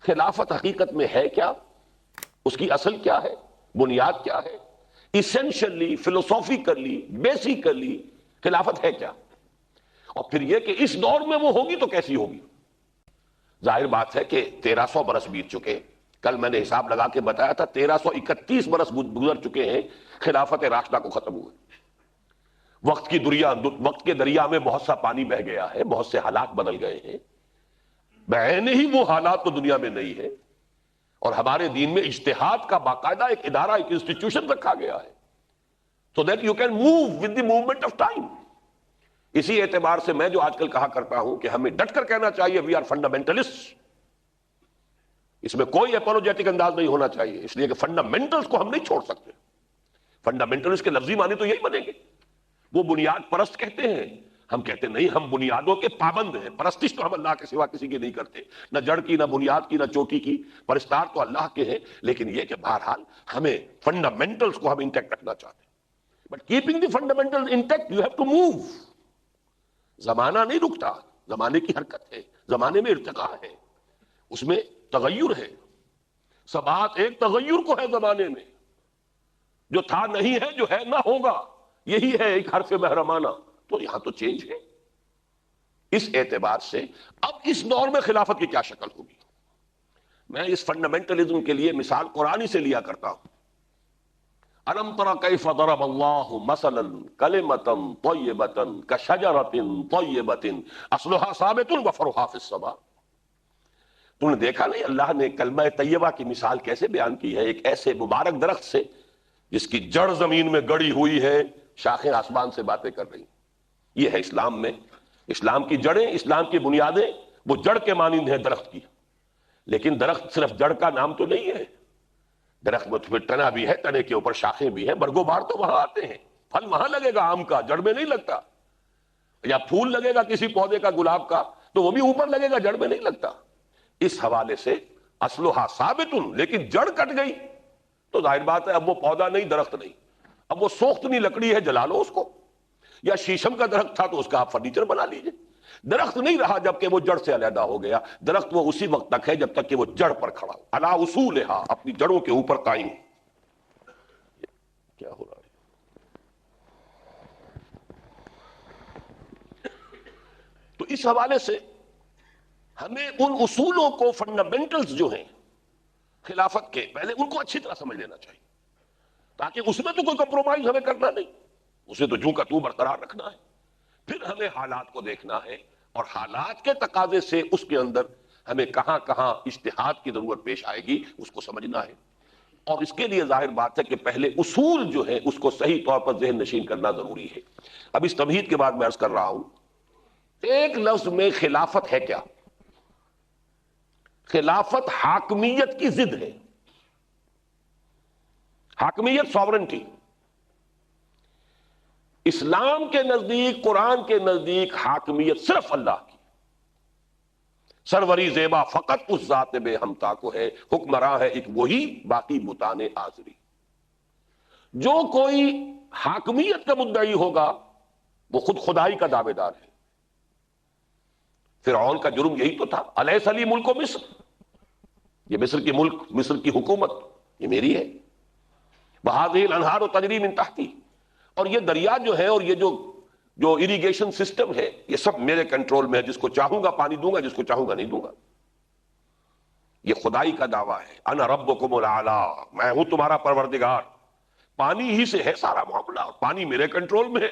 خلافت حقیقت میں ہے کیا، اس کی اصل کیا ہے، بنیاد کیا ہے، ایسنشلی، فلسافیکلی، بیسیکلی خلافت ہے کیا، اور پھر یہ کہ اس دور میں وہ ہوگی تو کیسی ہوگی۔ ظاہر بات ہے کہ 1300 برس بیت چکے، کل میں نے حساب لگا کے بتایا تھا 1331 برس گزر چکے ہیں خلافت راشدہ کو ختم ہوئے۔ وقت کے دریا میں بہت سا پانی بہ گیا ہے، بہت سے حالات بدل گئے ہیں، بعین ہی وہ حالات تو دنیا میں نہیں ہے، اور ہمارے دین میں اجتہاد کا باقاعدہ ایک ادارہ، ایک انسٹیٹیوشن رکھا گیا ہے so that you can move with the movement of time۔ اسی اعتبار سے میں جو آج کل کہا کرتا ہوں کہ ہمیں ڈٹ کر کہنا چاہیے وی آر فنڈامنٹلسٹ، اس میں کوئی اپولوجیٹک انداز نہیں ہونا چاہیے، اس لیے کہ فنڈامنٹلز کو ہم نہیں چھوڑ سکتے۔ فنڈامنٹلسٹ کے لفظی معنی تو یہی بنیں گے، وہ بنیاد پرست کہتے ہیں، ہم کہتے نہیں، ہم بنیادوں کے پابند ہیں، پرستش تو ہم اللہ کے سوا کسی کی نہیں کرتے، نہ جڑ کی، نہ بنیاد کی، نہ چوٹی کی، پرستار تو اللہ کے ہیں، لیکن یہ کہ بہرحال ہمیں فنڈامنٹلز کو ہم انٹیکٹ رکھنا چاہتے ہیں۔ But keeping the fundamental intact you have to move. زمانہ نہیں رکتا، زمانے کی حرکت ہے، زمانے میں ارتقاء ہے، اس میں تغیر ہے، ثبات ایک تغیر کو ہے زمانے میں، جو تھا نہیں ہے، جو ہے نہ ہوگا، یہی ہے ایک حرف محرمانہ، تو یہاں تو چینج ہے۔ اس اعتبار سے اب اس دور میں خلافت کی کیا شکل ہوگی، میں اس فنڈامنٹلزم کے لیے مثال قرآنی سے لیا کرتا ہوں۔ الم تر کیف ضرب اللہ مثلا کلمۃ طیبۃ کشجرۃ طیبۃ اصلھا ثابت وفرعھا فی السماء۔ تم نے دیکھا نہیں اللہ نے کلمہ طیبہ کی مثال کیسے بیان کی ہے، ایک ایسے مبارک درخت سے جس کی جڑ زمین میں گڑی ہوئی ہے، شاخیں آسمان سے باتیں کر رہی ہیں۔ یہ ہے اسلام میں، اسلام کی جڑیں، اسلام کی بنیادیں وہ جڑ کے مانند ہیں درخت کی، لیکن درخت صرف جڑ کا نام تو نہیں ہے، درخت میں پھر تنا بھی ہے، تنے کے اوپر شاخیں بھی ہیں، برگو بار تو وہاں آتے ہیں، پھل وہاں لگے گا آم کا، جڑ میں نہیں لگتا، یا پھول لگے گا کسی پودے کا گلاب کا تو وہ بھی اوپر لگے گا، جڑ میں نہیں لگتا۔ اس حوالے سے اصلھا ثابت، لیکن جڑ کٹ گئی تو ظاہر بات ہے اب وہ پودا نہیں، درخت نہیں، اب وہ سوختنی لکڑی ہے، جلا لو اس کو، یا شیشم کا درخت تھا تو اس کا آپ فرنیچر بنا لیجئے۔ درخت نہیں رہا جبکہ وہ جڑ سے علیحدہ ہو گیا، درخت وہ اسی وقت تک ہے جب تک کہ وہ جڑ پر کھڑا ہو، علی اصولھا، اپنی جڑوں کے اوپر قائم۔ کیا ہو رہا ہے؟ تو اس حوالے سے ہمیں ان اصولوں کو، فنڈامنٹلز جو ہیں خلافت کے، پہلے ان کو اچھی طرح سمجھ لینا چاہیے، تاکہ اس میں تو کوئی کمپرومائز ہمیں کرنا نہیں، اسے تو جوں کا تو برقرار رکھنا ہے۔ پھر ہمیں حالات کو دیکھنا ہے، اور حالات کے تقاضے سے اس کے اندر ہمیں کہاں کہاں اجتہاد کی ضرورت پیش آئے گی اس کو سمجھنا ہے، اور اس کے لیے ظاہر بات ہے کہ پہلے اصول جو ہے اس کو صحیح طور پر ذہن نشین کرنا ضروری ہے۔ اب اس تمہید کے بعد میں عرض کر رہا ہوں، ایک لفظ میں خلافت ہے کیا؟ خلافت حاکمیت کی ضد ہے، حاکمیت، ساورنٹی۔ اسلام کے نزدیک، قرآن کے نزدیک حاکمیت صرف اللہ کی، سروری زیبا فقط اس ذات بے ہمتا کو ہے، حکمراں ہے ایک وہی، باقی بتان آزری۔ جو کوئی حاکمیت کا مدعی ہوگا وہ خود خدائی کا دعوے دار ہے۔ فرعون کا جرم یہی تو تھا، الیس لی ملک مصر، یہ مصر کی ملک، مصر کی حکومت یہ میری ہے، وہذہ الانہار تجری من تحتی، اور یہ دریا جو ہے اور یہ جو اریگیشن سسٹم ہے یہ سب میرے کنٹرول میں ہے، جس کو چاہوں گا پانی دوں گا، جس کو چاہوں گا نہیں دوں گا۔ یہ خدائی کا دعویٰ ہے، انا ربکم الاعلی، میں ہوں تمہارا پروردگار، پانی ہی سے ہے سارا معاملہ، اور پانی میرے کنٹرول میں ہے،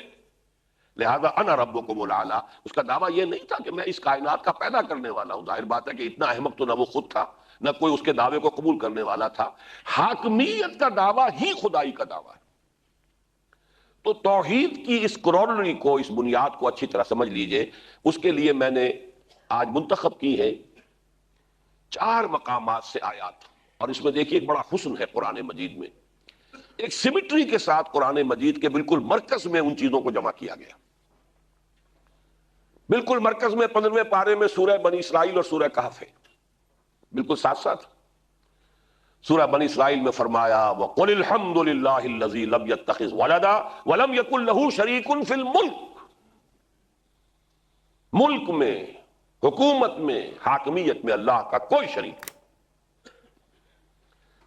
لہذا انا ربکم الاعلی۔ اس کا دعویٰ یہ نہیں تھا کہ میں اس کائنات کا پیدا کرنے والا ہوں، ظاہر بات ہے کہ اتنا احمق تو نہ وہ خود تھا، نہ کوئی اس کے دعوے کو قبول کرنے والا تھا۔ حاکمیت کا دعویٰ ہی خدائی کا دعویٰ ہے۔ تو توحید کی اس کرونری کو، اس بنیاد کو اچھی طرح سمجھ لیجئے۔ اس کے لیے میں نے آج منتخب کی ہے 4 مقامات سے آیات، اور اس میں دیکھیے ایک بڑا حسن ہے قرآن مجید میں، ایک سیمیٹری کے ساتھ قرآن مجید کے بالکل مرکز میں ان چیزوں کو جمع کیا گیا۔ بالکل مرکز میں 15ویں پارے میں سورہ بنی اسرائیل اور سورہ کہف ہے، بالکل ساتھ ساتھ۔ سورہ بنی اسرائیل میں فرمایا وَقُلِ الْحَمْدُ لِلَّهِ الَّذِي لَمْ يَتَّخِذْ وَلَدًا وَلَمْ يَكُنْ لَهُ شَرِيكٌ فِي الْمُلْكِ، ملک میں، حکومت میں، حاکمیت میں اللہ کا کوئی شریک نہیں۔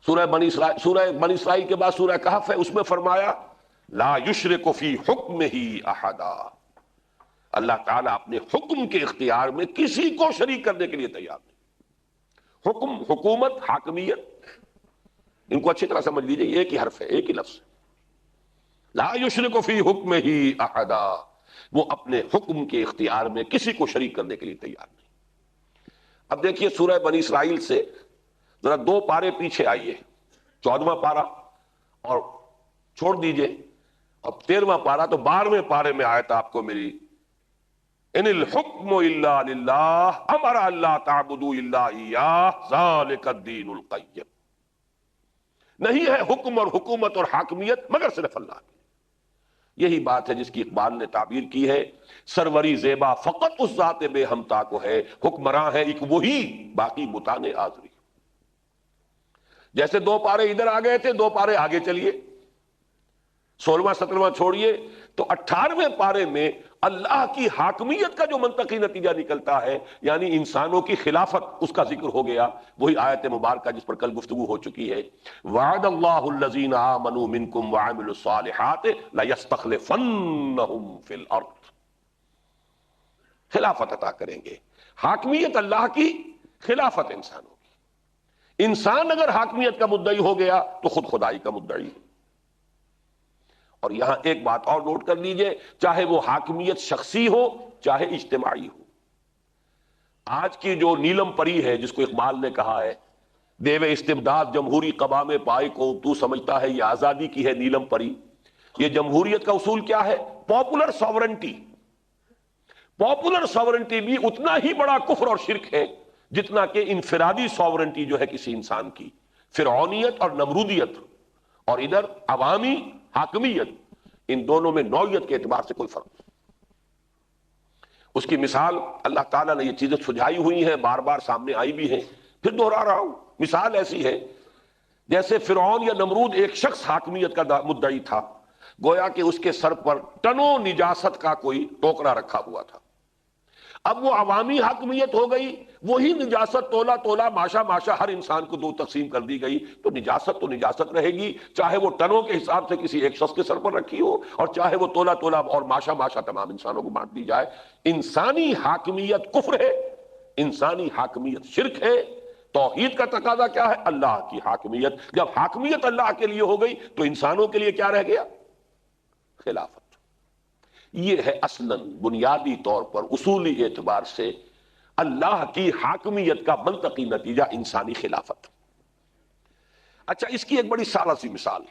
سورہ بنی اسرائیل کے بعد سورہ کہف ہے، اس میں فرمایا لا یشرک فی حکمہ احدا، اللہ تعالیٰ اپنے حکم کے اختیار میں کسی کو شریک کرنے کے لیے تیار نہیں۔ حکم، حکومت، حاکمیت، ان کو اچھی طرح سمجھ لیجئے، یہ ایک ہی حرف ہے، ایک ہی لفظ ہے۔ لا یشرک فی حکمہ احدا، وہ اپنے حکم کے اختیار میں کسی کو شریک کرنے کے لیے تیار نہیں۔ اب دیکھیے سورہ بنی اسرائیل سے ذرا 2 پارے پیچھے آئیے، 14واں پارا اور چھوڑ دیجئے، اب 13واں پارا، تو 12ویں پارے میں آیت آپ کو میری، ان الحکم الا للہ امر اللہ تعبدوا الا ایاہ ذالک الدین القیم، نہیں ہے حکم اور حکومت اور حاکمیت مگر صرف اللہ کی۔ یہی بات ہے جس کی اقبال نے تعبیر کی ہے، سروری زیبا فقط اس ذات بے ہمتا کو ہے، حکمراں ہے ایک وہی باقی بتانے آزری۔ جیسے 2 پارے ادھر آ گئے تھے، 2 پارے آگے چلیے، 16واں 17واں چھوڑیے، تو 18ویں پارے میں اللہ کی حاکمیت کا جو منطقی نتیجہ نکلتا ہے، یعنی انسانوں کی خلافت، اس کا ذکر ہو گیا، وہی آیت مبارکہ جس پر کل گفتگو ہو چکی ہے، وعد اللہ الذین آمنوا منکم وعملوا الصالحات لیستخلفنہم فی الارض، خلافت عطا کریں گے، حاکمیت اللہ کی، خلافت انسانوں کی۔ انسان اگر حاکمیت کا مدعی ہو گیا تو خود خدائی کا مدعی ہے۔ اور یہاں ایک بات اور نوٹ کر لیجئے، چاہے وہ حاکمیت شخصی ہو چاہے اجتماعی ہو۔ آج کی جو نیلم پری ہے، جس کو اقبال نے کہا ہے دیو استبداد جمہوری قبام پائے کو تو سمجھتا ہے یہ آزادی کی ہے نیلم پری، یہ جمہوریت کا اصول کیا ہے؟ Popular sovereignty. پاپولر ساورنٹی بھی اتنا ہی بڑا کفر اور شرک ہے جتنا کہ انفرادی ساورنٹی جو ہے کسی انسان کی، فرعونیت اور نمرودیت، اور ادھر عوامی حاکمیت، ان دونوں میں نوعیت کے اعتبار سے کوئی فرق نہیں۔ اس کی مثال اللہ تعالیٰ نے یہ چیزیں سجھائی ہوئی ہیں، بار بار سامنے آئی بھی ہیں، پھر دوہرا رہا ہوں۔ مثال ایسی ہے جیسے فرعون یا نمرود ایک شخص حاکمیت کا مدعی تھا، گویا کہ اس کے سر پر ٹنوں نجاست کا کوئی ٹوکرا رکھا ہوا تھا۔ اب وہ عوامی حاکمیت ہو گئی، وہی نجاست تولا تولا ماشا ماشا ہر انسان کو 2 تقسیم کر دی گئی، تو نجاست رہے گی، چاہے وہ ٹنوں کے حساب سے کسی ایک شخص کے سر پر رکھی ہو، اور چاہے وہ تولا تولا اور ماشا ماشا تمام انسانوں کو بانٹ دی جائے۔ انسانی حاکمیت کفر ہے، انسانی حاکمیت شرک ہے۔ توحید کا تقاضا کیا ہے؟ اللہ کی حاکمیت۔ جب حاکمیت اللہ کے لیے ہو گئی تو انسانوں کے لیے کیا رہ گیا؟ خلافت۔ یہ ہے اصلاً بنیادی طور پر اصولی اعتبار سے اللہ کی حاکمیت کا منطقی نتیجہ انسانی خلافت۔ اچھا، اس کی ایک بڑی سادہ سی مثال،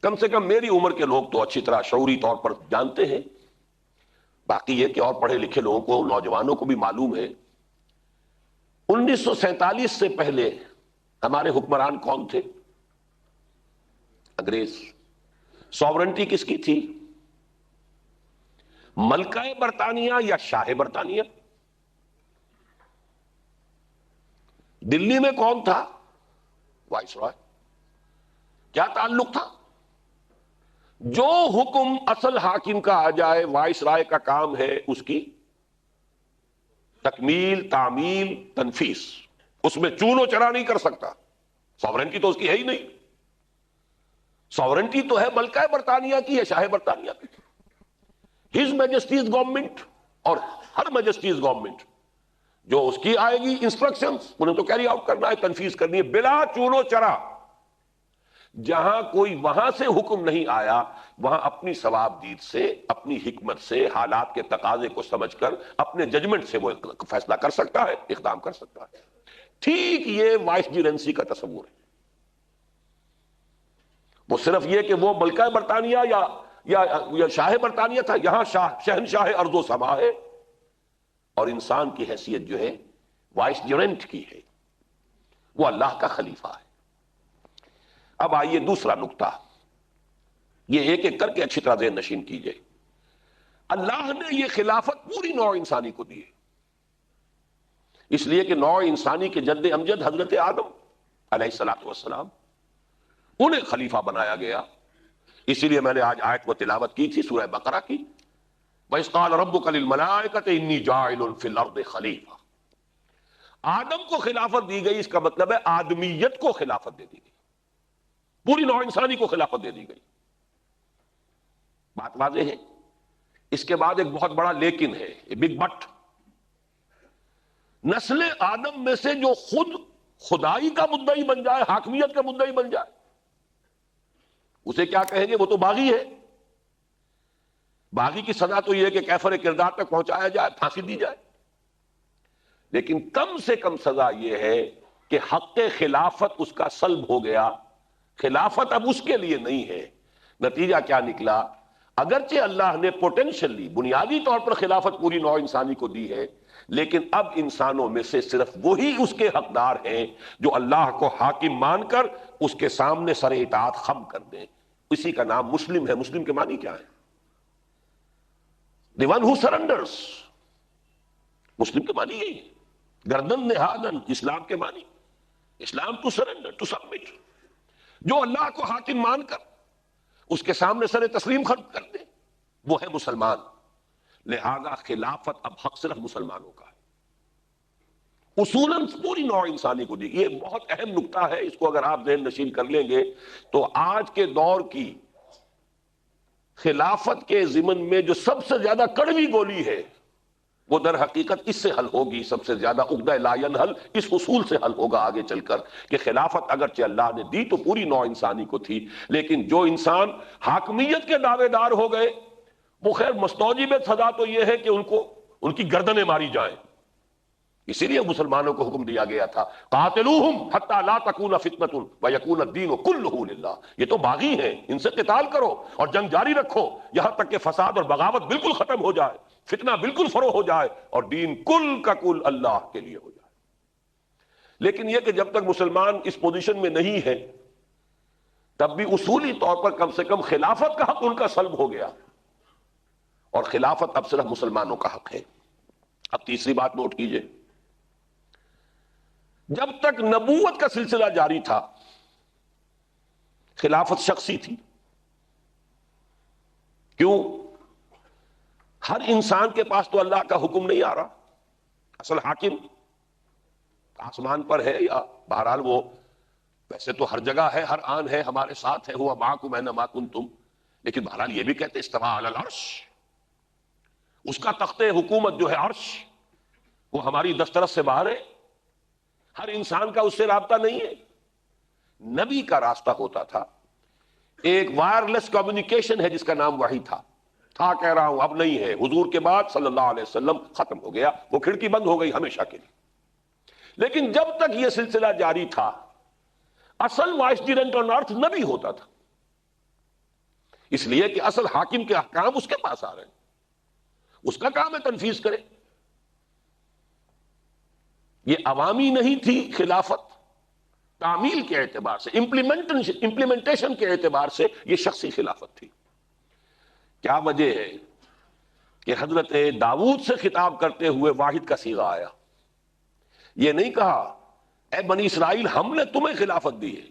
کم سے کم میری عمر کے لوگ تو اچھی طرح شعوری طور پر جانتے ہیں، باقی یہ کہ اور پڑھے لکھے لوگوں کو، نوجوانوں کو بھی معلوم ہے۔ 1947 سے پہلے ہمارے حکمران کون تھے؟ انگریز۔ ساورنٹی کس کی تھی؟ ملکہ برطانیہ یا شاہ برطانیہ؟ دلی میں کون تھا؟ وائس رائے۔ کیا تعلق تھا؟ جو حکم اصل حاکم کا آ جائے، وائس رائے کا کام ہے اس کی تکمیل، تعمیل، تنفیذ، اس میں چون و چرا نہیں کر سکتا۔ ساورنٹی تو اس کی ہے ہی نہیں۔ ساورنٹی تو ہے ملکہ برطانیہ کی یا شاہ برطانیہ کی۔ ہز میجسٹیز گورنمنٹ اور ہر میجسٹیز گورنمنٹ جو اس کی آئے گی انسٹرکشنز، انہیں تو کیری آؤٹ کرنا ہے، تنفیذ کرنی ہے بلا چون و چرا۔ جہاں کوئی وہاں سے حکم نہیں آیا، وہاں اپنی ثواب دید سے، اپنی حکمت سے، حالات کے تقاضے کو سمجھ کر اپنے ججمنٹ سے وہ فیصلہ کر سکتا ہے، اقدام کر سکتا ہے۔ ٹھیک یہ وائس جیرنسی کا تصور ہے۔ وہ صرف یہ کہ وہ ملکہ برطانیہ یا شاہ برطانیہ تھا، یہاں شہنشاہ ارض و سما ہے، اور انسان کی حیثیت جو ہے وائس جیرنٹ کی ہے، وہ اللہ کا خلیفہ ہے۔ اب آئیے دوسرا نقطہ، یہ ایک ایک کر کے اچھی طرح ذہن نشین کیجئے۔ اللہ نے یہ خلافت پوری نوع انسانی کو دی ہے، اس لیے کہ نوع انسانی کے جد امجد حضرت آدم علیہ السلام، انہیں خلیفہ بنایا گیا۔ اسی لیے میں نے آج آیت کو تلاوت کی تھی سورہ بقرہ کی، وَإِذْ قَالَ رَبُّكَ لِلْمَلَائِكَةِ إِنِّي جَاعِلٌ فِي الْأَرْضِ خَلِيفَةً۔ آدم کو خلافت دی گئی، اس کا مطلب ہے آدمیت کو خلافت دے دی گئی، پوری نوع انسانی کو خلافت دے دی گئی. بات واضح ہے. اس کے بعد ایک بہت بڑا لیکن ہے، بگ بٹ. نسل آدم میں سے جو خود خدائی کا مدعی بن جائے، حاکمیت کا مدعی بن جائے، اسے کیا کہیں گے؟ وہ تو باغی ہے. باغی کی سزا تو یہ ہے کہ کیفر کردار تک پہنچایا جائے، پھانسی دی جائے. لیکن کم سے کم سزا یہ ہے کہ حق خلافت اس کا سلب ہو گیا، خلافت اب اس کے لیے نہیں ہے. نتیجہ کیا نکلا؟ اگرچہ اللہ نے پوٹینشلی بنیادی طور پر خلافت پوری نوع انسانی کو دی ہے، لیکن اب انسانوں میں سے صرف وہی اس کے حقدار ہیں جو اللہ کو حاکم مان کر اس کے سامنے سر اطاعت خم کر دیں. اسی کا نام مسلم ہے. مسلم کے معنی کیا ہے؟ دی ون ہو سرنڈرز. مسلم کے معنی یہی ہے. گردن نہادن اسلام کے معنی، اسلام ٹو سرنڈر، ٹو سبمٹ. جو اللہ کو حاکم مان کر اس کے سامنے سر تسلیم خرد کر دے وہ ہے مسلمان. لہذا خلافت اب حق صرف مسلمانوں کا ہے، اصولاً پوری نوع انسانی کو دی. یہ بہت اہم نکتہ ہے، اس کو اگر آپ ذہن نشین کر لیں گے تو آج کے دور کی خلافت کے ضمن میں جو سب سے زیادہ کڑوی گولی ہے وہ در حقیقت اس سے حل ہوگی. سب سے زیادہ عقدہ لا ینحل اس اصول سے حل ہوگا آگے چل کر کہ خلافت اگرچہ اللہ نے دی تو پوری نوع انسانی کو تھی، لیکن جو انسان حاکمیت کے دعوے دار ہو گئے وہ خیر مستوجب سزا تو یہ ہے کہ ان کی گردنیں ماری جائیں. اسی لیے مسلمانوں کو حکم دیا گیا تھا قاتلوہم حتی لا تکون فتنۃ ویکون الدین کلہ للہ. یہ تو باغی ہیں، ان سے قتال کرو اور جنگ جاری رکھو یہاں تک کہ فساد اور بغاوت بالکل ختم ہو جائے، فتنہ بالکل فروغ ہو جائے اور دین کل کا کل اللہ کے لیے ہو جائے. لیکن یہ کہ جب تک مسلمان اس پوزیشن میں نہیں ہے تب بھی اصولی طور پر کم سے کم خلافت کا حق ان کا سلب ہو گیا، اور خلافت اب صرف مسلمانوں کا حق ہے. اب تیسری بات نوٹ کیجئے. جب تک نبوت کا سلسلہ جاری تھا خلافت شخصی تھی. کیوں؟ ہر انسان کے پاس تو اللہ کا حکم نہیں آ رہا. اصل حاکم آسمان پر ہے، یا بہرحال وہ ویسے تو ہر جگہ ہے، ہر آن ہے، ہمارے ساتھ ہے، ہوا معکم اینما کنتم. لیکن بہرحال یہ بھی کہتے استویٰ علی العرش، اس کا تخت حکومت جو ہے عرش وہ ہماری دسترس سے باہر ہے. ہر انسان کا اس سے رابطہ نہیں ہے. نبی کا راستہ ہوتا تھا، ایک وائرلیس کمیونیکیشن ہے جس کا نام وحی تھا کہہ رہا ہوں، اب نہیں ہے. حضور کے بعد صلی اللہ علیہ وسلم ختم ہو گیا، وہ کھڑکی بند ہو گئی ہمیشہ کے لیے. لیکن جب تک یہ سلسلہ جاری تھا اصل وائسڈیرنٹ آن ارتھ نبی ہوتا تھا، اس لیے کہ اصل حاکم کے احکام اس کے پاس آ رہے ہیں، اس کا کام ہے تنفیذ کرے. یہ عوامی نہیں تھی خلافت، تعمیل کے اعتبار سے، امپلیمنٹیشن کے اعتبار سے یہ شخصی خلافت تھی. کیا وجہ ہے کہ حضرت داؤد سے خطاب کرتے ہوئے واحد کا صیغہ آیا؟ یہ نہیں کہا اے بنی اسرائیل ہم نے تمہیں خلافت دی ہے.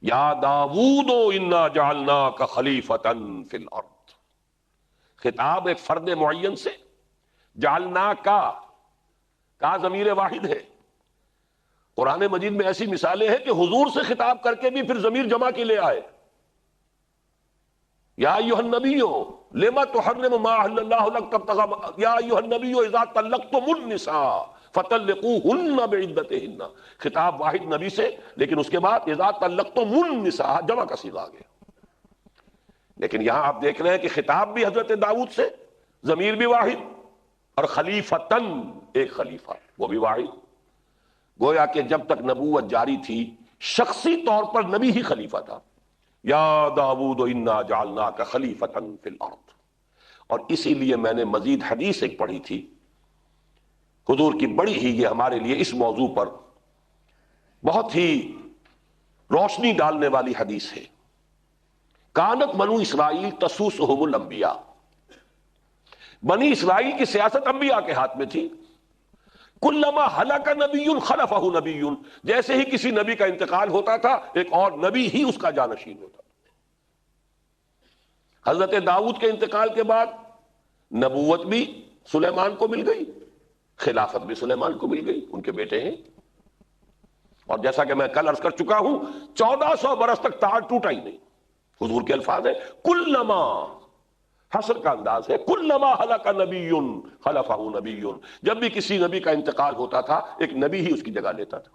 یا داؤد انا جعلناک خلیفۃ فی الارض. خطاب ایک فرد معین سے، جعلنا کا ضمیر واحد ہے. قرآن مجید میں ایسی مثالیں ہیں کہ حضور سے خطاب کر کے بھی پھر ضمیر جمع کے لے آئے. یا ایھا النبی لما تحرم ما احل اللہ لک تبتغی، یا ایھا النبی اذا طلقتم النساء فطلقوہن بعدتہن. خطاب واحد نبی سے، لیکن اس کے بعد اذا طلقتم النساء جمع کا صیغہ آ گیا. لیکن یہاں آپ دیکھ رہے ہیں کہ خطاب بھی حضرت داؤد سے، ضمیر بھی واحد، اور خلیفتن ایک خلیفہ وہ بھی واحد. گویا کہ جب تک نبوت جاری تھی شخصی طور پر نبی ہی خلیفہ تھا. یا داؤد انا جعلناک خلیفۃ فی الارض. اور اسی لیے میں نے مزید حدیث ایک پڑھی تھی حضور کی، بڑی ہی یہ ہمارے لیے اس موضوع پر بہت ہی روشنی ڈالنے والی حدیث ہے. کانت بنو اسرائیل تسوسہم الانبیاء. بنی اسرائیل کی سیاست انبیاء کے ہاتھ میں تھی. کلما ہلک نبی خلفہ نبی، جیسے ہی کسی نبی کا انتقال ہوتا تھا ایک اور نبی ہی اس کا جانشین ہوتا تھا. حضرت داؤد کے انتقال کے بعد نبوت بھی سلیمان کو مل گئی، خلافت بھی سلیمان کو مل گئی، ان کے بیٹے ہیں، اور جیسا کہ میں کل عرض کر چکا ہوں 1400 برس تک تاج ٹوٹا ہی نہیں۔ حضور کے الفاظ ہیں کلما، حسر کا انداز ہے، کلما ہلک نبی خلفہ نبی، جب بھی کسی نبی کا انتقال ہوتا تھا ایک نبی ہی اس کی جگہ لیتا تھا۔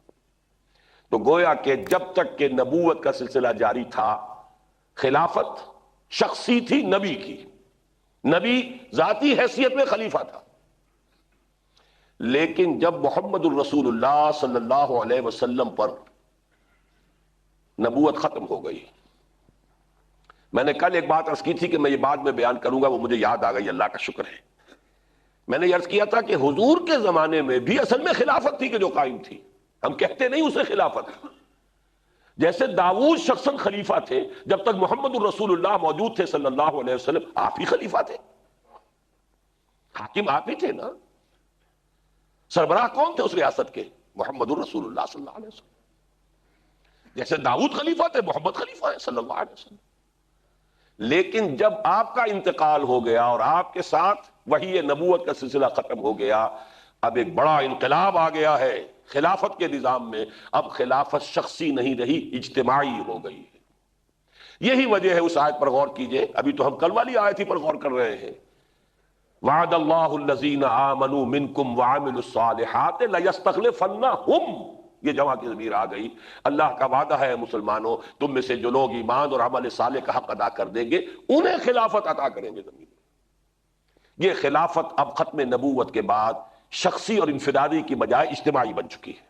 تو گویا کہ جب تک کہ نبوت کا سلسلہ جاری تھا خلافت شخصی تھی نبی کی، نبی ذاتی حیثیت میں خلیفہ تھا، لیکن جب محمد الرسول اللہ صلی اللہ علیہ وسلم پر نبوت ختم ہو گئی، میں نے کل ایک بات عرض کی تھی کہ میں یہ بعد میں بیان کروں گا، وہ مجھے یاد آ گئی، اللہ کا شکر ہے۔ میں نے یہ عرض کیا تھا کہ حضور کے زمانے میں بھی اصل میں خلافت تھی کہ جو قائم تھی، ہم کہتے نہیں اسے خلافت، جیسے داؤد شخصاً خلیفہ تھے، جب تک محمد الرسول اللہ موجود تھے صلی اللہ علیہ وسلم آپ ہی خلیفہ تھے، حاکم آپ ہی تھے نا، سربراہ کون تھے اس ریاست کے؟ محمد الرسول اللہ صلی اللہ علیہ وسلم۔ جیسے داؤد خلیفہ تھے محمد خلیفہ ہے صلی اللہ علیہ وسلم۔ لیکن جب آپ کا انتقال ہو گیا اور آپ کے ساتھ وحی نبوت کا سلسلہ ختم ہو گیا، اب ایک بڑا انقلاب آ گیا ہے خلافت کے نظام میں، اب خلافت شخصی نہیں رہی، اجتماعی ہو گئی ہے۔ یہی وجہ ہے، اس آیت پر غور کیجئے، ابھی تو ہم کل والی آیت ہی پر غور کر رہے ہیں، وعد اللہ الذین آمنوا منکم وعملوا الصالحات لیستخلفنہم، یہ جمع کی ضمیر آ گئی، اللہ کا وعدہ ہے مسلمانوں تم میں سے جو لوگ ایمان اور عمل صالح کا حق ادا کر دیں گے انہیں خلافت عطا کریں گے زمین میں۔ یہ خلافت اب ختم نبوت کے بعد شخصی اور انفرادی کی بجائے اجتماعی بن چکی ہے۔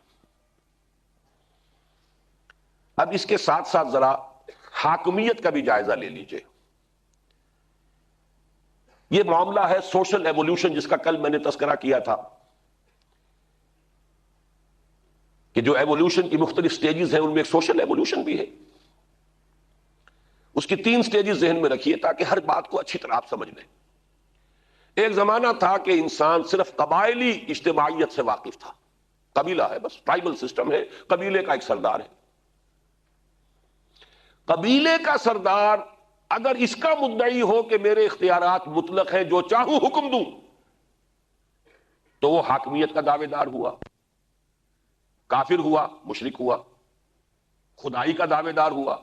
اب اس کے ساتھ ساتھ ذرا حاکمیت کا بھی جائزہ لے لیجئے۔ یہ معاملہ ہے سوشل ایوولوشن، جس کا کل میں نے تذکرہ کیا تھا کہ جو ایوولوشن کی مختلف سٹیجز ہیں ان میں ایک سوشل ایوولوشن بھی ہے۔ اس کی 3 سٹیجز ذہن میں رکھیے تاکہ ہر بات کو اچھی طرح آپ سمجھ لیں۔ ایک زمانہ تھا کہ انسان صرف قبائلی اجتماعیت سے واقف تھا، قبیلہ ہے بس، ٹرائبل سسٹم ہے، قبیلے کا ایک سردار ہے۔ قبیلے کا سردار اگر اس کا مدعی ہو کہ میرے اختیارات مطلق ہیں، جو چاہوں حکم دوں، تو وہ حاکمیت کا دعوے دار ہوا، کافر ہوا، مشرک ہوا، خدائی کا دعوے دار ہوا۔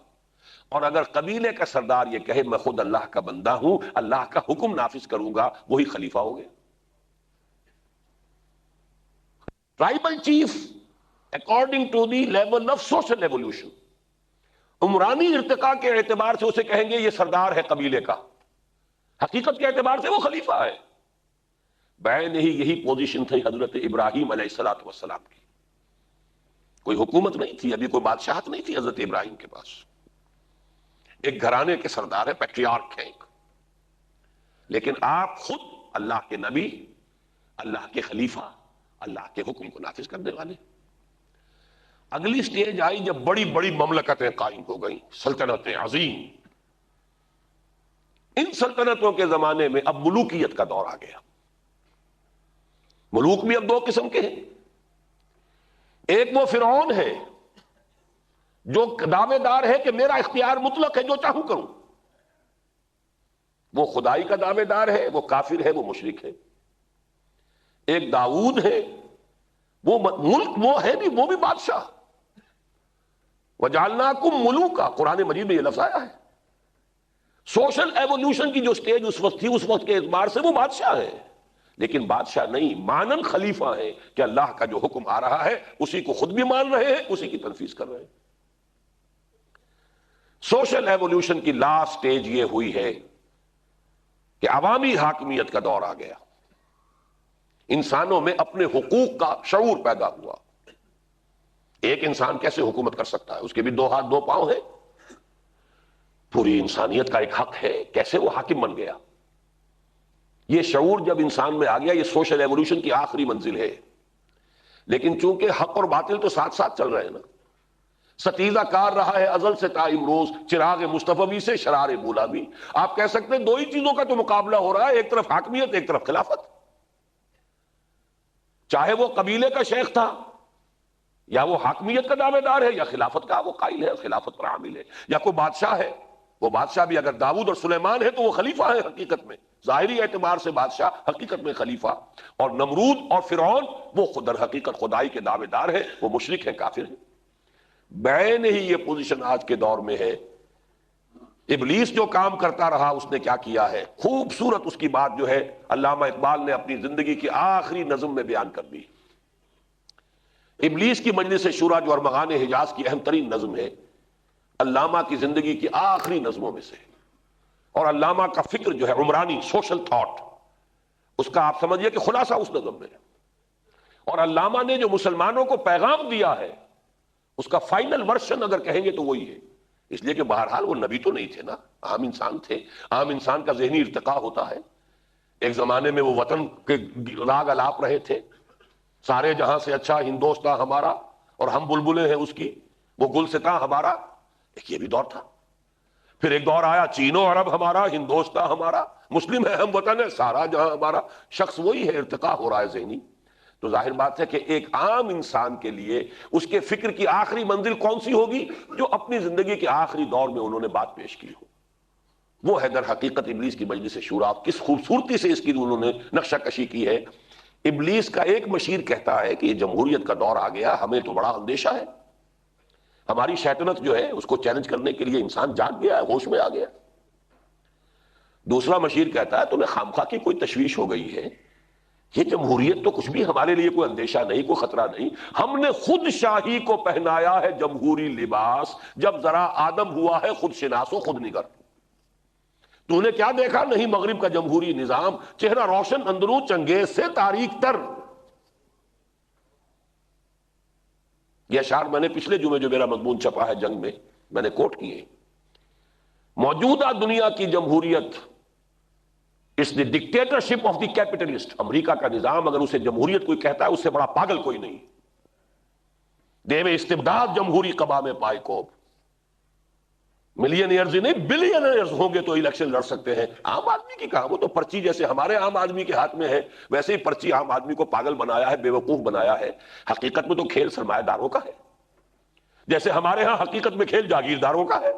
اور اگر قبیلے کا سردار یہ کہے میں خود اللہ کا بندہ ہوں، اللہ کا حکم نافذ کروں گا، وہی خلیفہ ہو گیا۔ Tribal chief according to the level of social evolution, عمرانی ارتقاء کے اعتبار سے اسے کہیں گے یہ سردار ہے قبیلے کا، حقیقت کے اعتبار سے وہ خلیفہ ہے۔ بعین ہی یہی پوزیشن تھی حضرت ابراہیم علیہ الصلوۃ والسلام کی۔ کوئی حکومت نہیں تھی، ابھی کوئی بادشاہت نہیں تھی حضرت ابراہیم کے پاس، ایک گھرانے کے سردار ہے، پیٹریارک ہیں، لیکن آپ خود اللہ کے نبی، اللہ کے خلیفہ، اللہ کے حکم کو نافذ کرنے والے۔ اگلی سٹیج آئی جب بڑی بڑی مملکتیں قائم ہو گئیں، سلطنتیں عظیم۔ ان سلطنتوں کے زمانے میں اب ملوکیت کا دور آ گیا۔ ملوک بھی اب 2 قسم کے ہیں، ایک وہ فرعون ہے جو دعوے دار ہے کہ میرا اختیار مطلق ہے، جو چاہوں کروں، وہ خدائی کا دعوے دار ہے، وہ کافر ہے، وہ مشرک ہے۔ ایک داؤد ہے، وہ ملک وہ ہے بھی، وہ بھی بادشاہ، وَجَعَلْنَاكُمْ مُلُوكًا، قرآن مجید میں یہ لفظ آیا ہے۔ سوشل ایوولوشن کی جو سٹیج اس وقت تھی، اس وقت کے اعتبار سے وہ بادشاہ ہے، لیکن بادشاہ نہیں، مانن خلیفہ ہے کہ اللہ کا جو حکم آ رہا ہے اسی کو خود بھی مان رہے ہیں، اسی کی تنفیذ کر رہے ہیں۔ سوشل ایوولوشن کی لاسٹ سٹیج یہ ہوئی ہے کہ عوامی حاکمیت کا دور آ گیا، انسانوں میں اپنے حقوق کا شعور پیدا ہوا۔ ایک انسان کیسے حکومت کر سکتا ہے؟ اس کے بھی 2 ہاتھ 2 پاؤں ہیں، پوری انسانیت کا ایک حق ہے، کیسے وہ حاکم بن گیا؟ یہ شعور جب انسان میں آ گیا، یہ سوشل ایوولوشن کی آخری منزل ہے۔ لیکن چونکہ حق اور باطل تو ساتھ ساتھ چل رہے ہیں نا، ستیزہ کار رہا ہے ازل سے تا امروز، چراغ مصطفی سے شرار بولا بھی۔ آپ کہہ سکتے ہیں 2 ہی چیزوں کا تو مقابلہ ہو رہا ہے، ایک طرف حاکمیت، ایک طرف خلافت۔ چاہے وہ قبیلے کا شیخ تھا، یا وہ حاکمیت کا دعوے دار ہے، یا خلافت کا وہ قائل ہے، خلافت پر عامل ہے، یا کوئی بادشاہ ہے وہ بادشاہ بھی اگر داؤد اور سلیمان ہے تو وہ خلیفہ ہے حقیقت میں، ظاہری اعتبار سے بادشاہ، حقیقت میں خلیفہ. اور نمرود اور فرعون وہ خود در حقیقت خدائی کے دعوے دار ہیں، وہ مشرک ہیں، کافر ہیں. بعین ہی یہ پوزیشن آج کے دور میں ہے. ابلیس جو کام کرتا رہا اس نے کیا کیا ہے، خوبصورت اس کی بات جو ہے علامہ اقبال نے اپنی زندگی کی آخری نظم میں بیان کر دی. ابلیس کی مجلس شورا جو ارمغان حجاز کی اہم ترین نظم ہے، علامہ کی زندگی کی آخری نظموں میں سے. اور علامہ کا فکر جو ہے عمرانی سوشل تھاٹ، اس کا آپ سمجھیے کہ خلاصہ اس نظم میں ہے. اور علامہ نے جو مسلمانوں کو پیغام دیا ہے اس کا فائنل ورژن اگر کہیں گے تو وہی ہے. اس لیے کہ بہرحال وہ نبی تو نہیں تھے نا، عام انسان تھے. عام انسان کا ذہنی ارتقاء ہوتا ہے. ایک زمانے میں وہ وطن کے راگ الاپ رہے تھے، سارے جہاں سے اچھا ہندوستاں ہمارا اور ہم بلبلیں ہیں اس کی، وہ گلستاں ہمارا. ایک یہ بھی دور تھا. پھر ایک دور آیا چین و عرب ہمارا، ہندوستاں ہمارا، مسلم ہے ہم وطن ہے، سارا جہاں ہمارا. شخص وہی ہے، ارتقاء ہو رہا ہے ذہنی. تو ظاہر بات ہے کہ ایک عام انسان کے لیے اس کے فکر کی آخری منزل کون سی ہوگی؟ جو اپنی زندگی کے آخری دور میں انہوں نے بات پیش کی ہو. وہ ہے در حقیقت ابلیس کی مجلس شورا. کس خوبصورتی سے اس کی انہوں نے نقشہ کشی کی ہے. ابلیس کا ایک مشیر کہتا ہے کہ یہ جمہوریت کا دور آ گیا، ہمیں تو بڑا اندیشہ ہے، ہماری شیطنت جو ہے اس کو چیلنج کرنے کے لیے انسان جاگ گیا ہے، ہوش میں آ گیا. دوسرا مشیر کہتا ہے تمہیں خامخواہ کی کوئی تشویش ہو گئی ہے، یہ جمہوریت تو کچھ بھی ہمارے لیے کوئی اندیشہ نہیں، کوئی خطرہ نہیں. ہم نے خود شاہی کو پہنایا ہے جمہوری لباس، جب ذرا آدم ہوا ہے خود شناس و خود نگر. تو نے کیا دیکھا؟ نہیں مغرب کا جمہوری نظام، چہرہ روشن اندروں چنگیز سے تاریک تر. یہ اشعار میں نے پچھلے جمعے جو میرا مضمون چھپا ہے جنگ میں نے کوٹ کیے. موجودہ دنیا کی جمہوریت اس دی ڈکٹیٹرشپ آف دی کیپٹلسٹ. امریکہ کا نظام اگر اسے جمہوریت کوئی کہتا ہے اس سے بڑا پاگل کوئی نہیں. دیو استبداد جمہوری قبا میں پائے کوب. ملین ایئرز ہی نہیں بلین ایئرز ہوں گے تو الیکشن لڑ سکتے ہیں. عام آدمی کی کہاں، وہ تو پرچی جیسے ہمارے عام آدمی کے ہاتھ میں ہے ویسے ہی پرچی عام آدمی کو پاگل بنایا ہے، بے وقوف بنایا ہے. حقیقت میں تو کھیل سرمایہ داروں کا ہے، جیسے ہمارے ہاں حقیقت میں کھیل جاگیرداروں کا ہے.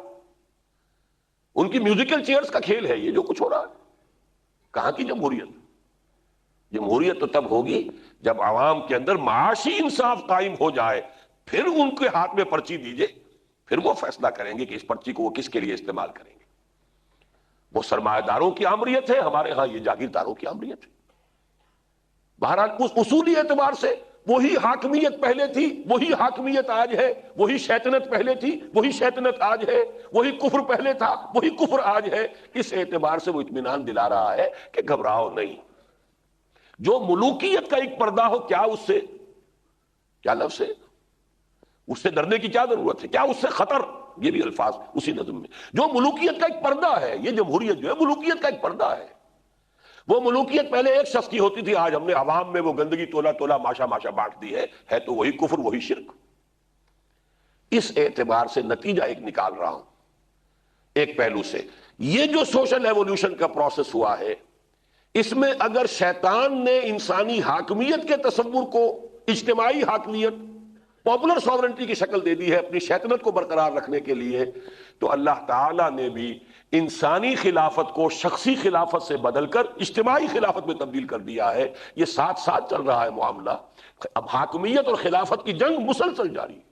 ان کی میوزیکل چیئرز کا کھیل ہے یہ جو کچھ ہو رہا ہے. کہاں کی جمہوریت؟ جمہوریت تو تب ہوگی جب عوام کے اندر معاشی انصاف قائم ہو جائے، پھر ان کے ہاتھ میں پرچی دیجئے، پھر وہ فیصلہ کریں گے کہ اس پرچی کو وہ کس کے لیے استعمال کریں گے. وہ سرمایہ داروں کی آمریت ہے، ہمارے ہاں یہ جاگیرداروں کی آمریت ہے. بہرحال اس اصولی اعتبار سے وہی حاکمیت پہلے تھی، وہی حاکمیت آج ہے، وہی شیطنت پہلے تھی، وہی شیطنت آج ہے، وہی کفر پہلے تھا، وہی کفر آج ہے. اس اعتبار سے وہ اطمینان دلا رہا ہے کہ گھبراؤ نہیں. جو ملوکیت کا ایک پردہ ہو، کیا اس سے، کیا لفظ ہے، اس سے ڈرنے کی کیا ضرورت ہے، کیا اس سے خطر، یہ بھی الفاظ اسی نظم میں. جو ملوکیت کا ایک پردہ ہے، یہ جمہوریت جو ہے ملوکیت کا ایک پردہ ہے. وہ ملوکیت پہلے ایک شخص کی ہوتی تھی، آج ہم نے عوام میں وہ گندگی تولا تولا ماشا ماشا بانٹ دی ہے تو وہی کفر وہی شرک. اس اعتبار سے نتیجہ ایک نکال رہا ہوں ایک پہلو سے. یہ جو سوشل ایوولوشن کا پروسیس ہوا ہے، اس میں اگر شیطان نے انسانی حاکمیت کے تصور کو اجتماعی حاکمیت، پاپولر سوورنٹی کی شکل دے دی ہے اپنی شیطنت کو برقرار رکھنے کے لیے، تو اللہ تعالیٰ نے بھی انسانی خلافت کو شخصی خلافت سے بدل کر اجتماعی خلافت میں تبدیل کر دیا ہے. یہ ساتھ ساتھ چل رہا ہے معاملہ. اب حاکمیت اور خلافت کی جنگ مسلسل جاری ہے.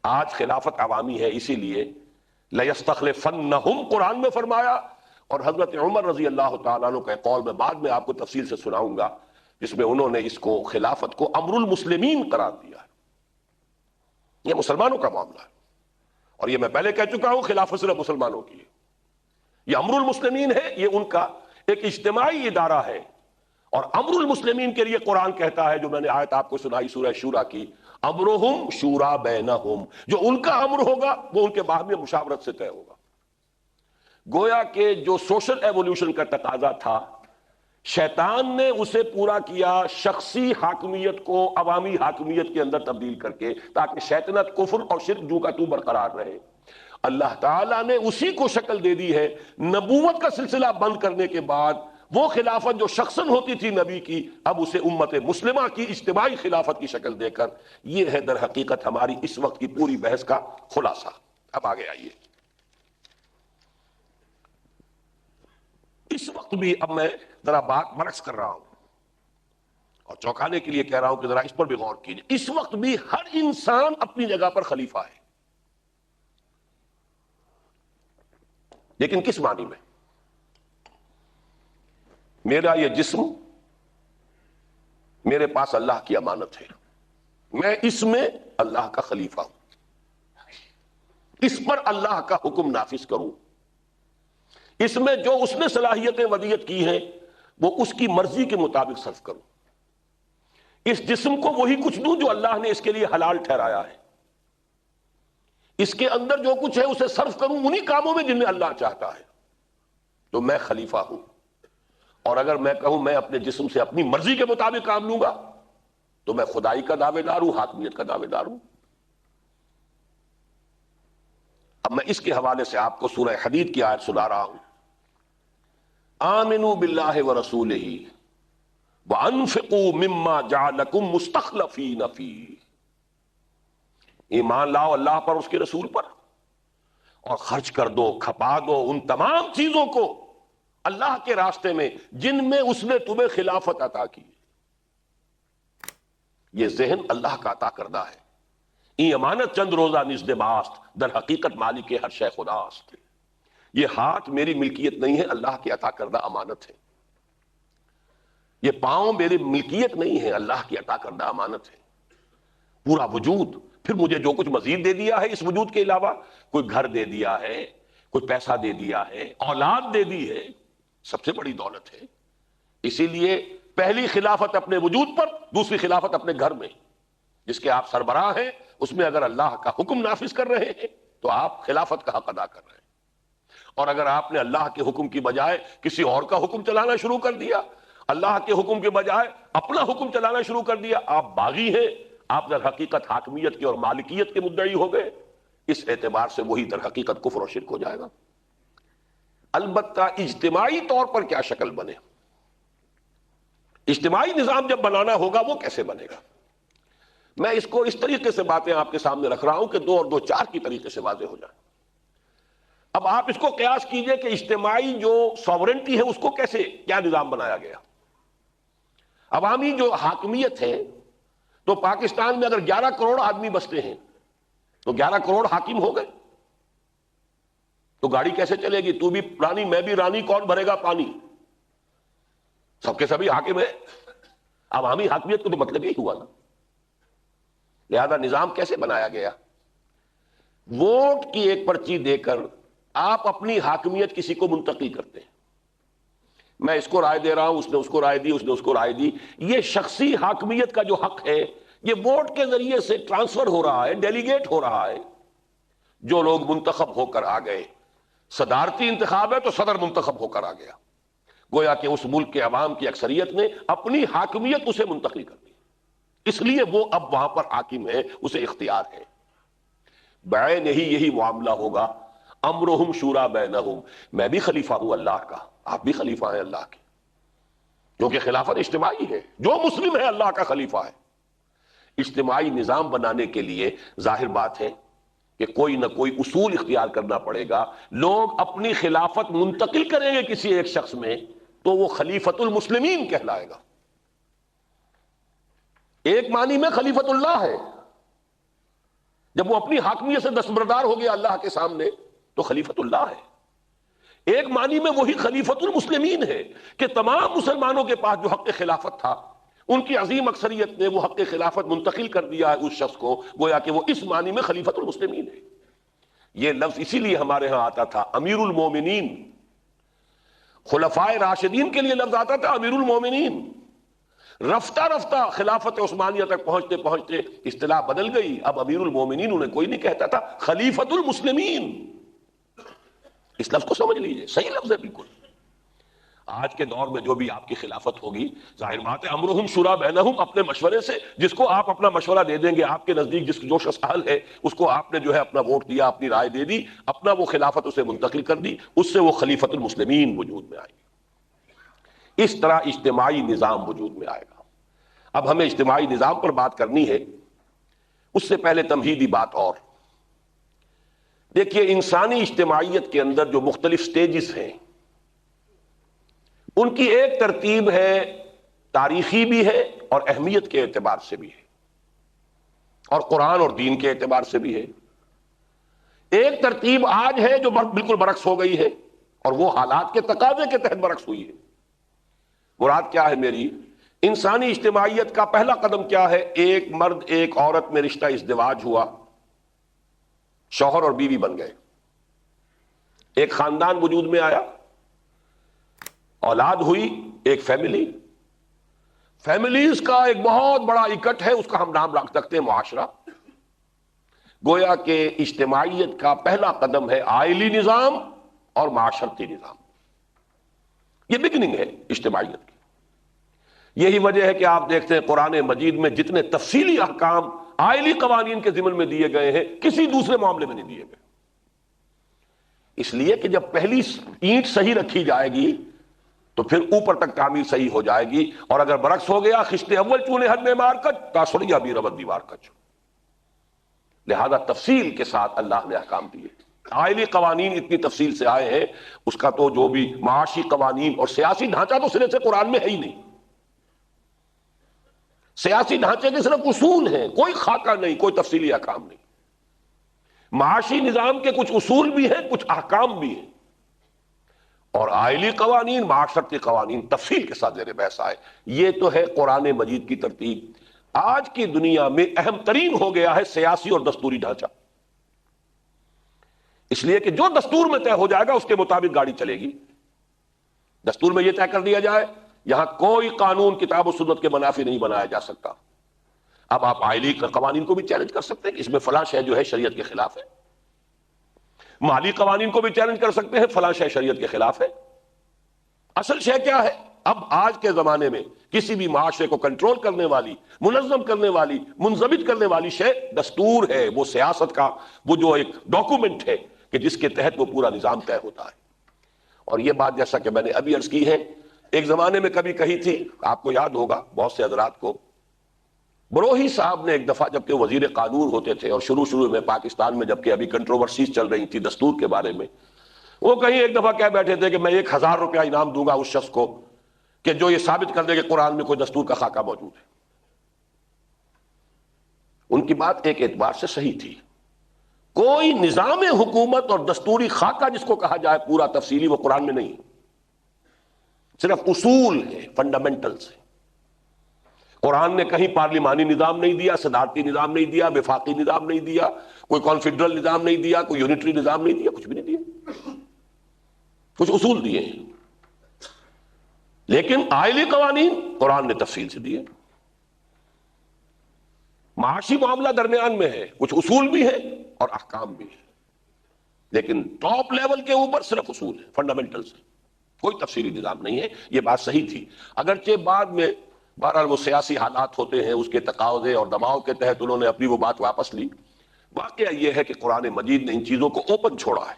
آج خلافت عوامی ہے، اسی لیے لَيَسْتَخْلِفَنَّهُمْ قرآن میں فرمایا. اور حضرت عمر رضی اللہ تعالیٰ عنہ کا قول میں بعد میں آپ کو تفصیل سے سناؤں گا، جس میں انہوں نے اس کو خلافت کو امر المسلمین قرار دیا ہے. یہ مسلمانوں کا معاملہ ہے، اور یہ میں پہلے کہہ چکا ہوں خلافت صرف مسلمانوں کی ہے. یہ امر المسلمین ہے، یہ ان کا ایک اجتماعی ادارہ ہے. اور امر المسلمین کے لیے قرآن کہتا ہے، جو میں نے آیت آپ کو سنائی سورہ شورا کی، امرہم شورا بینہم، جو ان کا امر ہوگا وہ ان کے باہمی مشاورت سے طے ہوگا. گویا کہ جو سوشل ایوولوشن کا تقاضا تھا، شیطان نے اسے پورا کیا شخصی حاکمیت کو عوامی حاکمیت کے اندر تبدیل کر کے، تاکہ شیطنت، کفر اور شرک جو کا تو برقرار رہے. اللہ تعالیٰ نے اسی کو شکل دے دی ہے نبوت کا سلسلہ بند کرنے کے بعد. وہ خلافت جو شخصاً ہوتی تھی نبی کی، اب اسے امت مسلمہ کی اجتماعی خلافت کی شکل دے کر. یہ ہے در حقیقت ہماری اس وقت کی پوری بحث کا خلاصہ. اب آگے آئیے. اس وقت بھی اب میں ذرا بات برعکس کر رہا ہوں اور چوکانے کے لیے کہہ رہا ہوں کہ ذرا اس پر بھی غور کیجیے. اس وقت بھی ہر انسان اپنی جگہ پر خلیفہ ہے، لیکن کس معنی میں؟ میرا یہ جسم میرے پاس اللہ کی امانت ہے، میں اس میں اللہ کا خلیفہ ہوں، اس پر اللہ کا حکم نافذ کروں، اس میں جو اس نے صلاحیتیں ودیت کی ہیں وہ اس کی مرضی کے مطابق صرف کروں، اس جسم کو وہی کچھ دوں جو اللہ نے اس کے لیے حلال ٹھہرایا ہے، اس کے اندر جو کچھ ہے اسے صرف کروں انہی کاموں میں جن میں اللہ چاہتا ہے. تو میں خلیفہ ہوں. اور اگر میں کہوں میں اپنے جسم سے اپنی مرضی کے مطابق کام لوں گا تو میں خدائی کا دعوے دار ہوں، حاکمیت کا دعوے دار ہوں. اب میں اس کے حوالے سے آپ کو سورہ حدید کی آیت سنا رہا ہوں. آمنوا باللہ ورسولہ وانفقوا مما جعلکم مستخلفین فیہ، ایمان لاؤ اللہ پر، اس کے رسول پر، اور خرچ کر دو، کھپا دو ان تمام چیزوں کو اللہ کے راستے میں جن میں اس نے تمہیں خلافت عطا کی. یہ ذہن اللہ کا عطا کردہ ہے. این امانت چند روزہ نزد ماست، در حقیقت مالک ہر شے خداست. یہ ہاتھ میری ملکیت نہیں ہے، اللہ کی عطا کردہ امانت ہے. یہ پاؤں میری ملکیت نہیں ہے، اللہ کی عطا کردہ امانت ہے. پورا وجود، پھر مجھے جو کچھ مزید دے دیا ہے اس وجود کے علاوہ، کوئی گھر دے دیا ہے، کوئی پیسہ دے دیا ہے، اولاد دے دی ہے، سب سے بڑی دولت ہے. اسی لیے پہلی خلافت اپنے وجود پر، دوسری خلافت اپنے گھر میں. جس کے آپ سربراہ ہیں اس میں اگر اللہ کا حکم نافذ کر رہے ہیں تو آپ خلافت کا حق ادا کر رہے ہیں. اور اگر آپ نے اللہ کے حکم کی بجائے کسی اور کا حکم چلانا شروع کر دیا، اللہ کے حکم کے بجائے اپنا حکم چلانا شروع کر دیا، آپ باغی ہیں، آپ در حقیقت حاکمیت کی اور مالکیت کے مدعی ہو گئے. اس اعتبار سے وہی در حقیقت کفر و شرک ہو جائے گا. البتہ اجتماعی طور پر کیا شکل بنے، اجتماعی نظام جب بنانا ہوگا وہ کیسے بنے گا؟ میں اس کو اس طریقے سے باتیں آپ کے سامنے رکھ رہا ہوں کہ 2 اور 2 4 کی طریقے سے واضح ہو جائیں. اب آپ اس کو قیاس کیجئے کہ اجتماعی جو ساورنٹی ہے اس کو کیسے، کیا نظام بنایا گیا. عوامی جو حاکمیت ہے، تو پاکستان میں اگر 11 کروڑ آدمی بستے ہیں تو 11 کروڑ حاکم ہو گئے. تو گاڑی کیسے چلے گی؟ تو بھی رانی، میں بھی رانی، کون بھرے گا پانی؟ سب کے سبھی حاکم ہیں. عوامی حاکمیت کو تو مطلب یہی ہوا نا. لہذا نظام کیسے بنایا گیا؟ ووٹ کی ایک پرچی دے کر آپ اپنی حاکمیت کسی کو منتقل کرتے ہیں. میں اس کو رائے دے رہا ہوں، اس نے اس کو رائے دی، اس نے اس کو رائے دی. یہ شخصی حاکمیت کا جو حق ہے یہ ووٹ کے ذریعے سے ٹرانسفر ہو رہا ہے، ڈیلیگیٹ ہو رہا ہے. جو لوگ منتخب ہو کر آ گئے، صدارتی انتخاب ہے تو صدر منتخب ہو کر آ گیا، گویا کہ اس ملک کے عوام کی اکثریت نے اپنی حاکمیت اسے منتقل کر دی، اس لیے وہ اب وہاں پر حاکم ہے، اسے اختیار ہے. بعین یہی معاملہ ہوگا. امرہم شورا بینہم، میں بھی خلیفہ ہوں اللہ کا، آپ بھی خلیفہ ہیں اللہ کے، کیونکہ خلافت اجتماعی ہے. جو مسلم ہے اللہ کا خلیفہ ہے. اجتماعی نظام بنانے کے لیے ظاہر بات ہے کہ کوئی نہ کوئی اصول اختیار کرنا پڑے گا. لوگ اپنی خلافت منتقل کریں گے کسی ایک شخص میں تو وہ خلیفۃ المسلمین کہلائے گا. ایک معنی میں خلیفۃ اللہ ہے، جب وہ اپنی حاکمیت سے دستبردار ہو گیا اللہ کے سامنے تو خلیفۃ اللہ ہے. ایک معنی میں وہی خلیفۃ المسلمین ہے کہ تمام مسلمانوں کے پاس جو حق خلافت تھا ان کی عظیم اکثریت نے وہ حق خلافت منتقل کر دیا ہے اس شخص کو، گویا کہ وہ اس معنی میں خلیفۃ المسلمین ہے. یہ لفظ اسی لیے ہمارے ہاں آتا تھا امیر المومنین. خلفائے راشدین کے لیے لفظ آتا تھا امیر المومنین. رفتہ رفتہ خلافت عثمانیہ تک پہنچتے پہنچتے اصطلاح بدل گئی. اب امیر المومنین انہیں کوئی نہیں کہتا تھا، خلیفۃ المسلمین. اس لفظ کو سمجھ لیجئے، صحیح لفظ ہے بالکل. آج کے دور میں جو بھی آپ کی خلافت ہوگی، ظاہر بات ہے امرہم شورا بینہم، اپنے مشورے سے، جس کو آپ اپنا مشورہ دے دیں گے، آپ کے نزدیک جو شخص اہل ہے اس کو آپ نے جو ہے اپنا ووٹ دیا، اپنی رائے دے دی، اپنا وہ خلافت اسے منتقل کر دی، اس سے وہ خلیفۃ المسلمین وجود میں آئی. اس طرح اجتماعی نظام وجود میں آئے گا. اب ہمیں اجتماعی نظام پر بات کرنی ہے. اس سے پہلے تمہیدی بات اور دیکھیے، انسانی اجتماعیت کے اندر جو مختلف سٹیجز ہیں، ان کی ایک ترتیب ہے، تاریخی بھی ہے اور اہمیت کے اعتبار سے بھی ہے، اور قرآن اور دین کے اعتبار سے بھی ہے۔ ایک ترتیب آج ہے جو بالکل برعکس ہو گئی ہے، اور وہ حالات کے تقاضے کے تحت برعکس ہوئی ہے۔ مراد کیا ہے میری؟ انسانی اجتماعیت کا پہلا قدم کیا ہے؟ ایک مرد ایک عورت میں رشتہ ازدواج ہوا، شوہر اور بیوی بن گئے، ایک خاندان وجود میں آیا، اولاد ہوئی، ایک فیملی۔ فیملیز کا ایک بہت بڑا اکٹ ہے، اس کا ہم نام رکھ سکتے ہیں معاشرہ۔ گویا کہ اجتماعیت کا پہلا قدم ہے عائلی نظام اور معاشرتی نظام، یہ بگننگ ہے اجتماعیت کی۔ یہی وجہ ہے کہ آپ دیکھتے ہیں قرآن مجید میں جتنے تفصیلی احکام عائلی قوانین کے ضمن میں دیے گئے ہیں، کسی دوسرے معاملے میں نہیں دیے گئے۔ اس لیے کہ جب پہلی اینٹ صحیح رکھی جائے گی تو پھر اوپر تک تعمیر صحیح ہو جائے گی، اور اگر برعکس ہو گیا خشتے اول چونے حد میں مار کر تاسڑیا بھی ربط دیوار کچ، لہذا تفصیل کے ساتھ اللہ نے احکام دیے۔ عائلی قوانین اتنی تفصیل سے آئے ہیں، اس کا تو جو بھی معاشی قوانین اور سیاسی ڈھانچہ تو سرے سے قرآن میں ہے ہی نہیں۔ سیاسی ڈھانچے کے صرف اصول ہیں، کوئی خاکہ نہیں، کوئی تفصیلی احکام نہیں۔ معاشی نظام کے کچھ اصول بھی ہیں، کچھ احکام بھی ہیں، اور عائلی قوانین، معاشرتی قوانین تفصیل کے ساتھ زیر بحث آئے۔ یہ تو ہے قرآن مجید کی ترتیب۔ آج کی دنیا میں اہم ترین ہو گیا ہے سیاسی اور دستوری ڈھانچہ، اس لیے کہ جو دستور میں طے ہو جائے گا اس کے مطابق گاڑی چلے گی۔ دستور میں یہ طے کر دیا جائے یہاں کوئی قانون کتاب و سنت کے منافی نہیں بنایا جا سکتا۔ اب آپ عائلی قوانین کو بھی چیلنج کر سکتے ہیں کہ اس میں فلاں شے جو ہے شریعت کے خلاف ہے، مالی قوانین کو بھی چیلنج کر سکتے ہیں فلاں شے شریعت کے خلاف ہے۔ اصل شے کیا ہے؟ اب آج کے زمانے میں کسی بھی معاشرے کو کنٹرول کرنے والی، منظم کرنے والی، منضبط کرنے والی شے دستور ہے، وہ سیاست کا وہ جو ایک ڈاکومنٹ ہے کہ جس کے تحت وہ پورا نظام طے ہوتا ہے۔ اور یہ بات جیسا کہ میں نے ابھی عرض کی ہے، ایک زمانے میں کبھی کہی تھی، آپ کو یاد ہوگا بہت سے حضرات کو، بروہی صاحب نے ایک دفعہ جبکہ وزیر قانون ہوتے تھے اور شروع میں پاکستان میں جبکہ ابھی کنٹروورسیز چل رہی تھی دستور کے بارے میں، وہ کہیں ایک دفعہ کہہ بیٹھے تھے کہ میں 1000 روپیہ انعام دوں گا اس شخص کو کہ جو یہ ثابت کر دے کہ قرآن میں کوئی دستور کا خاکہ موجود ہے۔ ان کی بات ایک اعتبار سے صحیح تھی، کوئی نظام حکومت اور دستوری خاکہ جس کو کہا جائے پورا تفصیلی وہ قرآن میں نہیں، صرف اصول ہے، فنڈامنٹلز ہے۔ قرآن نے کہیں پارلیمانی نظام نہیں دیا، صدارتی نظام نہیں دیا، وفاقی نظام نہیں دیا، کوئی کانفیڈرل نظام نہیں دیا، کوئی یونٹری نظام نہیں دیا، کچھ بھی نہیں دیا، کچھ اصول دیے ہیں۔ لیکن عائلی قوانین قرآن نے تفصیل سے دیے۔ معاشی معاملہ درمیان میں ہے، کچھ اصول بھی ہیں اور احکام بھی ہیں، لیکن ٹاپ لیول کے اوپر صرف اصول ہیں، فنڈامنٹلز ہیں، کوئی تفصیلی نظام نہیں ہے۔ یہ بات صحیح تھی، اگرچہ بعد میں بہرحال وہ سیاسی حالات ہوتے ہیں، اس کے تقاضے اور دباؤ کے تحت انہوں نے اپنی وہ بات واپس لی۔ واقعہ یہ ہے کہ قرآن مجید نے ان چیزوں کو اوپن چھوڑا ہے۔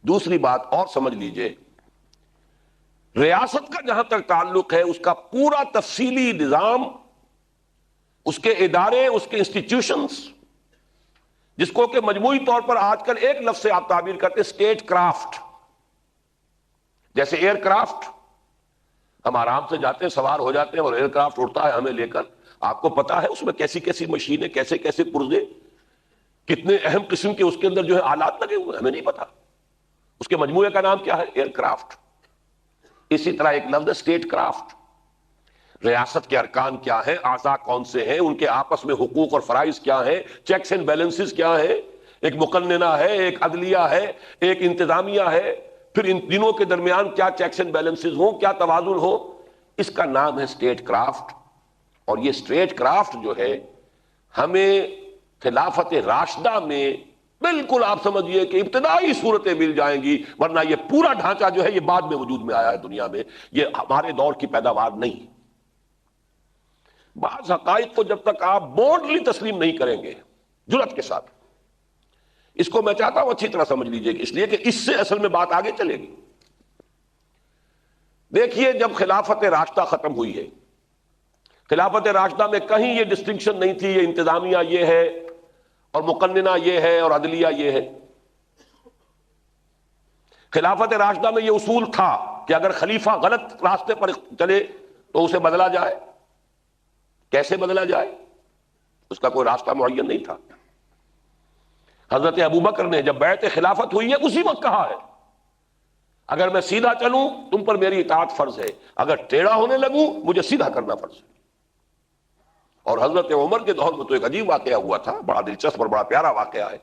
دوسری بات اور سمجھ لیجئے، ریاست کا جہاں تک تعلق ہے اس کا پورا تفصیلی نظام، اس کے ادارے، اس کے انسٹیٹیوشنز، جس کو کہ مجموعی طور پر آج کل ایک لفظ سے آپ تعبیر کرتے ہیں اسٹیٹ کرافٹ۔ جیسے ایئر کرافٹ، ہم آرام سے جاتے ہیں، سوار ہو جاتے ہیں اور ایئر کرافٹ اڑتا ہے ہمیں لے کر، آپ کو پتا ہے اس میں کیسی کیسی مشینیں، کیسے کیسے پرزے، کتنے اہم قسم کے اس کے اندر جو ہے آلات لگے ہوئے، ہمیں نہیں پتا۔ اس کے مجموعے کا نام کیا ہے؟ Aircraft. اسی طرح ایک لفظ ہے اسٹیٹ کرافٹ۔ ریاست کے ارکان کیا ہیں، اعضاء کون سے ہیں، ان کے آپس میں حقوق اور فرائض کیا ہیں، چیکس اینڈ بیلنسز کیا ہیں، ایک مقننہ ہے، ایک عدلیہ ہے، ایک انتظامیہ ہے، پھر ان دنوں کے درمیان کیا چیکس اینڈ بیلنسز ہوں، کیا توازن ہو، اس کا نام ہے اسٹیٹ کرافٹ۔ اور یہ اسٹیٹ کرافٹ جو ہے ہمیں خلافت راشدہ میں بالکل آپ سمجھیے کہ ابتدائی صورتیں مل جائیں گی، ورنہ یہ پورا ڈھانچہ جو ہے یہ بعد میں وجود میں آیا ہے دنیا میں، یہ ہمارے دور کی پیداوار نہیں۔ بعض حقائق کو جب تک آپ بولڈلی تسلیم نہیں کریں گے جرأت کے ساتھ، اس کو میں چاہتا ہوں اچھی طرح سمجھ لیجئے کہ اس لیے کہ اس سے اصل میں بات آگے چلے گی۔ دیکھیے جب خلافت راشدہ ختم ہوئی ہے، خلافت راشدہ میں کہیں یہ ڈسٹنکشن نہیں تھی یہ انتظامیہ یہ ہے اور مقننہ یہ ہے اور عدلیہ یہ ہے۔ خلافت راشدہ میں یہ اصول تھا کہ اگر خلیفہ غلط راستے پر چلے تو اسے بدلا جائے. کیسے بدلا جائے؟ اس کا کوئی راستہ معین نہیں تھا. حضرت ابوبکر نے جب بیعت خلافت ہوئی ہے اسی وقت کہا ہے اگر میں سیدھا چلوں تم پر میری اطاعت فرض ہے، اگر ٹیڑھا ہونے لگوں مجھے سیدھا کرنا فرض ہے. اور حضرت عمر کے دور میں تو ایک عجیب واقعہ ہوا تھا، بڑا دلچسپ اور بڑا پیارا واقعہ ہے.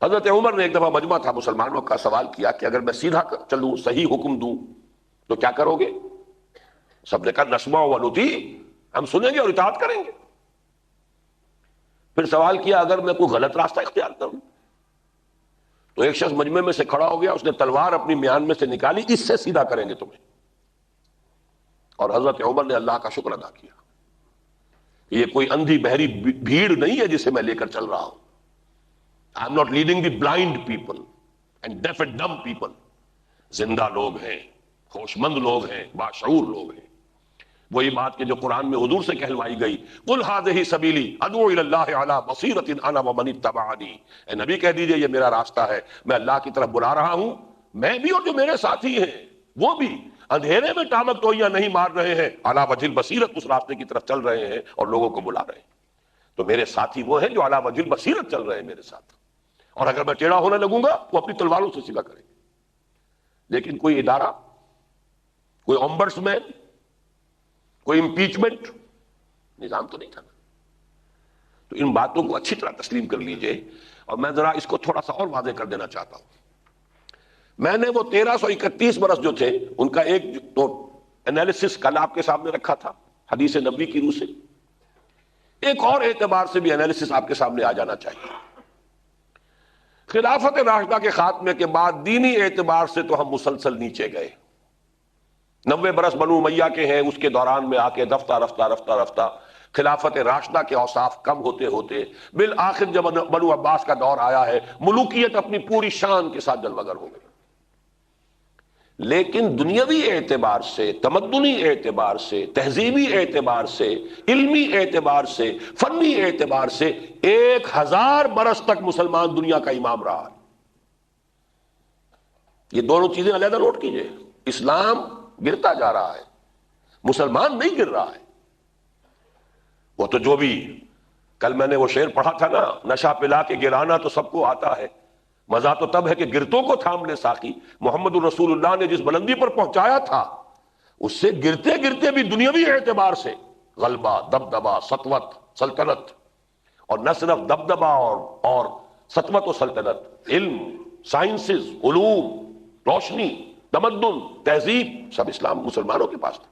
حضرت عمر نے ایک دفعہ مجمع تھا مسلمانوں کا، سوال کیا کہ اگر میں سیدھا چلوں، صحیح حکم دوں تو کیا کرو گے؟ سب نے کہا نسمع و نطیع، ہم سنیں گے اور اطاعت کریں گے. پھر سوال کیا اگر میں کوئی غلط راستہ اختیار کروں؟ تو ایک شخص مجمع میں سے کھڑا ہو گیا، اس نے تلوار اپنی میان میں سے نکالی، اس سے سیدھا کریں گے تمہیں. اور حضرت عمر نے اللہ کا شکر ادا کیا، یہ کوئی اندھی بہری بھیڑ نہیں ہے جسے میں لے کر چل رہا ہوں. I am not leading the blind people and deaf and dumb people. زندہ لوگ ہیں، ہوش مند لوگ ہیں، باشعور لوگ ہیں. وہی بات کہ جو قرآن میں حضور سے کہلوائی گئی، قل هذه سبیلی ادعو الی اللہ علی بصیرۃ انا ومن اتبعنی. اے نبی کہہ دیجئے یہ میرا راستہ ہے، میں اللہ کی طرف بلا رہا ہوں، میں بھی اور جو میرے ساتھی ہیں وہ بھی اندھیرے میں ٹامک ٹوئیاں نہیں مار رہے ہیں، علی وجہ البصیرۃ اس راستے کی طرف چل رہے ہیں اور لوگوں کو بلا رہے ہیں. تو میرے ساتھی وہ ہیں جو علی وجہ البصیرۃ چل رہے ہیں میرے ساتھ. اور اگر میں ٹیڑھا ہونے لگوں گا وہ اپنی تلواروں سے سیدھا کریں گے. لیکن کوئی ادارہ، کوئی ombudsman مین، کوئی امپیچمنٹ نظام تو نہیں تھا نا. تو ان باتوں کو اچھی طرح تسلیم کر لیجئے. اور میں ذرا اس کو تھوڑا سا اور واضح کر دینا چاہتا ہوں. میں نے وہ 1331 برس جو تھے ان کا ایک تو انالیسس کل آپ کے سامنے رکھا تھا حدیث نبوی کی روح سے. ایک اور اعتبار سے بھی انالیسس آپ کے سامنے آ جانا چاہیے. خلافت راشدہ کے خاتمے کے بعد دینی اعتبار سے تو ہم مسلسل نیچے گئے. 90 برس بنو امیہ کے ہیں، اس کے دوران میں آ کے رفتہ خلافت راشدہ کے اوصاف کم ہوتے ہوتے بالآخر جب بنو عباس کا دور آیا ہے ملوکیت اپنی پوری شان کے ساتھ جلوگر ہو گئی. لیکن دنیاوی اعتبار سے، تمدنی اعتبار سے، تہذیبی اعتبار سے، علمی اعتبار سے، فنی اعتبار سے 1000 برس تک مسلمان دنیا کا امام رہا ہے. یہ دونوں چیزیں علیحدہ نوٹ کیجئے. اسلام گرتا جا رہا ہے، مسلمان نہیں گر رہا ہے. وہ تو جو بھی کل میں نے وہ شعر پڑھا تھا نا، نشہ پلا کے گرانا تو سب کو آتا ہے، مزہ تو تب ہے کہ گرتوں کو تھام لے ساقی. محمد الرسول اللہ نے جس بلندی پر پہنچایا تھا اس سے گرتے گرتے بھی دنیاوی اعتبار سے غلبہ، دبدبہ، سطوت، سلطنت، اور نہ صرف دبدبہ اور سطوت و سلطنت، علم، سائنسز، علوم، روشنی، تمدن، تہذیب، سب اسلام مسلمانوں کے پاس تھا.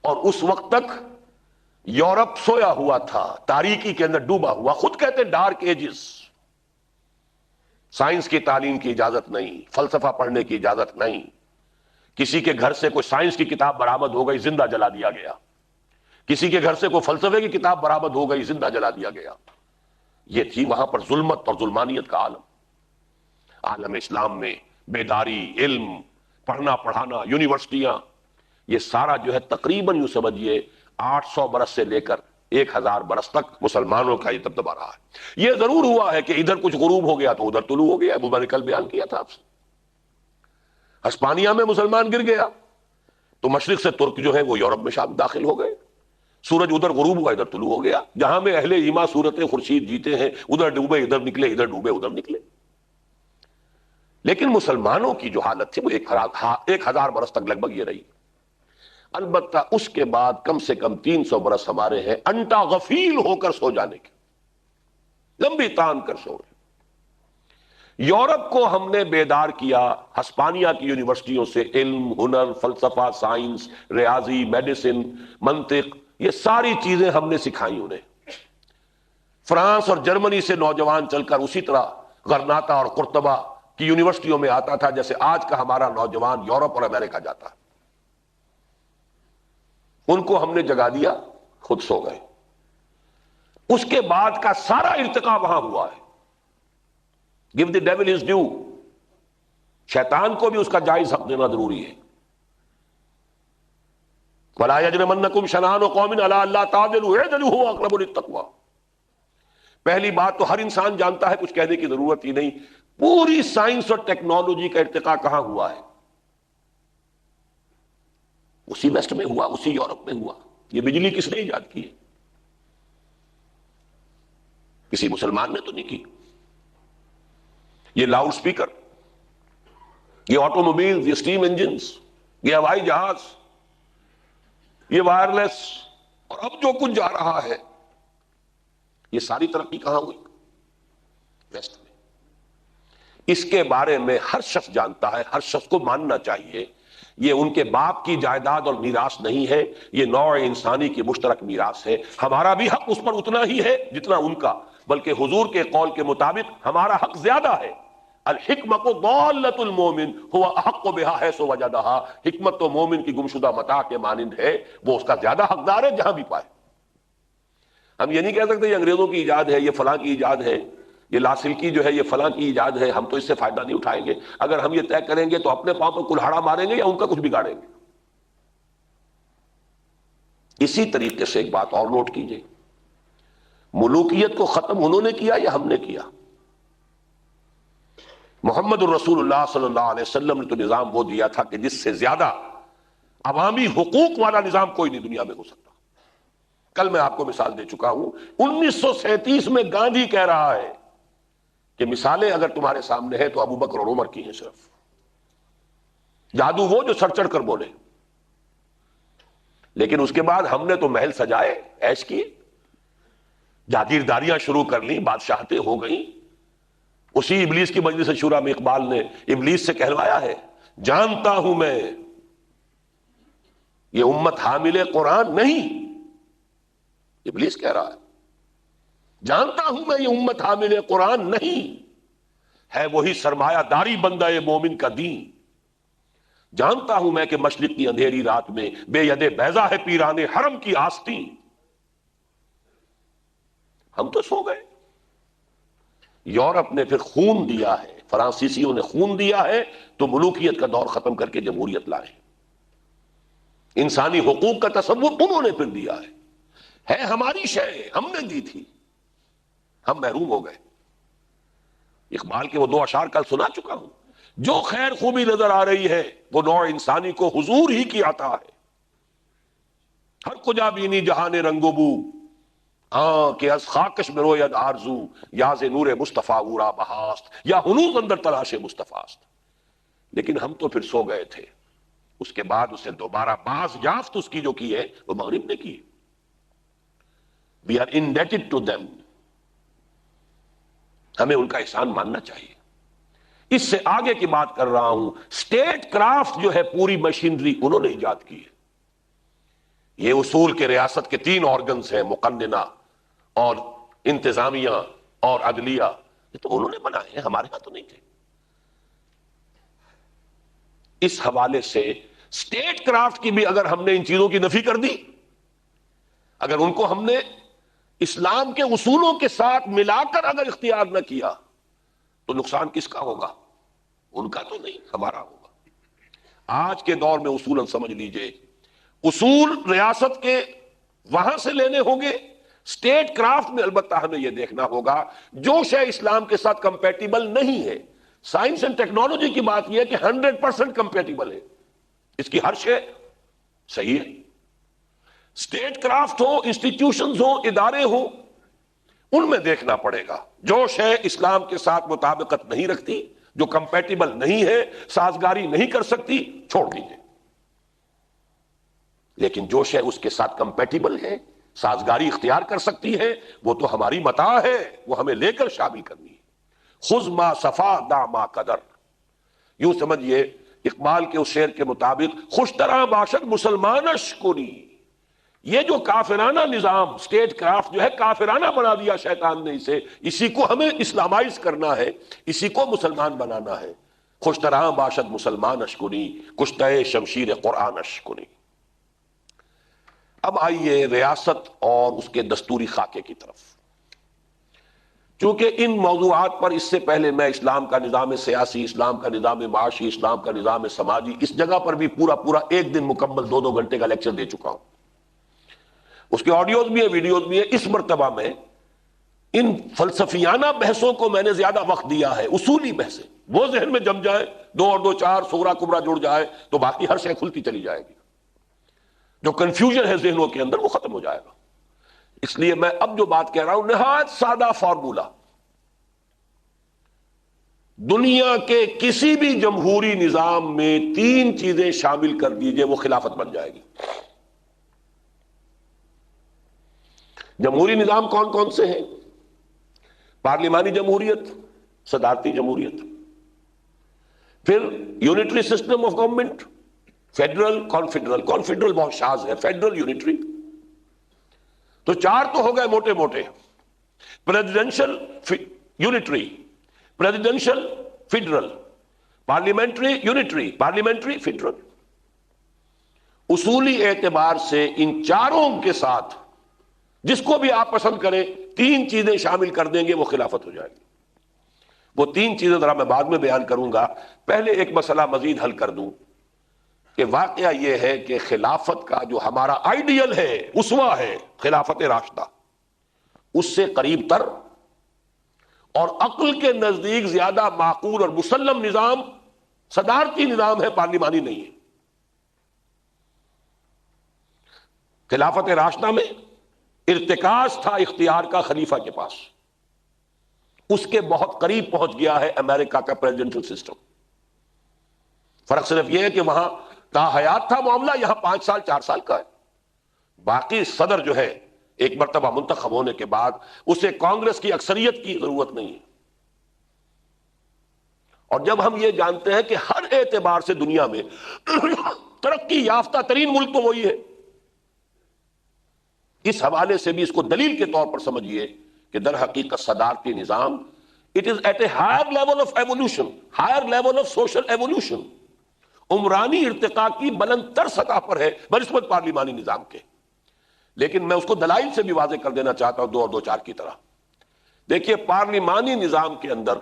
اور اس وقت تک یورپ سویا ہوا تھا، تاریکی کے اندر ڈوبا ہوا. خود کہتے ہیں ڈارک ایجز. سائنس کی تعلیم کی اجازت نہیں، فلسفہ پڑھنے کی اجازت نہیں. کسی کے گھر سے کوئی سائنس کی کتاب برآمد ہو گئی، زندہ جلا دیا گیا. کسی کے گھر سے کوئی فلسفے کی کتاب برآمد ہو گئی، زندہ جلا دیا گیا. یہ تھی وہاں پر ظلمت اور ظلمانیت کا عالم. عالم اسلام میں بیداری، علم، پڑھنا پڑھانا، یونیورسٹیاں، یہ سارا جو ہے تقریباً یوں سمجھیے 800 برس سے لے کر 1000 برس تک مسلمانوں کا یہ دبدبا رہا ہے. یہ ضرور ہوا ہے کہ ادھر کچھ غروب ہو گیا تو ادھر طلوع ہو گیا. میں نے کل بیان کیا تھا آپ سے، ہسپانیہ میں مسلمان گر گیا تو مشرق سے ترک جو ہے وہ یورپ میں شام داخل ہو گئے. سورج ادھر غروب ہوا ادھر طلوع ہو گیا. جہاں میں اہل ایما صورت خورشید جیتے ہیں، ادھر ڈوبے ادھر نکلے، ادھر ڈوبے ادھر نکلے. لیکن مسلمانوں کی جو حالت تھی وہ 1000 برس تک لگ بھگ یہ رہی. البتہ اس کے بعد کم سے کم 300 برس ہمارے ہیں انٹا غفیل ہو کر سو جانے کے، لمبی تان کر سو رہے. یورپ کو ہم نے بیدار کیا ہسپانیہ کی یونیورسٹیوں سے. علم، ہنر، فلسفہ، سائنس، ریاضی، میڈیسن، منطق، یہ ساری چیزیں ہم نے سکھائی انہیں. فرانس اور جرمنی سے نوجوان چل کر اسی طرح غرناطہ اور قرطبہ کی یونیورسٹیوں میں آتا تھا جیسے آج کا ہمارا نوجوان یورپ اور امریکہ جاتا. ان کو ہم نے جگا دیا، خود سو گئے. اس کے بعد کا سارا ارتقا وہاں ہوا ہے. Give the devil his due. شیطان کو بھی اس کا جائز حق دینا ضروری ہے. وَلَا يَجْرِمَنَّكُمْ شَنَآنُ قَوْمٍ عَلَىٰ أَلَّا تَعْدِلُوا اعْدِلُوا هُوَ أَقْرَبُ لِلتَّقْوَىٰ. پہلی بات تو ہر انسان جانتا ہے، کچھ کہنے کی ضرورت ہی نہیں. پوری سائنس اور ٹیکنالوجی کا ارتقا کہاں ہوا ہے؟ اسی ویسٹ میں ہوا، اسی یورپ میں ہوا. یہ بجلی کس نے ایجاد کی ہے؟ کسی مسلمان نے تو نہیں کی. یہ لاؤڈ سپیکر، یہ آٹو موبائل، یہ اسٹیم انجنز، یہ ہوائی جہاز، یہ وائرلیس، اور اب جو کچھ جا رہا ہے، یہ ساری ترقی کہاں ہوئی؟ ویسٹ میں. اس کے بارے میں ہر شخص جانتا ہے، ہر شخص کو ماننا چاہیے یہ ان کے باپ کی جائیداد اور میراث نہیں ہے، یہ نوع انسانی کی مشترک میراث ہے. ہمارا بھی حق اس پر اتنا ہی ہے جتنا ان کا، بلکہ حضور کے قول کے مطابق ہمارا حق زیادہ ہے. الحکمت ضالۃ المومن هو احق بها حیث وجدها. حکمت تو مومن کی گمشدہ متاع کے مانند ہے، وہ اس کا زیادہ حقدار ہے جہاں بھی پائے. ہم یہ نہیں کہہ سکتے یہ انگریزوں کی ایجاد ہے، یہ فلاں کی ایجاد ہے، یہ لاسلکی جو ہے یہ فلاں کی ایجاد ہے، ہم تو اس سے فائدہ نہیں اٹھائیں گے. اگر ہم یہ طے کریں گے تو اپنے پاؤں پہ کلہاڑا ماریں گے یا ان کا کچھ بگاڑیں گے. اسی طریقے سے ایک بات اور نوٹ کیجئے، ملوکیت کو ختم انہوں نے کیا یا ہم نے کیا؟ محمد الرسول اللہ صلی اللہ علیہ وسلم نے تو نظام وہ دیا تھا کہ جس سے زیادہ عوامی حقوق والا نظام کوئی نہیں دنیا میں ہو سکتا. کل میں آپ کو مثال دے چکا ہوں، 1937 میں گاندھی کہہ رہا ہے کہ مثالیں اگر تمہارے سامنے ہیں تو ابو بکر اور عمر کی ہیں صرف. جادو وہ جو سر چڑھ کر بولے. لیکن اس کے بعد ہم نے تو محل سجائے، عیش کیے، جاگیرداریاں شروع کر لی، بادشاہتیں ہو گئیں. اسی ابلیس کی مجلس شورا میں اقبال نے ابلیس سے کہلوایا ہے، جانتا ہوں میں یہ امت حامل قرآن نہیں. ابلیس کہہ رہا ہے جانتا ہوں میں یہ امت حامل قرآن نہیں، ہے وہی سرمایہ داری بندہ مومن کا دین. جانتا ہوں میں کہ مشرق کی اندھیری رات میں بے ید بیضا ہے پیران حرم کی آستین. ہم تو سو گئے. یورپ نے پھر خون دیا ہے، فرانسیسیوں نے خون دیا ہے تو ملوکیت کا دور ختم کر کے جمہوریت لائے. انسانی حقوق کا تصور انہوں نے پھر دیا ہے ہماری شے، ہم نے دی تھی، ہم محروم ہو گئے. اقبال کے وہ 2 اشعار کل سنا چکا ہوں. جو خیر خوبی نظر آ رہی ہے وہ نوع انسانی کو حضور ہی کی عطا ہے. ہر کجا بینی جہان رنگ و بو، کہ از خاکش میں روید آرزو، یا ز نور مصطفیٰ اورا بہاست، یا ہنوز اندر تلاش مصطفیٰ است. لیکن ہم تو پھر سو گئے تھے. اس کے بعد اسے دوبارہ باز یافت اس کی جو کی ہے وہ مغرب نے کی. We are indebted to them. ہمیں ان کا احسان ماننا چاہیے. اس سے آگے کی بات کر رہا ہوں، اسٹیٹ کرافٹ جو ہے پوری مشینری انہوں نے ایجاد کی ہے. یہ اصول کے ریاست کے 3 آرگنز ہیں، مقننہ اور انتظامیہ اور عدلیہ، یہ تو انہوں نے بنائے ہیں، ہمارے ہاں تو نہیں تھے. اس حوالے سے اسٹیٹ کرافٹ کی بھی اگر ہم نے ان چیزوں کی نفی کر دی، اگر ان کو ہم نے اسلام کے اصولوں کے ساتھ ملا کر اگر اختیار نہ کیا تو نقصان کس کا ہوگا؟ ان کا تو نہیں، ہمارا ہوگا. آج کے دور میں اصولاً سمجھ لیجئے، اصول ریاست کے وہاں سے لینے ہوں گے. اسٹیٹ کرافٹ میں البتہ ہمیں یہ دیکھنا ہوگا جو شے اسلام کے ساتھ کمپیٹیبل نہیں ہے. سائنس اینڈ ٹیکنالوجی کی بات یہ ہے کہ 100% کمپیٹیبل ہے، اس کی ہر شے صحیح ہے. اسٹیٹ کرافٹ ہو، انسٹیٹیوشنز ہو، ادارے ہو، ان میں دیکھنا پڑے گا جو شے اسلام کے ساتھ مطابقت نہیں رکھتی، جو کمپیٹیبل نہیں ہے، سازگاری نہیں کر سکتی، چھوڑ دیجیے. لیکن جو شے اس کے ساتھ کمپیٹیبل ہے، سازگاری اختیار کر سکتی ہے، وہ تو ہماری متاع ہے، وہ ہمیں لے کر شامل کرنی ہے. خذ ما صفا دا ما قدر. یوں سمجھیے اقبال کے اس شعر کے مطابق، خوش طرح باشد مسلمانش کنی. یہ جو کافرانہ نظام اسٹیٹ کرافٹ جو ہے کافرانہ بنا دیا شیطان نے اسے، اسی کو ہمیں اسلامائز کرنا ہے، اسی کو مسلمان بنانا ہے. خوش طرح باشد مسلمانش کنی، کشتہ شمشیر قرآنش کنی. اب آئیے ریاست اور اس کے دستوری خاکے کی طرف. چونکہ ان موضوعات پر اس سے پہلے میں اسلام کا نظام سیاسی، اسلام کا نظام معاشی، اسلام کا نظام سماجی، اس جگہ پر بھی پورا 1 دن مکمل 2 گھنٹے کا لیکچر دے چکا ہوں. اس کے آڈیوز بھی ہیں، ویڈیوز بھی ہیں. اس مرتبہ میں ان فلسفیانہ بحثوں کو میں نے زیادہ وقت دیا ہے. اصولی بحثیں وہ ذہن میں جم جائے، 2 اور 2 4 صغرا کبرا جڑ جائے تو باقی ہر شے کھلتی چلی جائے گی. جو کنفیوژن ہے ذہنوں کے اندر وہ ختم ہو جائے گا. اس لیے میں اب جو بات کہہ رہا ہوں نہایت سادہ فارمولا، دنیا کے کسی بھی جمہوری نظام میں 3 چیزیں شامل کر دیجئے وہ خلافت بن جائے گی. جمہوری نظام کون کون سے ہیں؟ پارلیمانی جمہوریت، صدارتی جمہوریت، پھر unitary system of government, federal, confederal بہت شاذ ہے، فیڈرل، یونٹری. تو 4 تو ہو گئے موٹے موٹے. Presidential unitary, presidential federal, parliamentary unitary, parliamentary federal. اصولی اعتبار سے ان چاروں کے ساتھ جس کو بھی آپ پسند کریں 3 چیزیں شامل کر دیں گے وہ خلافت ہو جائے گی. وہ 3 چیزیں ذرا میں بعد میں بیان کروں گا، پہلے ایک مسئلہ مزید حل کر دوں کہ واقعہ یہ ہے کہ خلافت کا جو ہمارا آئیڈیل ہے، اسوہ ہے، خلافت راشدہ، اس سے قریب تر اور عقل کے نزدیک زیادہ معقول اور مسلم نظام صدارتی نظام ہے، پارلیمانی نہیں ہے. خلافت راشدہ میں ارتکاز تھا اختیار کا خلیفہ کے پاس، اس کے بہت قریب پہنچ گیا ہے امریکہ کا پریزیڈنشل سسٹم. فرق صرف یہ ہے کہ وہاں تا حیات تھا معاملہ، یہاں 5 سال 4 سال کا ہے. باقی صدر جو ہے ایک مرتبہ منتخب ہونے کے بعد اسے کانگریس کی اکثریت کی ضرورت نہیں ہے. اور جب ہم یہ جانتے ہیں کہ ہر اعتبار سے دنیا میں ترقی یافتہ ترین ملک تو وہی ہے، اس حوالے سے بھی اس کو دلیل کے طور پر سمجھیے کہ در حقیقت صدارتی نظام it is at a higher level of evolution, higher level of social evolution. عمرانی ارتقاء کی بلند تر سطح پر ہے بنسبت پارلیمانی نظام کے. لیکن میں اس کو دلائل سے بھی واضح کر دینا چاہتا ہوں 2 اور 2 4 کی طرح. دیکھیے پارلیمانی نظام کے اندر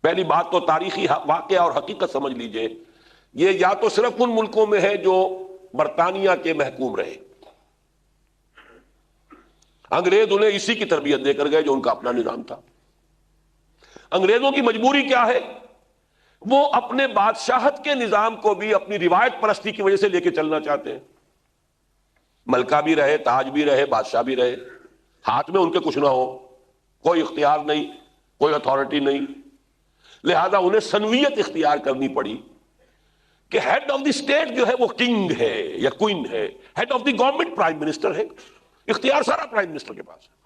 پہلی بات تو تاریخی واقعہ اور حقیقت سمجھ لیجئے، یہ یا تو صرف ان ملکوں میں ہے جو برطانیہ کے محکوم رہے، انگریز انہیں اسی کی تربیت دے کر گئے جو ان کا اپنا نظام تھا. انگریزوں کی مجبوری کیا ہے؟ وہ اپنے بادشاہت کے نظام کو بھی اپنی روایت پرستی کی وجہ سے لے کے چلنا چاہتے ہیں. ملکہ بھی رہے، تاج بھی رہے، بادشاہ بھی رہے، ہاتھ میں ان کے کچھ نہ ہو، کوئی اختیار نہیں، کوئی اتھارٹی نہیں. لہذا انہیں سنویت اختیار کرنی پڑی کہ ہیڈ آف دی اسٹیٹ جو ہے وہ کنگ ہے یا کوئن ہے، head of the government prime minister ہے، اختیار سارا پرائم منسٹر کے پاس ہے.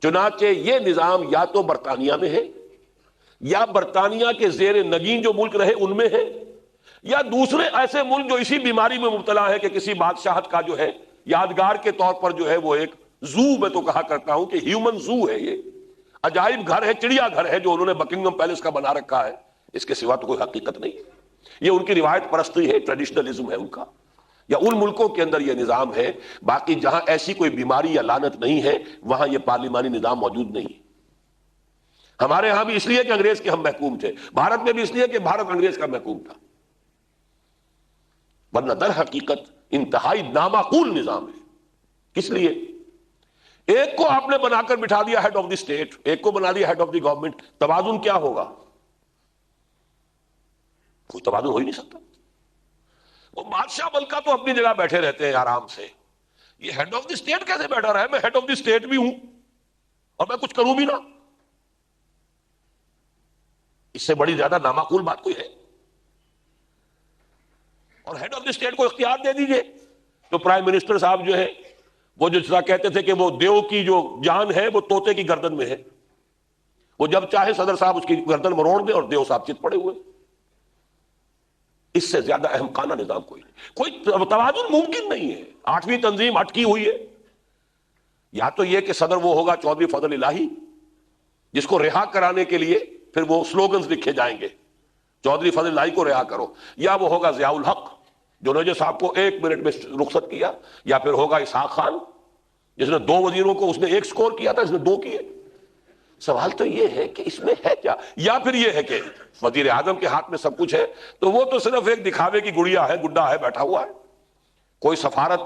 چنانچہ یہ نظام یا تو برطانیہ میں ہے، یا برطانیہ کے زیر نگین جو ملک رہے ان میں ہے، یا دوسرے ایسے ملک جو اسی بیماری میں مبتلا ہے کہ کسی بادشاہت کا جو ہے یادگار کے طور پر جو ہے وہ ایک زو، میں تو کہا کرتا ہوں کہ ہیومن زو ہے، یہ عجائب گھر ہے، چڑیا گھر ہے جو انہوں نے بکنگم پیلس کا بنا رکھا ہے. اس کے سوا تو کوئی حقیقت نہیں. یہ ان کی روایت پرستی ہے، ٹریڈیشنلزم ہے ان کا، یا ان ملکوں کے اندر یہ نظام ہے. باقی جہاں ایسی کوئی بیماری یا لعنت نہیں ہے وہاں یہ پارلیمانی نظام موجود نہیں. ہمارے ہاں بھی اس لیے کہ انگریز کے ہم محکوم تھے، بھارت میں بھی اس لیے کہ بھارت انگریز کا محکوم تھا، ورنہ در حقیقت انتہائی نامعقول نظام ہے. کس لیے؟ ایک کو آپ نے بنا کر بٹھا دیا ہیڈ آف دی اسٹیٹ، ایک کو بنا دیا ہیڈ آف دی گورنمنٹ، توازن کیا ہوگا؟ کوئی توازن ہو ہی نہیں سکتا. وہ بادشاہ ملکہ تو اپنی جگہ بیٹھے رہتے ہیں آرام سے، یہ ہیڈ آف دی اسٹیٹ کیسے بیٹھا رہا ہے؟ میں ہیڈ آف دی اسٹیٹ بھی ہوں اور میں کچھ کروں بھی نہ. اس سے بڑی زیادہ نامعقول بات کوئی ہے؟ اور ہیڈ آف دی اسٹیٹ کو اختیار دے دیجئے تو پرائم منسٹر صاحب جو ہے وہ جس طرح کہتے تھے کہ وہ دیو کی جو جان ہے وہ طوطے کی گردن میں ہے، وہ جب چاہے صدر صاحب اس کی گردن مروڑ دے اور دیو صاحب چت پڑے ہوئے. اس سے زیادہ احمقانہ نظام کوئی نہیں، کوئی توازن ممکن نہیں ہے. 8ویں تنظیم اٹکی ہوئی ہے. یا تو یہ کہ صدر وہ ہوگا چودھری فضل الہی جس کو رہا کرانے کے لیے پھر وہ سلوگنز لکھے جائیں گے، چودھری فضل الہی کو رہا کرو، یا وہ ہوگا ضیاء الحق جو نوجے صاحب کو 1 منٹ میں رخصت کیا، یا پھر ہوگا اسحاق خان جس نے 2 وزیروں کو اس نے 1 سکور کیا تھا، اس نے 2 کیے. سوال تو یہ ہے کہ اس میں ہے کیا؟ یا پھر یہ ہے کہ وزیر اعظم کے ہاتھ میں سب کچھ ہے تو وہ تو صرف ایک دکھاوے کی گڑیا ہے، گڈا ہے، بیٹھا ہوا ہے. کوئی سفارت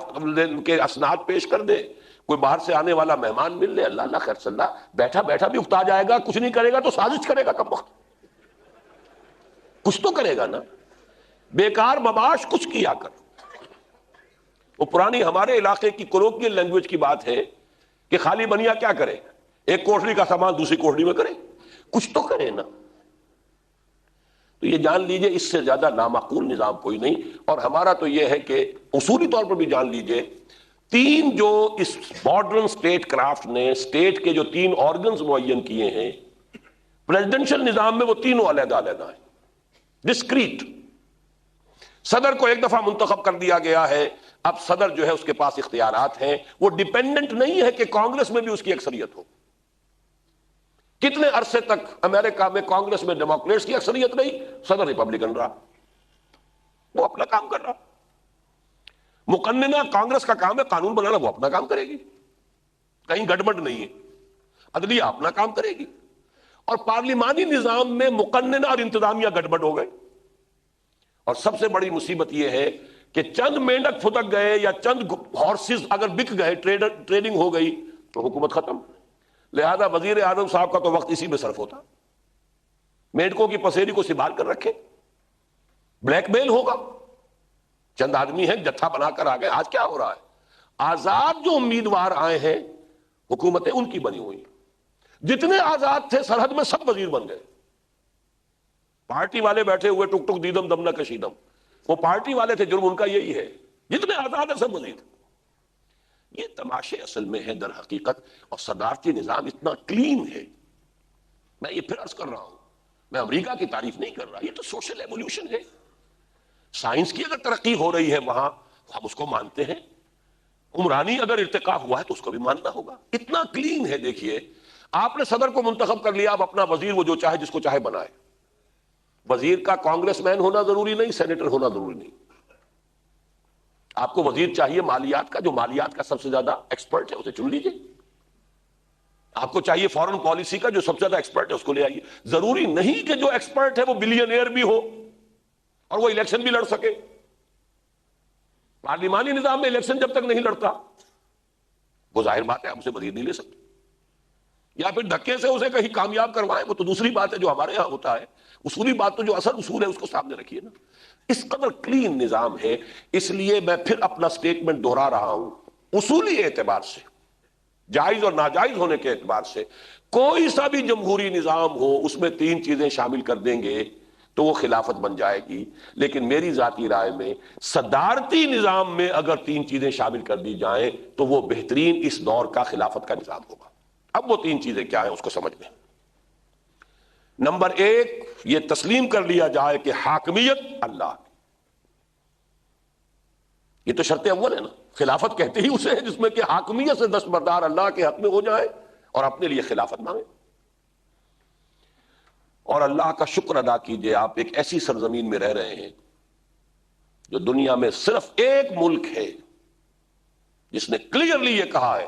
کے اسناد پیش کر دے، کوئی باہر سے آنے والا مہمان مل لے، اللہ اللہ خیر صلی اللہ، بیٹھا بیٹھا بھی اکتا جائے گا. کچھ نہیں کرے گا تو سازش کرے گا، کم وقت کچھ تو کرے گا نا. بیکار مباش کچھ کیا کر. وہ پرانی ہمارے علاقے کی کولوکیل لینگویج کی بات ہے کہ خالی بنیا کیا کرے، ایک کوٹری کا سامان دوسری کوٹری میں کرے، کچھ تو کرے نا۔ تو یہ جان لیجئے اس سے زیادہ نامعقول نظام کوئی نہیں۔ اور ہمارا تو یہ ہے کہ اصولی طور پر بھی جان لیجئے، تین جو اس ماڈرن سٹیٹ کرافٹ نے سٹیٹ کے جو تین آرگنز معین کیے ہیں، پریزیڈنشل نظام میں وہ تینوں علیحدہ علیحدہ ہیں، ڈسکریٹ۔ صدر کو ایک دفعہ منتخب کر دیا گیا ہے، اب صدر جو ہے اس کے پاس اختیارات ہیں، وہ ڈیپینڈنٹ نہیں ہے کہ کانگریس میں بھی اس کی اکثریت ہو۔ کتنے عرصے تک امریکہ میں کانگریس میں ڈیموکریٹس کی اکثریت رہی، صدر ریپبلکن رہا، وہ اپنا کام کر رہا۔ مقننہ کانگریس کا کام ہے قانون بنانا، وہ اپنا کام کرے گی، کہیں گڑبڑ نہیں ہے، عدلیہ اپنا کام کرے گی۔ اور پارلیمانی نظام میں مقننہ اور انتظامیہ گڑبڑ ہو گئے، اور سب سے بڑی مصیبت یہ ہے کہ چند مینڈک پھدک گئے یا چند ہارسز اگر بک گئے، ٹریڈنگ ہو گئی تو حکومت ختم۔ لہذا وزیر اعظم صاحب کا تو وقت اسی میں صرف ہوتا، مینڈکوں کی پسیری کو سنبھال کر رکھے، بلیک میل ہوگا، چند آدمی ہیں جتھا بنا کر آ گئے۔ آج کیا ہو رہا ہے، آزاد جو امیدوار آئے ہیں حکومتیں ان کی بنی ہوئی، جتنے آزاد تھے سرحد میں سب وزیر بن گئے۔ پارٹی والے بیٹھے ہوئے ٹک ٹک دیدم دم نہ کشیدم، وہ پارٹی والے تھے، جرم ان کا یہی ہے، جتنے آزاد ہیں سب وزیر۔ یہ تماشے اصل میں ہے در حقیقت، اور صدارتی نظام اتنا کلین ہے۔ میں یہ پھر عرض کر رہا ہوں، میں امریکہ کی تعریف نہیں کر رہا، یہ تو سوشل ایوولوشن ہے۔ سائنس کی اگر ترقی ہو رہی ہے وہاں ہم اس کو مانتے ہیں، عمرانی اگر ارتقا ہوا ہے تو اس کو بھی ماننا ہوگا۔ اتنا کلین ہے۔ دیکھیے آپ نے صدر کو منتخب کر لیا، اب اپنا وزیر وہ جو چاہے جس کو چاہے بنائے۔ وزیر کا کانگریس مین ہونا ضروری نہیں، سینیٹر ہونا ضروری نہیں۔ آپ کو وزیر چاہیے مالیات کا، جو مالیات کا سب سے زیادہ ایکسپرٹ ہے اسے چن لیجیے۔ آپ کو چاہیے فارن پالیسی کا، جو سب سے زیادہ ایکسپرٹ ہے اس کو لے آئیے۔ ضروری نہیں کہ جو ایکسپرٹ ہے وہ بلینئر بھی ہو اور وہ الیکشن بھی لڑ سکے۔ پارلیمانی نظام میں الیکشن جب تک نہیں لڑتا وہ ظاہر بات ہے ہم اسے وزیر نہیں لے سکتے، یا پھر دھکے سے اسے کہیں کامیاب کروائیں، وہ تو دوسری بات ہے جو ہمارے ہاں ہوتا ہے۔ اصولی بات تو جو اصل اصول ہے اس کو سامنے رکھیے نا۔ اس قدر کلین نظام ہے، اس لیے میں پھر اپنا سٹیٹمنٹ دوہرا رہا ہوں، اصولی اعتبار سے، جائز اور ناجائز ہونے کے اعتبار سے کوئی سا بھی جمہوری نظام ہو اس میں تین چیزیں شامل کر دیں گے تو وہ خلافت بن جائے گی۔ لیکن میری ذاتی رائے میں صدارتی نظام میں اگر تین چیزیں شامل کر دی جائیں تو وہ بہترین اس دور کا خلافت کا نظام ہوگا۔ اب وہ تین چیزیں کیا ہیں اس کو سمجھ لیں۔ نمبر ایک، یہ تسلیم کر لیا جائے کہ حاکمیت اللہ کی، یہ تو شرط اول ہے نا۔ خلافت کہتے ہی اسے ہے جس میں کہ حاکمیت سے دستبردار اللہ کے حق میں ہو جائے اور اپنے لیے خلافت مانگے۔ اور اللہ کا شکر ادا کیجئے، آپ ایک ایسی سرزمین میں رہ رہے ہیں جو دنیا میں صرف ایک ملک ہے جس نے کلیئرلی یہ کہا ہے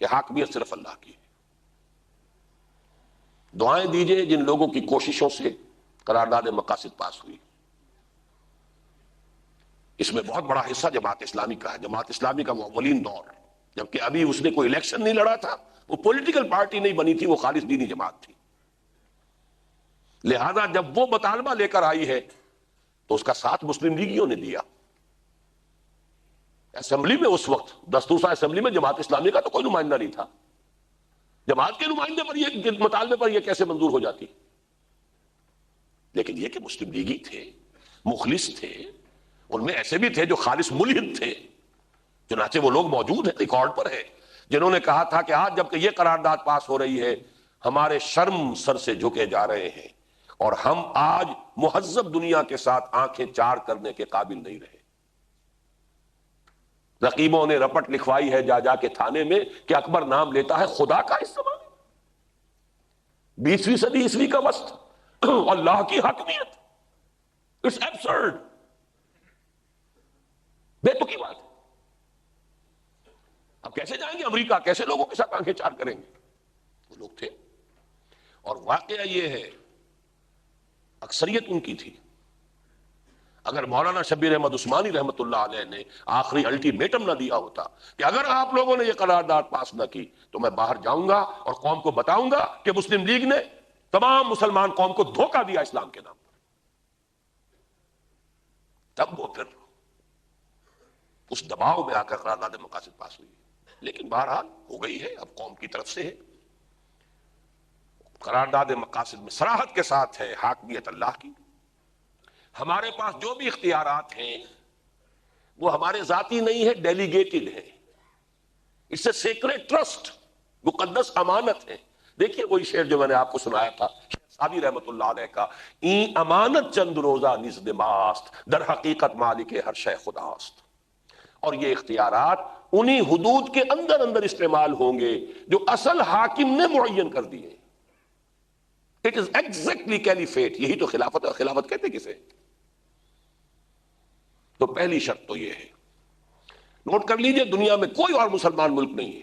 کہ حاکمیت صرف اللہ کی ہے۔ دعائیں دیجئے جن لوگوں کی کوششوں سے قرارداد مقاصد پاس ہوئی۔ اس میں بہت بڑا حصہ جماعت اسلامی کا ہے۔ جماعت اسلامی کا وہ اولین دور، جبکہ ابھی اس نے کوئی الیکشن نہیں لڑا تھا، وہ پولیٹیکل پارٹی نہیں بنی تھی، وہ خالص دینی جماعت تھی۔ لہذا جب وہ مطالبہ لے کر آئی ہے تو اس کا ساتھ مسلم لیگیوں نے دیا۔ اسمبلی میں اس وقت دستور اسمبلی میں جماعت اسلامی کا تو کوئی نمائندہ نہیں تھا۔ جماعت کے نمائندے پر یہ مطالبے پر یہ کیسے منظور ہو جاتی؟ لیکن یہ کہ مسلم لیگی تھے، مخلص تھے، ان میں ایسے بھی تھے جو خالص ملحد تھے، چنانچہ وہ لوگ موجود ہیں، ریکارڈ پر ہے، جنہوں نے کہا تھا کہ آج جب کہ یہ قرارداد پاس ہو رہی ہے ہمارے شرم سر سے جھکے جا رہے ہیں اور ہم آج مہذب دنیا کے ساتھ آنکھیں چار کرنے کے قابل نہیں رہے۔ رقیبوں نے رپٹ لکھوائی ہے جا جا کے تھانے میں کہ اکبر نام لیتا ہے خدا کا اس زمانے میں، 20ویں صدی عیسوی کا وسط، اللہ کی حاکمیت، اٹس ایبسرڈ، بے تکی بات ہے۔ اب کیسے جائیں گے امریکہ، کیسے لوگوں کے ساتھ آنکھیں چار کریں گے؟ وہ لوگ تھے، اور واقعہ یہ ہے اکثریت ان کی تھی۔ اگر مولانا شبیر احمد عثمانی رحمت اللہ علیہ نے آخری الٹیمیٹم نہ دیا ہوتا کہ اگر آپ لوگوں نے یہ قرارداد پاس نہ کی تو میں باہر جاؤں گا اور قوم کو بتاؤں گا کہ مسلم لیگ نے تمام مسلمان قوم کو دھوکہ دیا اسلام کے نام پر، تب وہ پھر اس دباؤ میں آ کر قرارداد مقاصد پاس ہوئی، لیکن بہرحال ہو گئی ہے، اب قوم کی طرف سے ہے۔ قرارداد مقاصد میں صراحت کے ساتھ ہے حاکمیت اللہ کی۔ ہمارے پاس جو بھی اختیارات ہیں وہ ہمارے ذاتی نہیں ہے، ڈیلیگیٹڈ ہے۔ اس سے سیکریٹ ٹرسٹ، مقدس امانت ہے۔ دیکھیے وہی شعر جو میں نے آپ کو سنایا تھا سعدی رحمت اللہ علیہ کا، این امانت چند روزہ نزد ماست، در حقیقت مالک ہر شے خداست۔ اور یہ اختیارات انہی حدود کے اندر اندر استعمال ہوں گے جو اصل حاکم نے معین کر دیے۔ اٹ از ایگزیکٹلی کیلیفیٹ، یہی تو خلافت ہے۔ خلافت کہتے کسے؟ تو پہلی شرط تو یہ ہے، نوٹ کر لیجئے، دنیا میں کوئی اور مسلمان ملک نہیں ہے،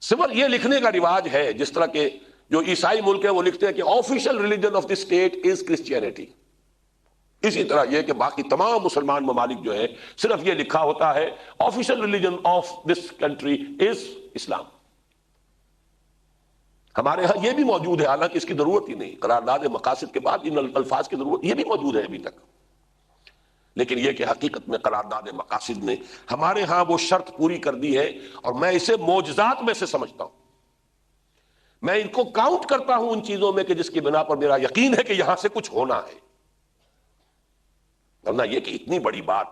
صرف یہ لکھنے کا رواج ہے، جس طرح کے جو عیسائی ملک ہے وہ لکھتے ہیں کہ official religion of the state is Christianity, اسی طرح یہ کہ باقی تمام مسلمان ممالک جو ہے صرف یہ لکھا ہوتا ہے official religion of this country is Islam. ہمارے ہاں یہ بھی موجود ہے، حالانکہ اس کی ضرورت ہی نہیں، قرارداد مقاصد کے بعد ان الفاظ کی ضرورت، یہ بھی موجود ہے ابھی تک، لیکن یہ کہ حقیقت میں قرارداد مقاصد نے ہمارے ہاں وہ شرط پوری کر دی ہے، اور میں اسے معجزات میں سے سمجھتا ہوں۔ میں ان کو کاؤنٹ کرتا ہوں ان چیزوں میں کہ جس کی بنا پر میرا یقین ہے کہ یہاں سے کچھ ہونا ہے، ورنہ یہ کہ اتنی بڑی بات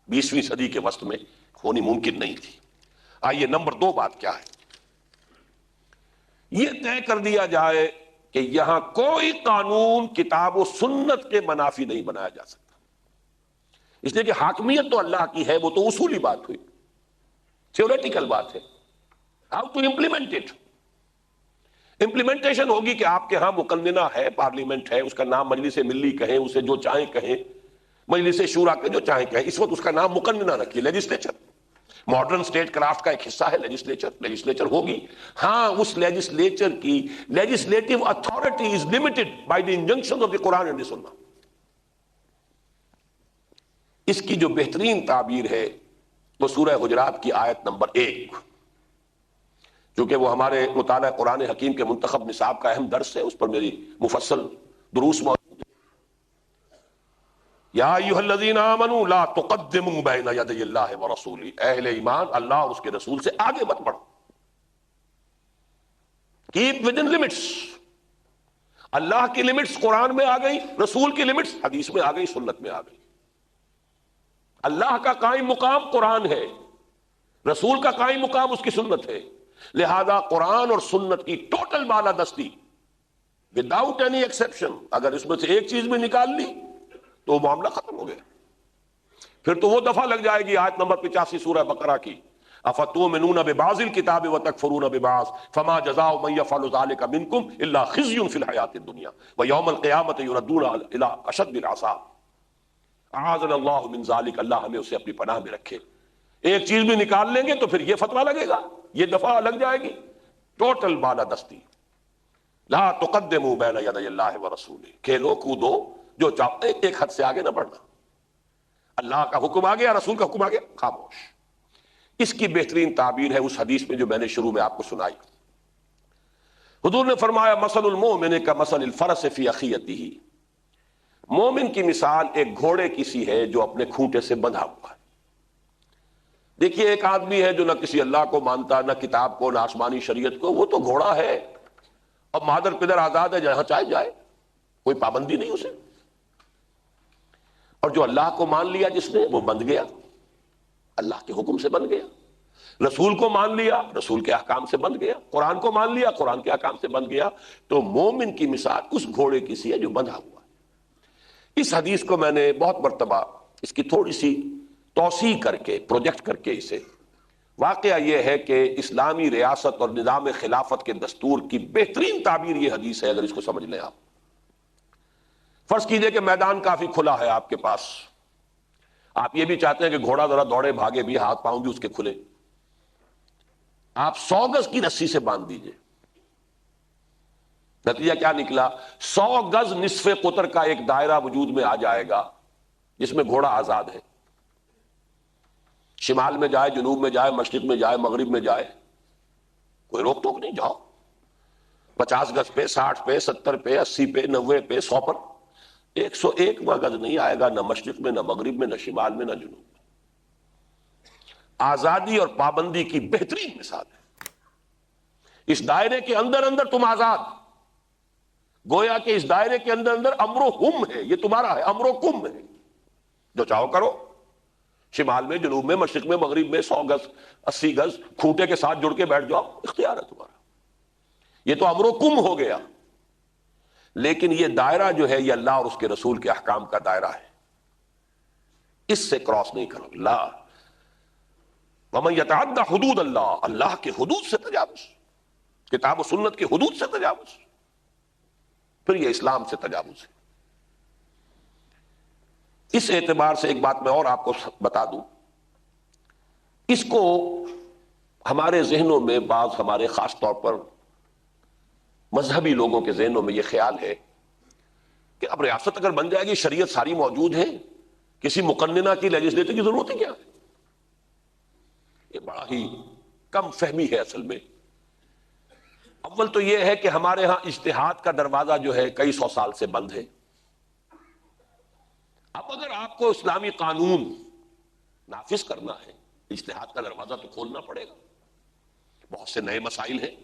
20ویں صدی کے وسط میں ہونی ممکن نہیں تھی۔ آئیے نمبر 2 بات کیا ہے؟ یہ طے کر دیا جائے کہ یہاں کوئی قانون کتاب و سنت کے منافی نہیں بنایا جا سکتا، اس لیے کہ حاکمیت تو اللہ کی ہے، وہ تو اصولی بات ہوئی، تھیوریٹیکل بات ہے۔ How to implement it? Implementation ہوگی کہ آپ کے ہاں مقننہ ہے، پارلیمنٹ ہے، اس کا نام مجلس ملی کہیں، اسے جو چاہیں کہیں، مجلس شورا کے جو چاہیں کہیں، اس وقت اس کا نام مقننہ رکھیے، لیجسلیچر۔ ماڈرن سٹیٹ کرافٹ کا ایک حصہ ہے لیجسلیچر ہوگی، ہاں اس لیجسلیچر کی legislative authority is limited by the injunction of the Quran and the سنہ۔ اس کی جو بہترین تعبیر ہے وہ سورہ حجرات کی آیت نمبر 1، چونکہ وہ ہمارے مطالعہ قرآن حکیم کے منتخب نصاب کا اہم درس ہے، اس پر میری مفصل دروس موجود ہے۔ یا ایھا الذین آمنوا لا تقدموا بین یدی اللہ ورسولہ، اہل ایمان اللہ اور اس کے رسول سے آگے مت بڑھو، کیپ ود ان لمٹس۔ اللہ کی لمٹس قرآن میں آ گئی، رسول کی لمٹس حدیث میں آ گئی، سنت میں آ گئی۔ اللہ کا قائم مقام قرآن ہے، رسول کا قائم مقام اس کی سنت ہے، لہذا قرآن اور سنت کی ٹوٹل بالادستی وداؤٹ اینی ایکسیپشن، اگر اس میں سے ایک چیز بھی نکال لی تو وہ معاملہ ختم ہو گیا۔ پھر تو وہ دفعہ لگ جائے گی آیت نمبر 85 سورہ بقرہ کی، افتؤمنون ببعض الکتاب وتکفرون ببعض فما جزاء من یفعل ذلک منکم الا خزی فی الحیاۃ الدنیا ویوم القیامۃ یردون الی اشد العذاب۔ اعاذنا اللہ من ذلک، اللہ ہمیں اسے اپنی پناہ میں رکھے۔ ایک چیز بھی نکال لیں گے تو پھر یہ فتویٰ لگے گا، یہ دفعہ لگ جائے گی، ٹوٹل بالادستی۔ لا تقدموا بین یدی اللہ ورسولہ، کھیلو کودو جو چاہتے، ایک حد سے آگے نہ بڑھنا۔ اللہ کا حکم آ گیا، رسول کا حکم آ گیا، خاموش۔ اس کی بہترین تعبیر ہے اس حدیث میں جو میں نے شروع میں آپ کو سنائی۔ حضور نے فرمایا مثل المؤمن کمثل الفرس فی اخیتہ، مومن کی مثال ایک گھوڑے کی سی ہے جو اپنے کھونٹے سے بندھا ہوا ہے۔ دیکھیے ایک آدمی ہے جو نہ کسی اللہ کو مانتا، نہ کتاب کو، نہ آسمانی شریعت کو، وہ تو گھوڑا ہے، اور مادر پدر آزاد ہے، جہاں چاہے جائے، کوئی پابندی نہیں اسے۔ اور جو اللہ کو مان لیا جس نے، وہ بندھ گیا، اللہ کے حکم سے بن گیا۔ رسول کو مان لیا، رسول کے احکام سے بن گیا۔ قرآن کو مان لیا، قرآن کے احکام سے بن گیا۔ تو مومن کی مثال اس گھوڑے کی سی ہے جو بندھا ہوا ہے۔ اس حدیث کو میں نے بہت مرتبہ اس کی تھوڑی سی توسیع کر کے، پروجیکٹ کر کے اسے، واقعہ یہ ہے کہ اسلامی ریاست اور نظام خلافت کے دستور کی بہترین تعبیر یہ حدیث ہے، اگر اس کو سمجھ لیں آپ۔ فرض کیجئے کہ میدان کافی کھلا ہے آپ کے پاس، آپ یہ بھی چاہتے ہیں کہ گھوڑا ذرا دوڑے بھاگے بھی، ہاتھ پاؤں بھی اس کے کھلے، آپ 100 گز کی رسی سے باندھ دیجئے۔ نتیجہ کیا نکلا؟ 100 گز نصف قطر کا ایک دائرہ وجود میں آ جائے گا جس میں گھوڑا آزاد ہے، شمال میں جائے، جنوب میں جائے، مشرق میں جائے، مغرب میں جائے، کوئی روک ٹوک نہیں، جاؤ 50 گز پہ، 60 پہ، 70 پہ، 80 پہ، 90 پہ، 100 پر، 101 گز نہیں آئے گا، نہ مشرق میں، نہ مغرب میں، نہ شمال میں، نہ جنوب میں۔ آزادی اور پابندی کی بہترین مثال ہے۔ اس دائرے کے اندر اندر تم آزاد، گویا کہ اس دائرے کے اندر اندر امر و حکم ہے، یہ تمہارا ہے، امر و حکم ہے، جو چاہو کرو، شمال میں، جنوب میں، مشرق میں، مغرب میں، 100 گز 80 گز کھوٹے کے ساتھ جڑ کے بیٹھ جاؤ، اختیار ہے تمہارا، یہ تو امر و حکم ہو گیا۔ لیکن یہ دائرہ جو ہے یہ اللہ اور اس کے رسول کے احکام کا دائرہ ہے، اس سے کراس نہیں کرو۔ لا، ومن یتعد حدود اللہ، اللہ کے حدود سے تجاوز، کتاب و سنت کی حدود سے تجاوز، پھر یہ اسلام سے تجاوز ہے۔ اس اعتبار سے ایک بات میں اور آپ کو بتا دوں، اس کو ہمارے ذہنوں میں بعض، ہمارے خاص طور پر مذہبی لوگوں کے ذہنوں میں یہ خیال ہے کہ اب ریاست اگر بن جائے گی، شریعت ساری موجود ہے، کسی مقننہ کی لیجسلیٹر کی ضرورت ہے کیا ہے؟ یہ بڑا ہی کم فہمی ہے اصل میں۔ اول تو یہ ہے کہ ہمارے ہاں اجتہاد کا دروازہ جو ہے کئی سو سال سے بند ہے۔ اب اگر آپ کو اسلامی قانون نافذ کرنا ہے، اجتہاد کا دروازہ تو کھولنا پڑے گا۔ بہت سے نئے مسائل ہیں،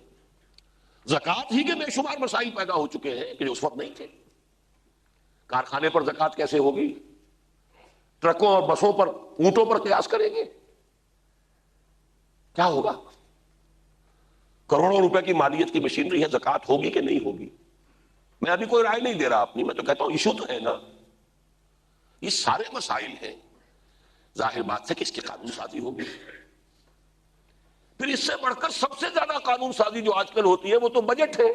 زکوٰۃ ہی کے بے شمار مسائل پیدا ہو چکے ہیں کہ جو اس وقت نہیں تھے۔ کارخانے پر زکوٰۃ کیسے ہوگی؟ ٹرکوں اور بسوں پر، اونٹوں پر قیاس کریں گے؟ کیا ہوگا؟ کروڑوں روپے کی مالیت کی مشینری ہے، زکوٰۃ ہوگی کہ نہیں ہوگی؟ میں ابھی کوئی رائے نہیں دے رہا اپنی، میں تو کہتا ہوں ایشو تو ہے نا۔ یہ سارے مسائل ہیں، ظاہر بات ہے کہ اس کی قانون سازی ہوگی۔ پھر اس سے بڑھ کر سب سے زیادہ قانون سازی جو آج کل ہوتی ہے وہ تو بجٹ ہے۔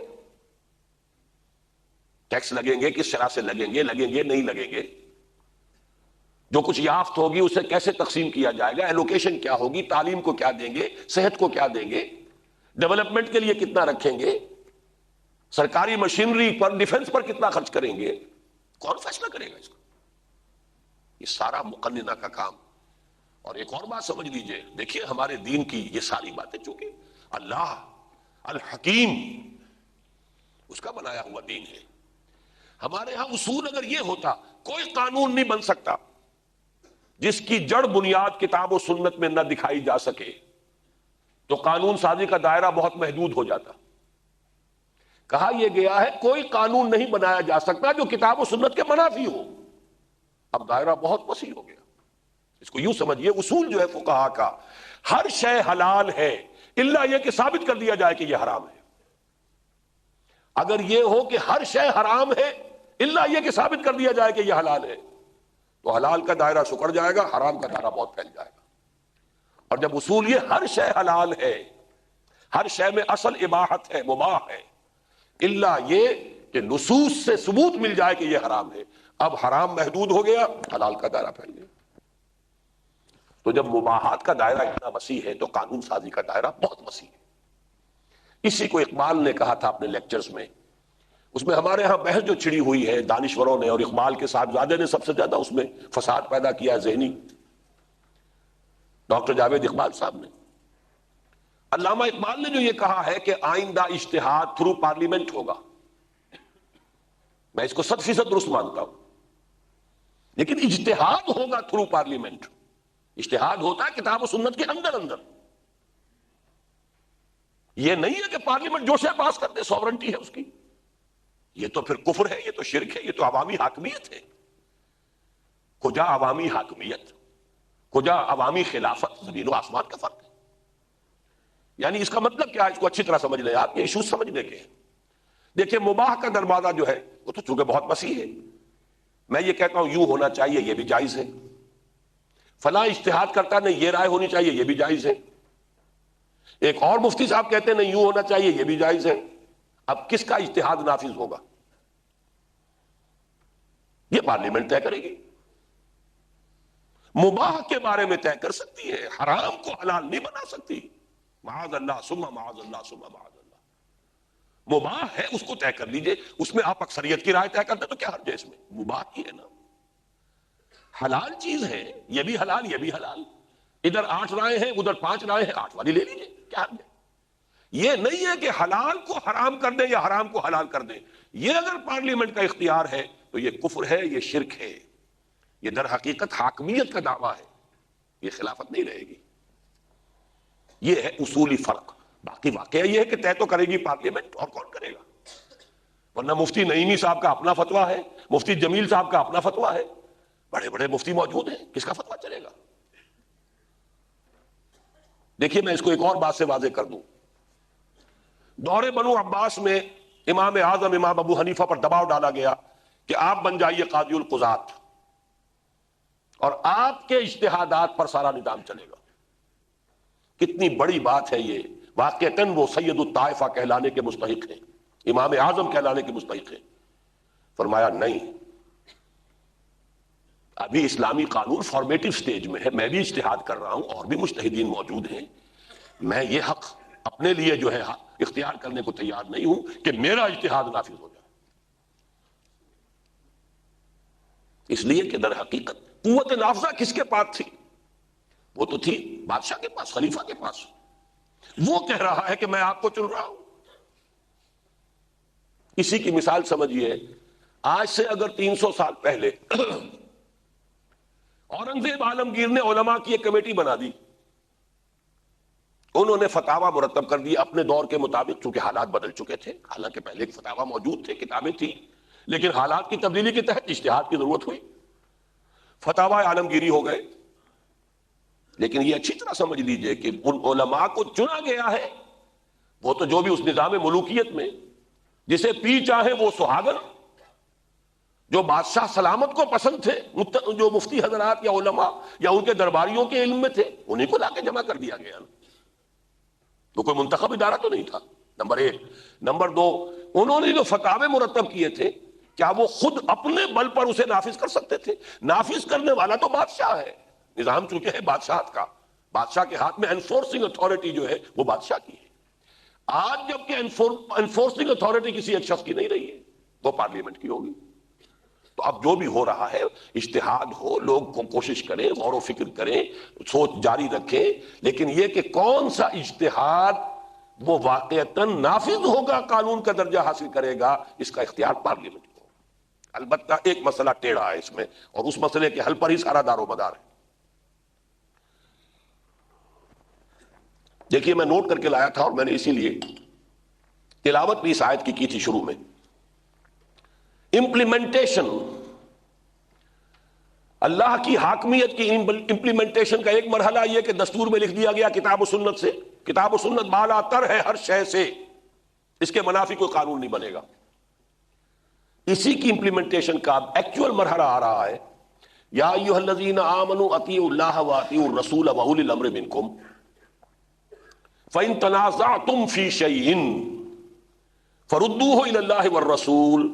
ٹیکس لگیں گے، کس شرح سے لگیں گے، نہیں لگیں گے، جو کچھ یافت ہوگی اسے کیسے تقسیم کیا جائے گا، ایلوکیشن کیا ہوگی، تعلیم کو کیا دیں گے، صحت کو کیا دیں گے، ڈیولپمنٹ کے لیے کتنا رکھیں گے، سرکاری مشینری پر، ڈیفنس پر کتنا خرچ کریں گے، کون فیصلہ کرے گا اس کو؟ یہ سارا مقننہ کا کام۔ اور ایک اور بات سمجھ لیجئے، دیکھیے ہمارے دین کی یہ ساری باتیں چونکہ اللہ الحکیم اس کا بنایا ہوا دین ہے، ہمارے ہاں اصول اگر یہ ہوتا، کوئی قانون نہیں بن سکتا جس کی جڑ بنیاد کتاب و سنت میں نہ دکھائی جا سکے، تو قانون سازی کا دائرہ بہت محدود ہو جاتا۔ کہا یہ گیا ہے کوئی قانون نہیں بنایا جا سکتا جو کتاب و سنت کے منافی ہو۔ اب دائرہ بہت وسیع ہو گیا۔ اس کو یوں سمجھیے، اصول جو ہے فقہا کا، ہر شے حلال ہے الا یہ کہ ثابت کر دیا جائے کہ یہ حرام ہے۔ اگر یہ ہو کہ ہر شے حرام ہے الا یہ کہ ثابت کر دیا جائے کہ یہ حلال ہے، تو حلال کا دائرہ سکڑ جائے گا، حرام کا دائرہ بہت پھیل جائے گا۔ اور جب اصول یہ ہر شے حلال ہے، ہر شے میں اصل اباحت ہے، مباح ہے، الا یہ کہ نصوص سے ثبوت مل جائے کہ یہ حرام ہے، اب حرام محدود ہو گیا، حلال کا دائرہ پھیل گیا۔ تو جب مباحات کا دائرہ اتنا وسیع ہے تو قانون سازی کا دائرہ بہت وسیع ہے۔ اسی کو اقبال نے کہا تھا اپنے لیکچرز میں، اس میں ہمارے ہاں بحث جو چھڑی ہوئی ہے دانشوروں نے، اور اقبال کے صاحبزادے نے سب سے زیادہ اس میں فساد پیدا کیا ہے ذہنی، ڈاکٹر جاوید اقبال صاحب نے۔ علامہ اقبال نے جو یہ کہا ہے کہ آئندہ اجتہاد تھرو پارلیمنٹ ہوگا، میں اس کو 100% درست مانتا ہوں، لیکن اجتہاد ہوگا تھرو پارلیمنٹ۔ اجتہاد ہوتا ہے کتاب و سنت کے اندر اندر، یہ نہیں ہے کہ پارلیمنٹ جو سے پاس کر دے، سوورنٹی ہے اس کی۔ یہ تو پھر کفر ہے، یہ تو شرک ہے، یہ تو عوامی حاکمیت ہے۔ کجا عوامی حاکمیت، کجا عوامی خلافت، زمین و آسمان کا فرق ہے۔ یعنی اس کا مطلب کیا ہے، اس کو اچھی طرح سمجھ لیں آپ، یہ ایشوز سمجھنے کے ہیں۔ دیکھیں مباح کا دروازہ جو ہے وہ تو چونکہ بہت وسیع ہے، میں یہ کہتا ہوں یوں ہونا چاہیے، یہ بھی جائز ہے۔ فلاں اجتہاد کرتا نہیں، یہ رائے ہونی چاہیے، یہ بھی جائز ہے۔ ایک اور مفتی صاحب کہتے ہیں نہیں یوں ہونا چاہیے، یہ بھی جائز ہے۔ اب کس کا اجتہاد نافذ ہوگا؟ یہ پارلیمنٹ طے کرے گی۔ مباح کے بارے میں طے کر سکتی ہے، حرام کو حلال نہیں بنا سکتی۔ معاذ اللہ ثم معاذ اللہ ثم معاذ اللہ۔ مباح ہے اس کو طے کر لیجئے، اس میں آپ اکثریت کی رائے طے کرتے تو کیا حرج ہے اس میں؟ مباح ہی ہے نا، حلال چیز ہے، یہ بھی حلال یہ بھی حلال۔ ادھر 8 رائے ہیں، ادھر 5 رائے ہیں، 8 والی لے لیجئے، کیا حرج ہے؟ یہ نہیں ہے کہ حلال کو حرام کر دیں یا حرام کو حلال کر دیں۔ یہ اگر پارلیمنٹ کا اختیار ہے تو یہ کفر ہے، یہ شرک ہے، یہ در حقیقت حاکمیت کا دعویٰ ہے، یہ خلافت نہیں رہے گی۔ یہ ہے اصولی فرق. باقی واقعہ یہ ہے کہ طے تو کرے گی پارلیمنٹ، اور کون کرے گا؟ ورنہ مفتی نعیمی صاحب کا اپنا فتویٰ ہے، مفتی جمیل صاحب کا اپنا فتویٰ ہے، بڑے بڑے مفتی موجود ہیں، کس کا فتویٰ چلے گا؟ دیکھیے میں اس کو ایک اور بات سے واضح کر دوں. دور بنو عباس میں امام اعظم امام ابو حنیفہ پر دباؤ ڈالا گیا کہ آپ بن جائیے قاضی القضات اور آپ کے اجتہادات پر سارا نظام چلے گا. کتنی بڑی بات ہے یہ. واقعتاً وہ سید الطائفہ کہلانے کے مستحق ہیں، امام اعظم کہلانے کے مستحق ہیں. فرمایا نہیں، ابھی اسلامی قانون فارمیٹو سٹیج میں ہے، میں بھی اجتہاد کر رہا ہوں اور بھی مجتہدین موجود ہیں، میں یہ حق اپنے لیے جو ہے اختیار کرنے کو تیار نہیں ہوں کہ میرا اجتہاد نافذ ہو جائے. اس لیے کہ در حقیقت قوت نافذہ کس کے پاس تھی؟ وہ تو تھی بادشاہ کے پاس، خلیفہ کے پاس. وہ کہہ رہا ہے کہ میں آپ کو چن رہا ہوں. اسی کی مثال سمجھیے، آج سے اگر 300 سال پہلے اورنگزیب عالمگیر نے علماء کی ایک کمیٹی بنا دی، انہوں نے فتاوی مرتب کر دی اپنے دور کے مطابق، چونکہ حالات بدل چکے تھے. حالانکہ پہلے فتاوی موجود تھے، کتابیں تھیں، لیکن حالات کی تبدیلی کے تحت اجتہاد کی ضرورت ہوئی، فتاوی عالمگیری ہو گئے. لیکن یہ اچھی طرح سمجھ لیجئے کہ ان علماء کو چنا گیا ہے، وہ تو جو بھی اس نظام ملوکیت میں جسے پی چاہے وہ سہاگن، جو بادشاہ سلامت کو پسند تھے، جو مفتی حضرات یا علماء یا ان کے درباریوں کے علم میں تھے، انہیں کو لا کے جمع کر دیا گیا. تو کوئی منتخب ادارہ تو نہیں تھا، نمبر ایک. نمبر دو، انہوں نے جو فتاوے مرتب کیے تھے، کیا وہ خود اپنے بل پر اسے نافذ کر سکتے تھے؟ نافذ کرنے والا تو بادشاہ ہے. نظام چونکہ ہے بادشاہت کا، بادشاہ کے ہاتھ میں انفورسنگ اتھارٹی جو ہے وہ بادشاہ کی ہے. آج جب کہ انفورسنگ اتھارٹی کسی ایک شخص کی نہیں رہی ہے، وہ پارلیمنٹ کی ہوگی. تو اب جو بھی ہو رہا ہے اجتہاد ہو، لوگ کوشش کریں، غور و فکر کریں، سوچ جاری رکھیں، لیکن یہ کہ کون سا اجتہاد وہ واقعتاً نافذ ہوگا، قانون کا درجہ حاصل کرے گا، اس کا اختیار پارلیمنٹ کو. البتہ ایک مسئلہ ٹیڑھا ہے اس میں، اور اس مسئلے کے حل پر ہی سارا دار و مدار ہے. دیکھیے میں نوٹ کر کے لایا تھا، اور میں نے اسی لیے تلاوت بھی اس آیت کی تھی شروع میں. امپلیمنٹیشن، اللہ کی حاکمیت کی امپلیمنٹیشن کا ایک مرحلہ یہ کہ دستور میں لکھ دیا گیا کتاب و سنت سے. کتاب و سنت بالا تر ہے ہر شے سے، اس کے منافی کوئی قانون نہیں بنے گا. اسی کی امپلیمنٹیشن کا ایکچوئل مرحلہ آ رہا ہے. یا ایھا الذین آمنوا اطیعوا اللہ واطیعوا الرسول واولی الامر منکم فإن تنازعتم فی شیء فردوه الی اللہ والرسول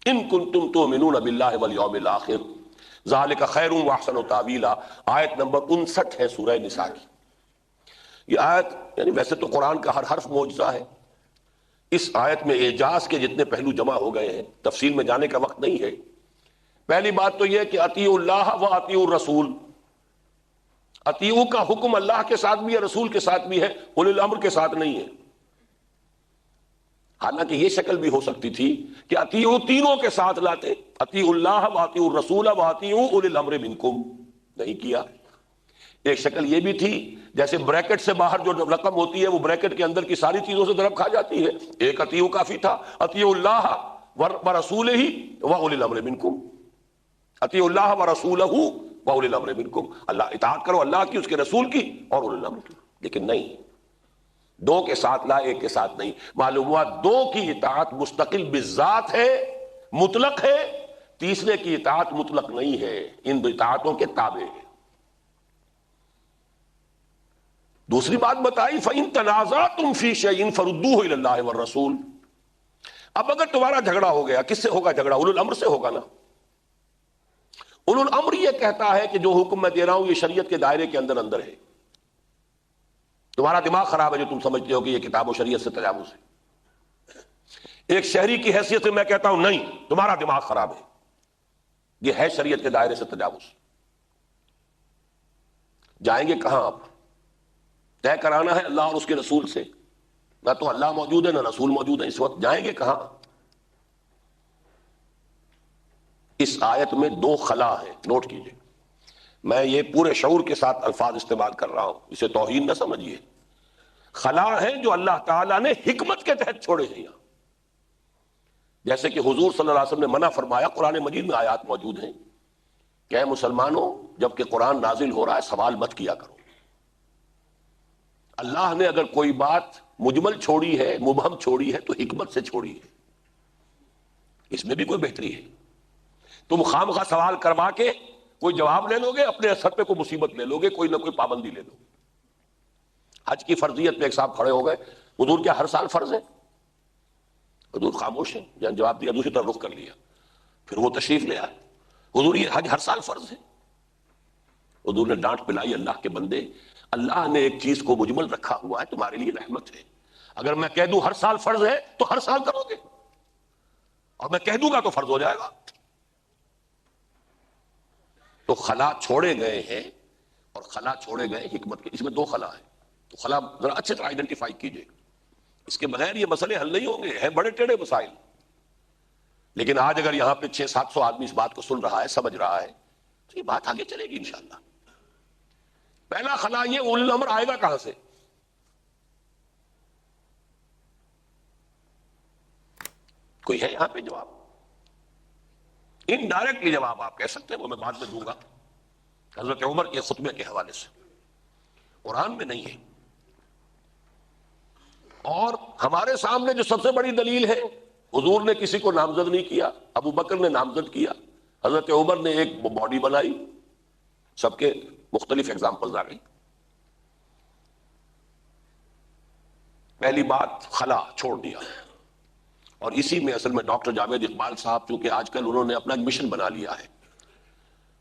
ان کنتم تؤمنون باللہ والیوم الآخر ذالک خیر واحسن تاویلا. آیت نمبر 59 ہے سورہ نساء کی. یہ آیت یعنی ویسے تو قرآن کا ہر حرف معجزہ ہے، اس آیت میں اعجاز کے جتنے پہلو جمع ہو گئے ہیں، تفصیل میں جانے کا وقت نہیں ہے. پہلی بات تو یہ کہ اطیعوا اللہ و اطیعوا الرسول. اطیعوا کا حکم اللہ کے ساتھ بھی ہے، رسول کے ساتھ بھی ہے، اولی الامر کے ساتھ نہیں ہے. حالانکہ یہ شکل بھی ہو سکتی تھی کہ اطیعوا تینوں کے ساتھ لاتے، اطیعوا اللہ و اطیعوا الرسول و اطیعوا اولی الامر منکم. نہیں کیا. ایک شکل یہ بھی تھی جیسے بریکٹ سے باہر جو رقم ہوتی ہے وہ بریکٹ کے اندر کی ساری چیزوں سے ضرب کھا جاتی ہے. ایک اطیعوا کافی تھا، اطیعوا اللہ ورسولہ واولی الامر منکم. اطیعوا اللہ ورسولہ واولی الامر منکم، اللہ اطاعت کرو اللہ کی، اس کے رسول کی اور اولی الامر کی. لیکن نہیں، دو کے ساتھ لا، ایک کے ساتھ نہیں. معلوم ہوا دو کی اطاعت مستقل بالذات ہے، مطلق ہے، تیسرے کی اطاعت مطلق نہیں ہے، ان اطاعتوں کے تابع ہے. دوسری بات بتائی فَإِن تَنَازَعْتُمْ فِي شَيْءٍ فَرُدُّوهُ إِلَى اللَّهِ وَالرَّسُولِ. اب اگر تمہارا جھگڑا ہو گیا، کس سے ہوگا جھگڑا؟ اولو الامر سے ہوگا نا. اولو الامر یہ کہتا ہے کہ جو حکم میں دے رہا ہوں یہ شریعت کے دائرے کے اندر ہے. تمہارا دماغ خراب ہے جو تم سمجھتے ہو کہ یہ کتاب و شریعت سے تجاوز ہے. ایک شہری کی حیثیت سے میں کہتا ہوں نہیں، تمہارا دماغ خراب ہے، یہ ہے شریعت کے دائرے سے تجاوز. جائیں گے کہاں؟ آپ طے کرانا ہے اللہ اور اس کے رسول سے. نہ تو اللہ موجود ہے نہ رسول موجود ہے اس وقت، جائیں گے کہاں؟ اس آیت میں دو خلا ہیں، نوٹ کیجئے. میں یہ پورے شعور کے ساتھ الفاظ استعمال کر رہا ہوں، اسے توہین نہ سمجھیے. خلا ہیں جو اللہ تعالیٰ نے حکمت کے تحت چھوڑے ہیں یہاں. جیسے کہ حضور صلی اللہ علیہ وسلم نے منع فرمایا، قرآن مجید میں آیات موجود ہیں کہ اے مسلمانوں جب کہ قرآن نازل ہو رہا ہے سوال مت کیا کرو. اللہ نے اگر کوئی بات مجمل چھوڑی ہے، مبہم چھوڑی ہے، تو حکمت سے چھوڑی ہے، اس میں بھی کوئی بہتری ہے. تم خام خواہ سوال کروا کے کوئی جواب لے لو گے، اپنے سر پہ کوئی مصیبت لے لو گے، کوئی نہ کوئی پابندی لے لو. حج کی فرضیت پہ ایک صاحب کھڑے ہو گئے، حضور کیا ہر سال فرض ہے؟ حضور خاموش ہے، جان جواب دیا، دوسری طرف رخ کر لیا. پھر وہ تشریف لے آئے، حضور یہ حج ہر سال فرض ہے. حضور نے ڈانٹ پلائی، اللہ کے بندے اللہ نے ایک چیز کو مجمل رکھا ہوا ہے، تمہارے لیے رحمت ہے. اگر میں کہہ دوں ہر سال فرض ہے تو ہر سال کرو گے، اور میں کہہ دوں گا تو فرض ہو جائے گا. تو خلا چھوڑے گئے ہیں، اور خلا چھوڑے گئے حکمت کے. اس میں دو خلا ہیں، تو خلا ذرا اچھے طرح آئیڈینٹیفائی کیجئے. اس کے بغیر یہ مسئلے حل نہیں ہوں گے، ہیں بڑے ٹیڑھے مسائل. لیکن آج اگر یہاں پہ 600-700 آدمی اس بات کو سن رہا ہے، سمجھ رہا ہے، تو یہ بات آگے چلے گی انشاءاللہ. پہلا خلا یہ اولو الامر آئے گا کہاں سے؟ کوئی ہے یہاں پہ جواب؟ انڈائریکٹلی جواب آپ کہہ سکتے ہیں، وہ میں بعد میں دوں گا حضرت عمر کے خطبے کے حوالے سے. قرآن میں نہیں ہے. اور ہمارے سامنے جو سب سے بڑی دلیل ہے، حضور نے کسی کو نامزد نہیں کیا، ابو بکر نے نامزد کیا، حضرت عمر نے ایک باڈی بنائی، سب کے مختلف ایگزامپلز آ گئی. پہلی بات خلا چھوڑ دیا. اور اسی میں اصل میں ڈاکٹر جاوید اقبال صاحب، چونکہ آج کل انہوں نے اپنا ایک مشن بنا لیا ہے،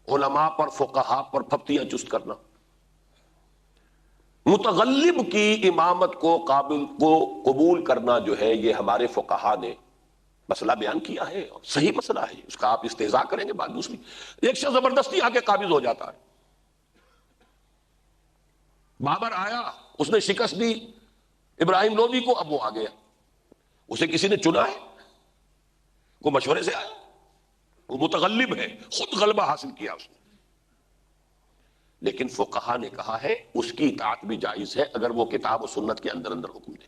علماء پر فقہاء پر پھپتیاں چست کرنا. متغلب کی امامت کو قبول کرنا جو ہے، یہ ہمارے فقہاء نے مسئلہ بیان کیا ہے، اور صحیح مسئلہ ہے. اس کا آپ استہزاء کریں گے بات دوسری. ایک شخص زبردستی آ کے قابض ہو جاتا ہے. بابر آیا، اس نے شکست دی ابراہیم لودھی کو، اب وہ آ گیا. اسے کسی نے چنا ہے؟ وہ مشورے سے آیا، وہ متغلب ہے، خود غلبہ حاصل کیا اس نے. لیکن فقہا نے کہا ہے اس کی اطاعت بھی جائز ہے اگر وہ کتاب و سنت کے اندر اندر حکم دے.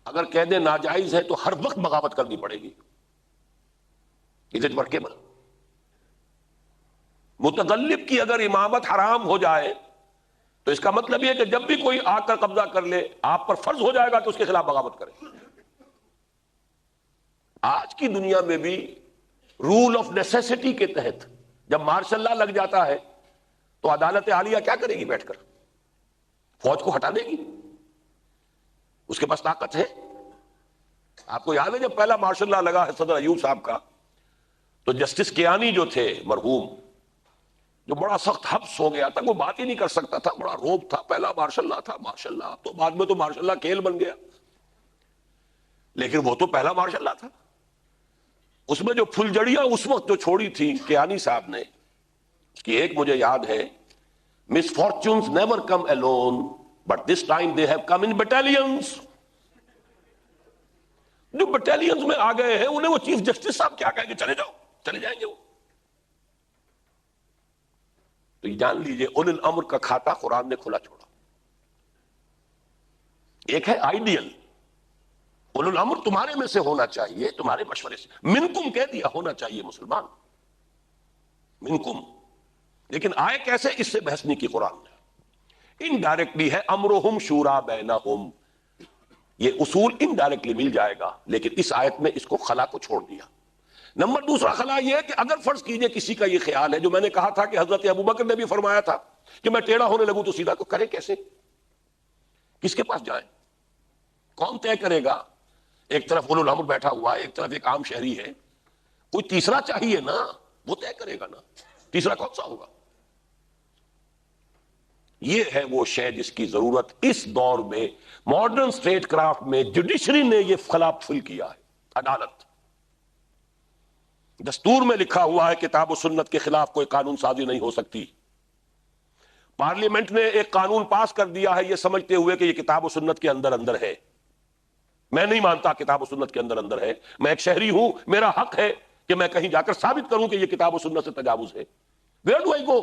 اگر کہہ دے ناجائز ہے تو ہر وقت بغاوت کرنی پڑے گی. Is it workable? متغلب کی اگر امامت حرام ہو جائے تو اس کا مطلب یہ کہ جب بھی کوئی آ کر قبضہ کر لے، آپ پر فرض ہو جائے گا تو اس کے خلاف بغاوت کریں. آج کی دنیا میں بھی رول آف نیسیسٹی کے تحت جب مارشل لا لگ جاتا ہے تو عدالت عالیہ کیا کرے گی؟ بیٹھ کر فوج کو ہٹا دے گی. اس کے پاس طاقت ہے. آپ کو یاد ہے جب پہلا مارشل لا لگا ہے صدر ایوب صاحب کا، تو جسٹس کیانی جو تھے مرحوم، جو بڑا سخت حبس ہو گیا تھا، وہ بات ہی نہیں کر سکتا تھا، بڑا روب تھا. پہلا مارشل لا تھا، مارشل لا. تو بعد میں تو مارشل لا کھیل بن گیا، لیکن وہ تو پہلا مارشل لا تھا. اس میں جو پھلجڑیاں اس وقت جو چھوڑی تھی کیانی صاحب نے، اس کی ایک مجھے یاد ہے، misfortunes never come alone but this time they have come in battalions. جو بٹالینز میں آ گئے ہیں انہیں وہ چیف جسٹس صاحب کیا کہیں گے؟ چلے جاؤ، چلے جائیں گے وہ. تو یہ جان لیجئے اولو الامر کا کھاتا قرآن نے کھلا چھوڑا. ایک ہے آئیڈیل، اولو الامر تمہارے میں سے ہونا چاہیے، تمہارے مشورے سے. منکم کہہ دیا، ہونا چاہیے مسلمان منکم. لیکن آئے کیسے؟ اس سے بحث نہیں کی قرآن نے. انڈائریکٹلی ہے امرہم شورا بینہم، یہ اصول انڈائریکٹلی مل جائے گا، لیکن اس آیت میں اس کو خلا کو چھوڑ دیا. نمبر دوسرا خلا یہ ہے کہ اگر فرض کیجئے کسی کا یہ خیال ہے، جو میں نے کہا تھا کہ حضرت ابوبکر نے بھی فرمایا تھا کہ میں ٹیڑھا ہونے لگوں تو سیدھا، تو کرے کیسے؟ کس کے پاس جائیں؟ کون طے کرے گا؟ ایک طرف اولو الامر بیٹھا ہوا ہے، ایک طرف ایک عام شہری ہے. کوئی تیسرا چاہیے نا، وہ طے کرے گا نا. تیسرا کون سا ہوگا؟ یہ ہے وہ شے جس کی ضرورت اس دور میں ماڈرن اسٹیٹ کرافٹ میں جوڈیشری نے یہ خلا فل کیا ہے. عدالت، دستور میں لکھا ہوا ہے کتاب و سنت کے خلاف کوئی قانون سازی نہیں ہو سکتی. پارلیمنٹ نے ایک قانون پاس کر دیا ہے یہ سمجھتے ہوئے کہ یہ کتاب و سنت کے اندر اندر ہے. میں نہیں مانتا کتاب و سنت کے اندر اندر ہے. میں ایک شہری ہوں، میرا حق ہے کہ میں کہیں جا کر ثابت کروں کہ یہ کتاب و سنت سے تجاوز ہے. Where do I go?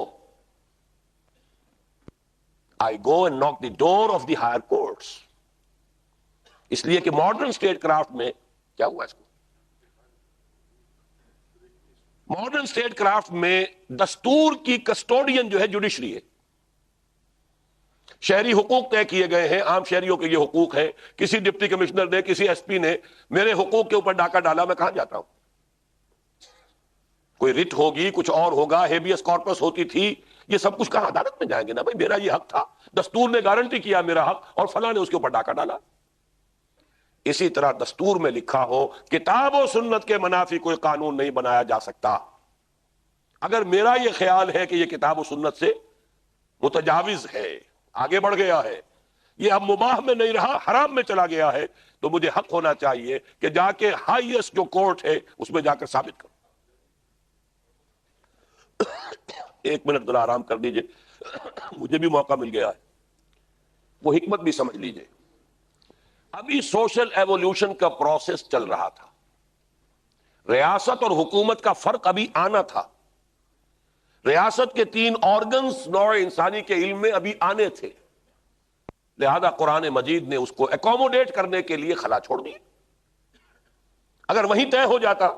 I go and knock the door of the higher courts. اس لیے کہ ماڈرن اسٹیٹ کرافٹ میں کیا ہوا اس کو، ماڈرن اسٹیٹ کرافٹ میں دستور کی کسٹوڈین جو ہے جوڈیشری ہے. شہری حقوق طے کیے گئے ہیں، عام شہریوں کے یہ حقوق ہیں. کسی ڈپٹی کمشنر نے، کسی ایس پی نے میرے حقوق کے اوپر ڈاکہ ڈالا، میں کہاں جاتا ہوں؟ کوئی رٹ ہوگی، کچھ اور ہوگا، ہیبیس کارپس ہوتی تھی، یہ سب کچھ کہاں عدالت میں جائیں گے نا بھائی، میرا یہ حق تھا، دستور نے گارنٹی کیا میرا حق، اور فلاں نے اس کے اوپر ڈاکہ ڈالا. اسی طرح دستور میں لکھا ہو کتاب و سنت کے منافی کوئی قانون نہیں بنایا جا سکتا. اگر میرا یہ خیال ہے کہ یہ کتاب و سنت سے متجاوز ہے، آگے بڑھ گیا ہے، یہ اب مباح میں نہیں رہا، حرام میں چلا گیا ہے، تو مجھے حق ہونا چاہیے کہ جا کے ہائیسٹ جو کورٹ ہے اس میں جا کر ثابت کروں. ایک منٹ ذرا آرام کر دیجئے، مجھے بھی موقع مل گیا ہے، وہ حکمت بھی سمجھ لیجئے. ابھی سوشل ایوولوشن کا پروسیس چل رہا تھا، ریاست اور حکومت کا فرق ابھی آنا تھا. ریاست کے 3 آرگنز نوع انسانی کے علم میں ابھی آنے تھے، لہذا قرآن مجید نے اس کو ایکوموڈیٹ کرنے کے لیے خلا چھوڑ دی. اگر وہیں طے ہو جاتا،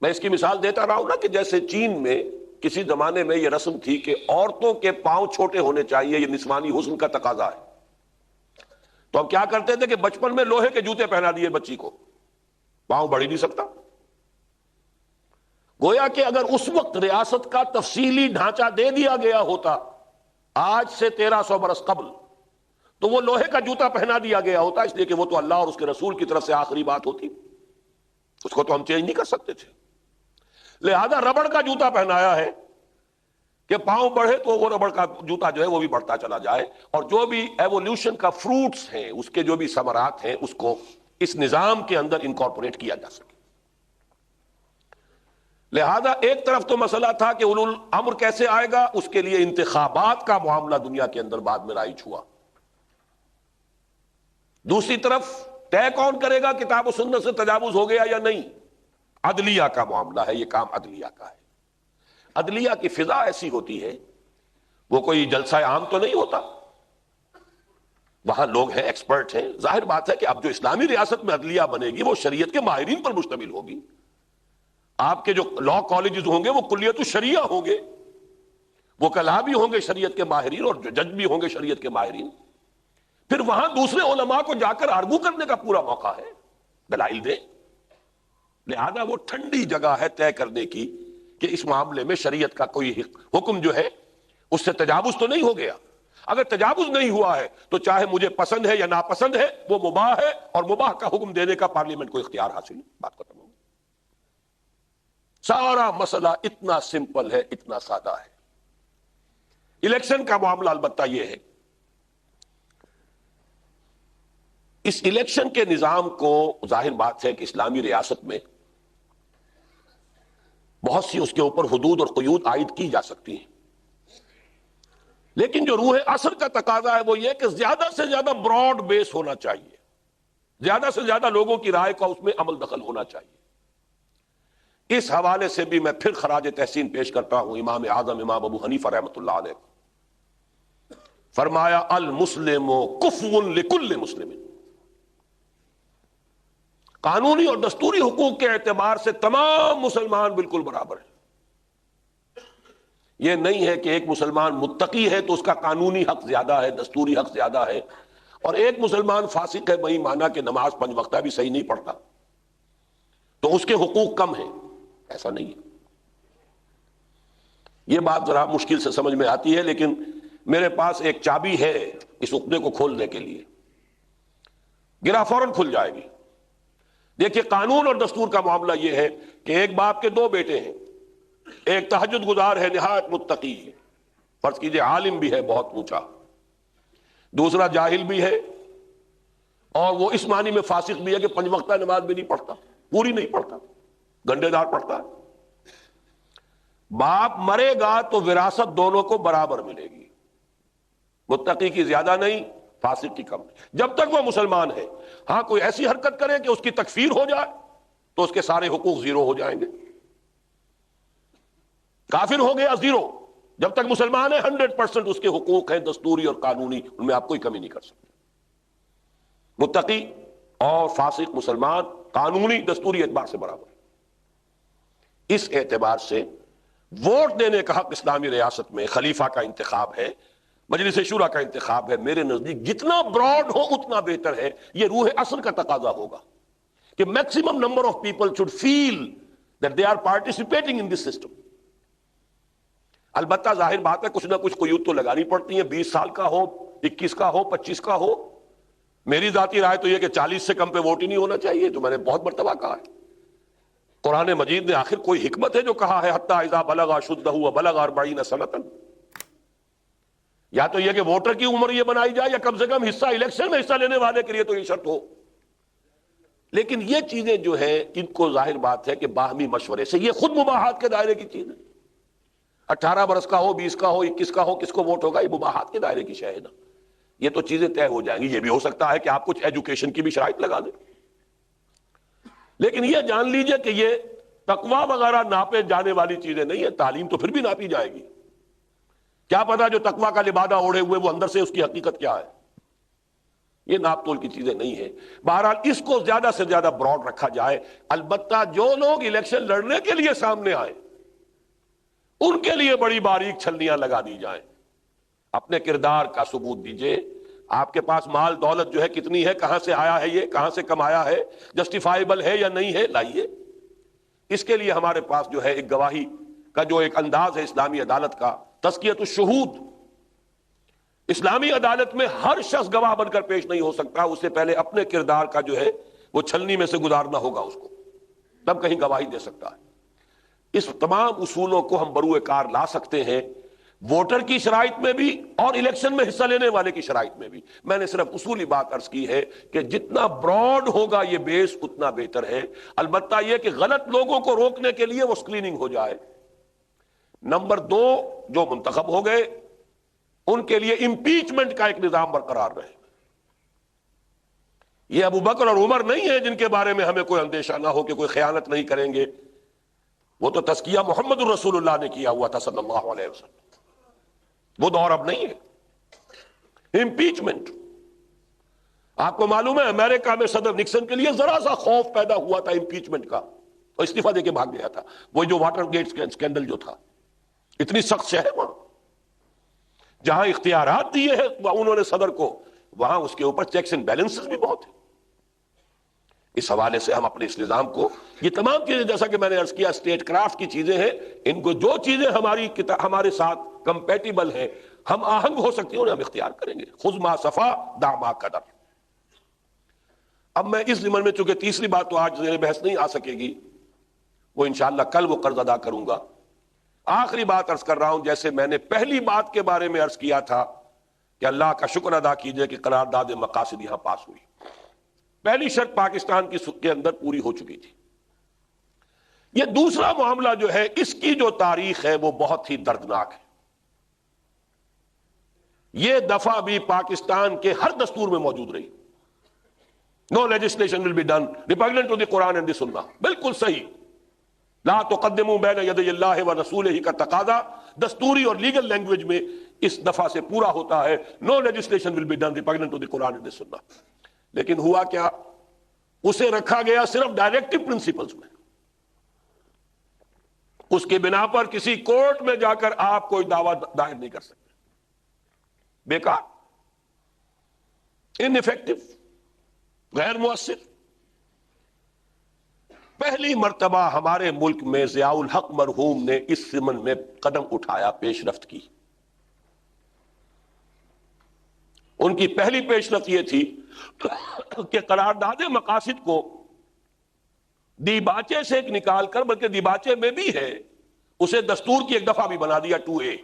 میں اس کی مثال دیتا رہا ہوں نا کہ جیسے چین میں کسی زمانے میں یہ رسم تھی کہ عورتوں کے پاؤں چھوٹے ہونے چاہیے، یہ نسوانی حسن کا تقاضا ہے، تو ہم کیا کرتے تھے کہ بچپن میں لوہے کے جوتے پہنا دیے بچی کو، پاؤں بڑھ ہی نہیں سکتا. گویا کہ اگر اس وقت ریاست کا تفصیلی ڈھانچہ دے دیا گیا ہوتا آج سے 1300 برس قبل، تو وہ لوہے کا جوتا پہنا دیا گیا ہوتا، اس لیے کہ وہ تو اللہ اور اس کے رسول کی طرف سے آخری بات ہوتی، اس کو تو ہم چینج نہیں کر سکتے تھے. لہذا ربڑ کا جوتا پہنایا ہے کہ پاؤں بڑھے تو وہ ربڑ کا جوتا جو ہے وہ بھی بڑھتا چلا جائے، اور جو بھی ایوولوشن کا فروٹس ہیں، اس کے جو بھی ثمرات ہیں، اس کو اس نظام کے اندر انکارپوریٹ کیا جا سکے. لہذا ایک طرف تو مسئلہ تھا کہ اولو الامر کیسے آئے گا، اس کے لیے انتخابات کا معاملہ دنیا کے اندر بعد میں رائج ہوا. دوسری طرف طے کون کرے گا کتاب و سنت سے تجاوز ہو گیا یا نہیں؟ عدلیہ کا معاملہ ہے، یہ کام عدلیہ کا ہے. عدلیہ کی فضا ایسی ہوتی ہے، وہ کوئی جلسہ عام تو نہیں ہوتا، وہاں لوگ ہیں، ایکسپرٹ ہیں. ظاہر بات ہے کہ اب جو اسلامی ریاست میں عدلیہ بنے گی وہ شریعت کے ماہرین پر مشتمل ہوگی. آپ کے جو لا کالجز ہوں گے وہ کلیت الشریعہ ہوں گے، وہ کلا بھی ہوں گے شریعت کے ماہرین، اور جو جج بھی ہوں گے شریعت کے ماہرین. پھر وہاں دوسرے علماء کو جا کر آرگو کرنے کا پورا موقع ہے، دلائل دیں. لہذا وہ ٹھنڈی جگہ ہے طے کرنے کی کہ اس معاملے میں شریعت کا کوئی حکم جو ہے اس سے تجاوز تو نہیں ہو گیا. اگر تجاوز نہیں ہوا ہے تو چاہے مجھے پسند ہے یا ناپسند ہے، وہ مباح ہے، اور مباح کا حکم دینے کا پارلیمنٹ کو اختیار حاصل ہے. بات ختم ہو گئی. سارا مسئلہ اتنا سمپل ہے، اتنا سادہ ہے. الیکشن کا معاملہ البتہ یہ ہے، اس الیکشن کے نظام کو ظاہر بات ہے کہ اسلامی ریاست میں بہت سی اس کے اوپر حدود اور قیود عائد کی جا سکتی ہیں، لیکن جو روح عصر کا تقاضا ہے وہ یہ کہ زیادہ سے زیادہ براڈ بیس ہونا چاہیے، زیادہ سے زیادہ لوگوں کی رائے کا اس میں عمل دخل ہونا چاہیے. اس حوالے سے بھی میں پھر خراج تحسین پیش کرتا ہوں امام اعظم امام ابو حنیفہ رحمۃ اللہ علیہ. فرمایا المسلم کفو لکل مسلم، قانونی اور دستوری حقوق کے اعتبار سے تمام مسلمان بالکل برابر ہیں. یہ نہیں ہے کہ ایک مسلمان متقی ہے تو اس کا قانونی حق زیادہ ہے، دستوری حق زیادہ ہے، اور ایک مسلمان فاسق ہے، وہی مانا کہ نماز 5 وقتہ بھی صحیح نہیں پڑھتا تو اس کے حقوق کم ہیں. ایسا نہیں ہے. یہ بات ذرا مشکل سے سمجھ میں آتی ہے، لیکن میرے پاس ایک چابی ہے اس عقدے کو کھولنے کے لیے، گرا فوراً کھل جائے گی. دیکھیے قانون اور دستور کا معاملہ یہ ہے کہ ایک باپ کے 2 بیٹے ہیں، ایک تہجد گزار ہے نہایت متقی ہے، فرض کیجئے عالم بھی ہے بہت اونچا، دوسرا جاہل بھی ہے، اور وہ اس معنی میں فاسق بھی ہے کہ 5 وقتہ نماز بھی نہیں پڑھتا، پوری نہیں پڑھتا، گنڈے دار پڑھتا ہے. باپ مرے گا تو وراثت دونوں کو برابر ملے گی، متقی کی زیادہ نہیں، فاسق کی کم نہیں، جب تک وہ مسلمان ہے. ہاں کوئی ایسی حرکت کرے کہ اس کی تکفیر ہو جائے تو اس کے سارے حقوق زیرو ہو جائیں گے. کافر ہو گیا زیرو، جب تک مسلمان ہے 100% اس کے حقوق ہیں دستوری اور قانونی، ان میں آپ کوئی کمی نہیں کر سکتے. متقی اور فاسق مسلمان قانونی دستوری اعتبار سے برابر ہے. اس اعتبار سے ووٹ دینے کا حق اسلامی ریاست میں خلیفہ کا انتخاب ہے، مجلس شورا کا انتخاب ہے، میرے نزدیک جتنا براڈ ہو اتنا بہتر ہے. یہ روح اصل کا تقاضا ہوگا کہ maximum number of people should feel that they are participating in this system. البتہ ظاہر بات ہے کچھ نہ کچھ قیود تو لگانی پڑتی ہیں، 20 سال کا ہو، 21 کا ہو، 25 کا ہو. میری ذاتی رائے تو یہ کہ 40 سے کم پہ ووٹ ہی نہیں ہونا چاہیے، جو میں نے بہت مرتبہ کہا ہے. قرآن مجید نے آخر کوئی حکمت ہے جو کہا ہے حتی اذا بلغ اشدہ وبلغ 40 سنۃ. یا تو یہ کہ ووٹر کی عمر یہ بنائی جائے یا کم سے کم حصہ الیکشن میں حصہ لینے والے کے لیے تو یہ شرط ہو. لیکن یہ چیزیں جو ہیں ان کو ظاہر بات ہے کہ باہمی مشورے سے، یہ خود مباحات کے دائرے کی چیز ہے. 18 برس کا ہو، 20 کا ہو، 21 کا ہو، کس کو ووٹ ہوگا، یہ مباحات کے دائرے کی شے ہے نا. یہ تو چیزیں طے ہو جائیں گی. یہ بھی ہو سکتا ہے کہ آپ کچھ ایجوکیشن کی بھی شرائط لگا دیں، لیکن یہ جان لیجئے کہ یہ تقویٰ وغیرہ ناپے جانے والی چیزیں نہیں ہے. تعلیم تو پھر بھی ناپی جائے گی. کیا پتا جو تقویٰ کا لبادہ اوڑھے ہوئے وہ اندر سے اس کی حقیقت کیا ہے. یہ ناپ تول کی چیزیں نہیں ہیں. بہرحال اس کو زیادہ سے زیادہ براڈ رکھا جائے. البتہ جو لوگ الیکشن لڑنے کے لیے سامنے آئے ان کے لیے بڑی باریک چھلنیاں لگا دی جائیں. اپنے کردار کا ثبوت دیجئے. آپ کے پاس مال دولت جو ہے کتنی ہے، کہاں سے آیا ہے، یہ کہاں سے کمایا ہے، جسٹیفائیبل ہے یا نہیں ہے، لائیے. اس کے لیے ہمارے پاس جو ہے ایک گواہی کا جو ایک انداز ہے اسلامی عدالت کا، تزکیۃ الشہود. اسلامی عدالت میں ہر شخص گواہ بن کر پیش نہیں ہو سکتا، اس سے پہلے اپنے کردار کا جو ہے وہ چھلنی میں سے گزارنا ہوگا اس کو، تب کہیں گواہی دے سکتا ہے. اس تمام اصولوں کو ہم بروئے کار لا سکتے ہیں ووٹر کی شرائط میں بھی اور الیکشن میں حصہ لینے والے کی شرائط میں بھی. میں نے صرف اصولی بات عرض کی ہے کہ جتنا براڈ ہوگا یہ بیس اتنا بہتر ہے. البتہ یہ کہ غلط لوگوں کو روکنے کے لیے وہ سکریننگ ہو جائے. نمبر 2، جو منتخب ہو گئے ان کے لیے امپیچمنٹ کا ایک نظام برقرار رہے. یہ ابو بکر اور عمر نہیں ہے جن کے بارے میں ہمیں کوئی اندیشہ نہ ہو کہ کوئی خیانت نہیں کریں گے. وہ تو تزکیہ محمد الرسول اللہ نے کیا ہوا تھا صلی اللہ علیہ وسلم. وہ دور اب نہیں ہے. امپیچمنٹ، آپ کو معلوم ہے امریکہ میں صدر نکسن کے لیے ذرا سا خوف پیدا ہوا تھا امپیچمنٹ کا، اور استعفیٰ دے کے بھاگ گیا تھا. وہ جو واٹر گیٹ اسکینڈل جو تھا، اتنی سخت شے ہے وہاں. جہاں اختیارات دیے ہیں انہوں نے صدر کو، وہاں اس کے اوپر چیکس اینڈ بیلنسز بھی بہت ہیں. اس حوالے سے ہم اپنے اس نظام کو، یہ تمام چیزیں جیسا کہ میں نے عرض کیا اسٹیٹ کرافٹ کی چیزیں ہیں، ان کو جو چیزیں ہمارے ساتھ کمپیٹیبل ہیں، ہم آہنگ ہو سکتے ہیں، انہیں ہم اختیار کریں گے. خذ ما صفا دع ما قدر. اب میں اس ضمن میں چونکہ تیسری بات تو آج زیر بحث نہیں آ سکے گی، وہ انشاءاللہ کل وہ قرض ادا کروں گا. آخری بات عرض کر رہا ہوں، جیسے میں نے پہلی بات کے بارے میں عرض کیا تھا کہ اللہ کا شکر ادا کیجئے کہ قرارداد مقاصد یہاں پاس ہوئی. پہلی شرط پاکستان کے اندر پوری ہو چکی تھی. یہ دوسرا معاملہ جو ہے اس کی جو تاریخ ہے وہ بہت ہی دردناک ہے. یہ دفعہ بھی پاکستان کے ہر دستور میں موجود رہی. No legislation will be done repugnant to the Quran and the Sunnah. بالکل صحیح. لا تقدموا بین یدی اللہ و رسولہ کا تقاضا دستوری اور لیگل لینگویج میں اس دفعہ سے پورا ہوتا ہے. No legislation will be done repugnant to the Quran and the Sunnah. لیکن ہوا کیا، اسے رکھا گیا صرف ڈائریکٹو پرنسپلز میں. اس کے بنا پر کسی کورٹ میں جا کر آپ کوئی دعویٰ دائر نہیں کر سکتے. بیکار، ان ایفیکٹو، غیر مؤثر. پہلی مرتبہ ہمارے ملک میں ضیاء الحق مرحوم نے اس ضمن میں قدم اٹھایا، پیش رفت کی. ان کی پہلی پیش رفت یہ تھی کہ قرارداد مقاصد کو دیباچے سے ایک نکال کر، بلکہ دیباچے میں بھی ہے، اسے دستور کی ایک دفعہ بھی بنا دیا 2A.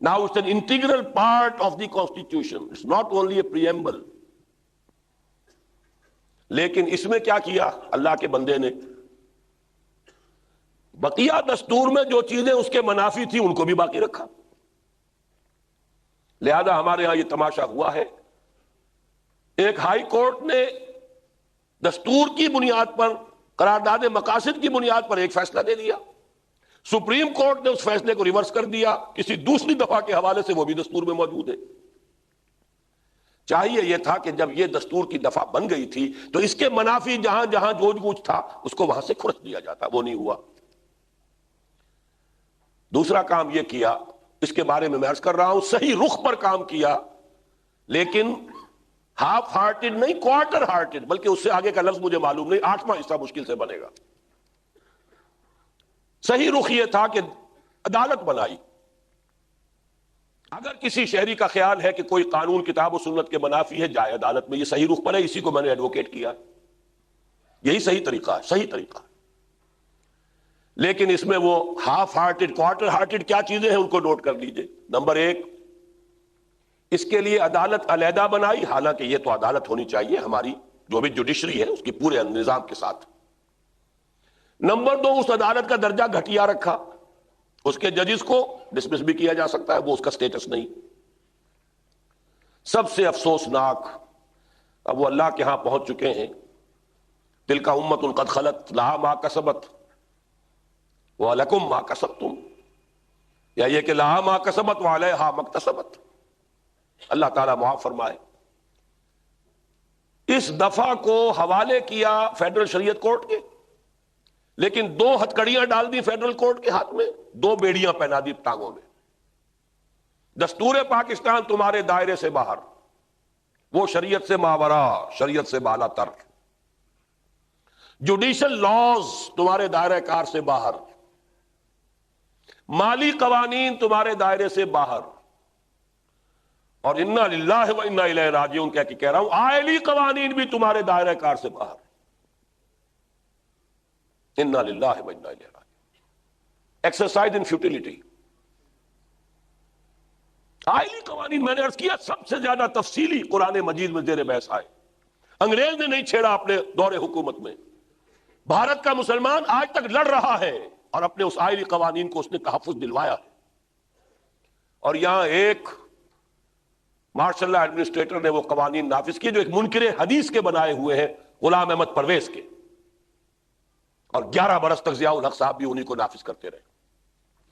Now it's an integral part of the constitution. It's not only a preamble. لیکن اس میں کیا کیا اللہ کے بندے نے، بقیہ دستور میں جو چیزیں اس کے منافی تھی ان کو بھی باقی رکھا. لہذا ہمارے ہاں یہ تماشا ہوا ہے، ایک ہائی کورٹ نے دستور کی بنیاد پر، قرارداد مقاصد کی بنیاد پر ایک فیصلہ دے دیا. سپریم کورٹ نے اس فیصلے کو ریورس کر دیا کسی دوسری دفعہ کے حوالے سے، وہ بھی دستور میں موجود ہے۔ چاہیے یہ تھا کہ جب یہ دستور کی دفعہ بن گئی تھی تو اس کے منافی جہاں جہاں جو کچھ تھا اس کو وہاں سے کھرچ دیا جاتا، وہ نہیں ہوا۔ دوسرا کام یہ کیا، اس کے بارے میں عرض کر رہا ہوں، صحیح رخ پر کام کیا، لیکن ہاف ہارٹڈ نہیں، کوارٹر ہارٹڈ، بلکہ اس سے آگے کا لفظ مجھے معلوم نہیں، 8واں حصہ مشکل سے بنے گا۔ صحیح رخ یہ تھا کہ عدالت بنائی۔ اگر کسی شہری کا خیال ہے کہ کوئی قانون کتاب و سنت کے منافی ہے، جائے عدالت میں، یہ صحیح رخ پر ہے، اسی کو میں نے ایڈوکیٹ کیا، یہی صحیح طریقہ ہے، صحیح طریقہ ہے۔ لیکن اس میں وہ ہاف ہارٹڈ، کوارٹر ہارٹڈ کیا چیزیں ہیں ان کو نوٹ کر لیجئے۔ نمبر 1، اس کے لیے عدالت علیحدہ بنائی، حالانکہ یہ تو عدالت ہونی چاہیے ہماری جو بھی جوڈیشری ہے اس کی پورے نظام کے ساتھ۔ نمبر 2، اس عدالت کا درجہ گھٹیا رکھا، اس کے ججز کو ڈسمس بھی کیا جا سکتا ہے، وہ اس کا سٹیٹس نہیں۔ سب سے افسوسناک، اب وہ اللہ کے ہاں پہنچ چکے ہیں، تلک امۃ قد خلت لہا ما کسبت وَلَكُمْ مَا کسبتم، یا یہ کہ لہا ما کسبت وعلیہا ما اکتسبت۔ اللہ تعالیٰ معاف فرمائے۔ اس دفعہ کو حوالے کیا فیڈرل شریعت کورٹ کے، لیکن 2 ہتھکڑیاں ڈال دی فیڈرل کورٹ کے ہاتھ میں، 2 بیڑیاں پہنا دی ٹانگوں میں۔ دستور پاکستان تمہارے دائرے سے باہر، وہ شریعت سے ماورا، شریعت سے بالا تر۔ جوڈیشل لاز تمہارے دائرہ کار سے باہر، مالی قوانین تمہارے دائرے سے باہر، اور انا للہ و انا الیہ راجعون کہہ رہا ہوں، آئلی قوانین بھی تمہارے دائرہ کار سے باہر۔ انا للہ و انا الیہ راجعون۔ Exercise in futility. آئلی قوانین میں نے عرض کیا سب سے زیادہ تفصیلی قرآن مجید میں زیر بحث آئے، انگریز نے نہیں چھیڑا اپنے دور حکومت میں۔ بھارت کا مسلمان آج تک لڑ رہا ہے اور اپنے اس آئلی قوانین کو اس نے تحفظ دلوایا ہے۔ اور یہاں ایک مارشل لا ایڈمنسٹریٹر نے وہ قوانین نافذ کیے جو ایک منکر حدیث کے بنائے ہوئے ہیں، غلام احمد پرویز کے، اور 11 برس تک ضیاء الحق صاحب بھی انہی کو نافذ کرتے رہے،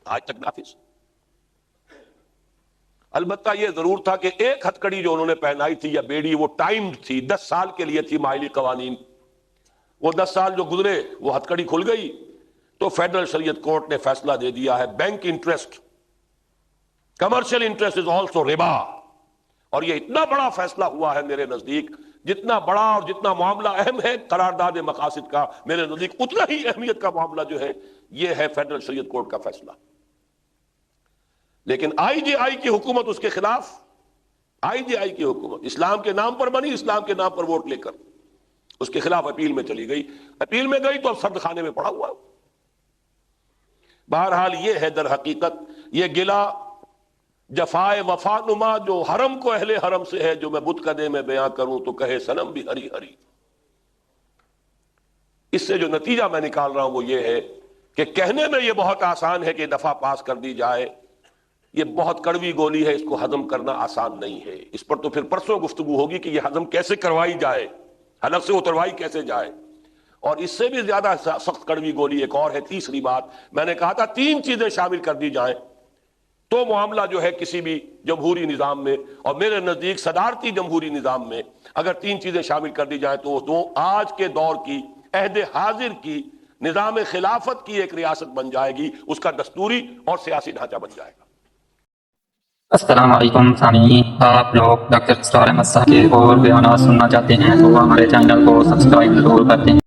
آج تک نافذ۔ البتہ یہ ضرور تھا کہ ایک ہتھکڑی جو انہوں نے پہنائی تھی یا بیڑی، وہ ٹائمڈ تھی، 10 سال کے لیے تھی مائلی قوانین۔ وہ 10 سال جو گزرے وہ ہتھکڑی کھل گئی تو فیڈرل شریعت کورٹ نے فیصلہ دے دیا ہے، bank interest, commercial interest is also ربا۔ اور یہ اتنا بڑا فیصلہ ہوا ہے میرے نزدیک، جتنا بڑا اور جتنا معاملہ اہم ہے قرارداد مقاصد کا، میرے نزدیک اتنا ہی اہمیت کا معاملہ جو ہے یہ ہے فیڈرل شریعت کورٹ کا فیصلہ۔ لیکن آئی جے آئی کی حکومت اس کے خلاف، آئی جے آئی کی حکومت اسلام کے نام پر بنی، اسلام کے نام پر ووٹ لے کر اس کے خلاف اپیل میں چلی گئی، اپیل میں گئی تو اب سرد خانے میں پڑا ہوا۔ بہرحال یہ ہے در حقیقت یہ گلہ جفائے وفا نما جو حرم کو اہل حرم سے ہے، جو میں بت کدے میں بیان کروں تو کہے صنم بھی ہری ہری۔ اس سے جو نتیجہ میں نکال رہا ہوں وہ یہ ہے کہ کہنے میں یہ بہت آسان ہے کہ دفعہ پاس کر دی جائے، یہ بہت کڑوی گولی ہے، اس کو ہضم کرنا آسان نہیں ہے۔ اس پر تو پھر پرسوں گفتگو ہوگی کہ یہ ہضم کیسے کروائی جائے، حلق سے اتروائی کیسے جائے۔ اور اس سے بھی زیادہ سخت کڑوی گولی ایک اور ہے، تیسری بات میں نے کہا تھا 3 چیزیں شامل کر دی جائیں تو معاملہ جو ہے کسی بھی جمہوری نظام میں، اور میرے نزدیک صدارتی جمہوری نظام میں اگر 3 چیزیں شامل کر دی جائیں تو وہ آج کے دور کی عہد حاضر کی نظام خلافت کی ایک ریاست بن جائے گی، اس کا دستوری اور سیاسی ڈھانچہ بن جائے گا۔ السلام علیکم سامعین، آپ لوگ ڈاکٹر اسرار احمد صاحب کے اور بیانات سننا چاہتے ہیں تو ہمارے چینل کو سبسکرائب ضرور کرتے ہیں۔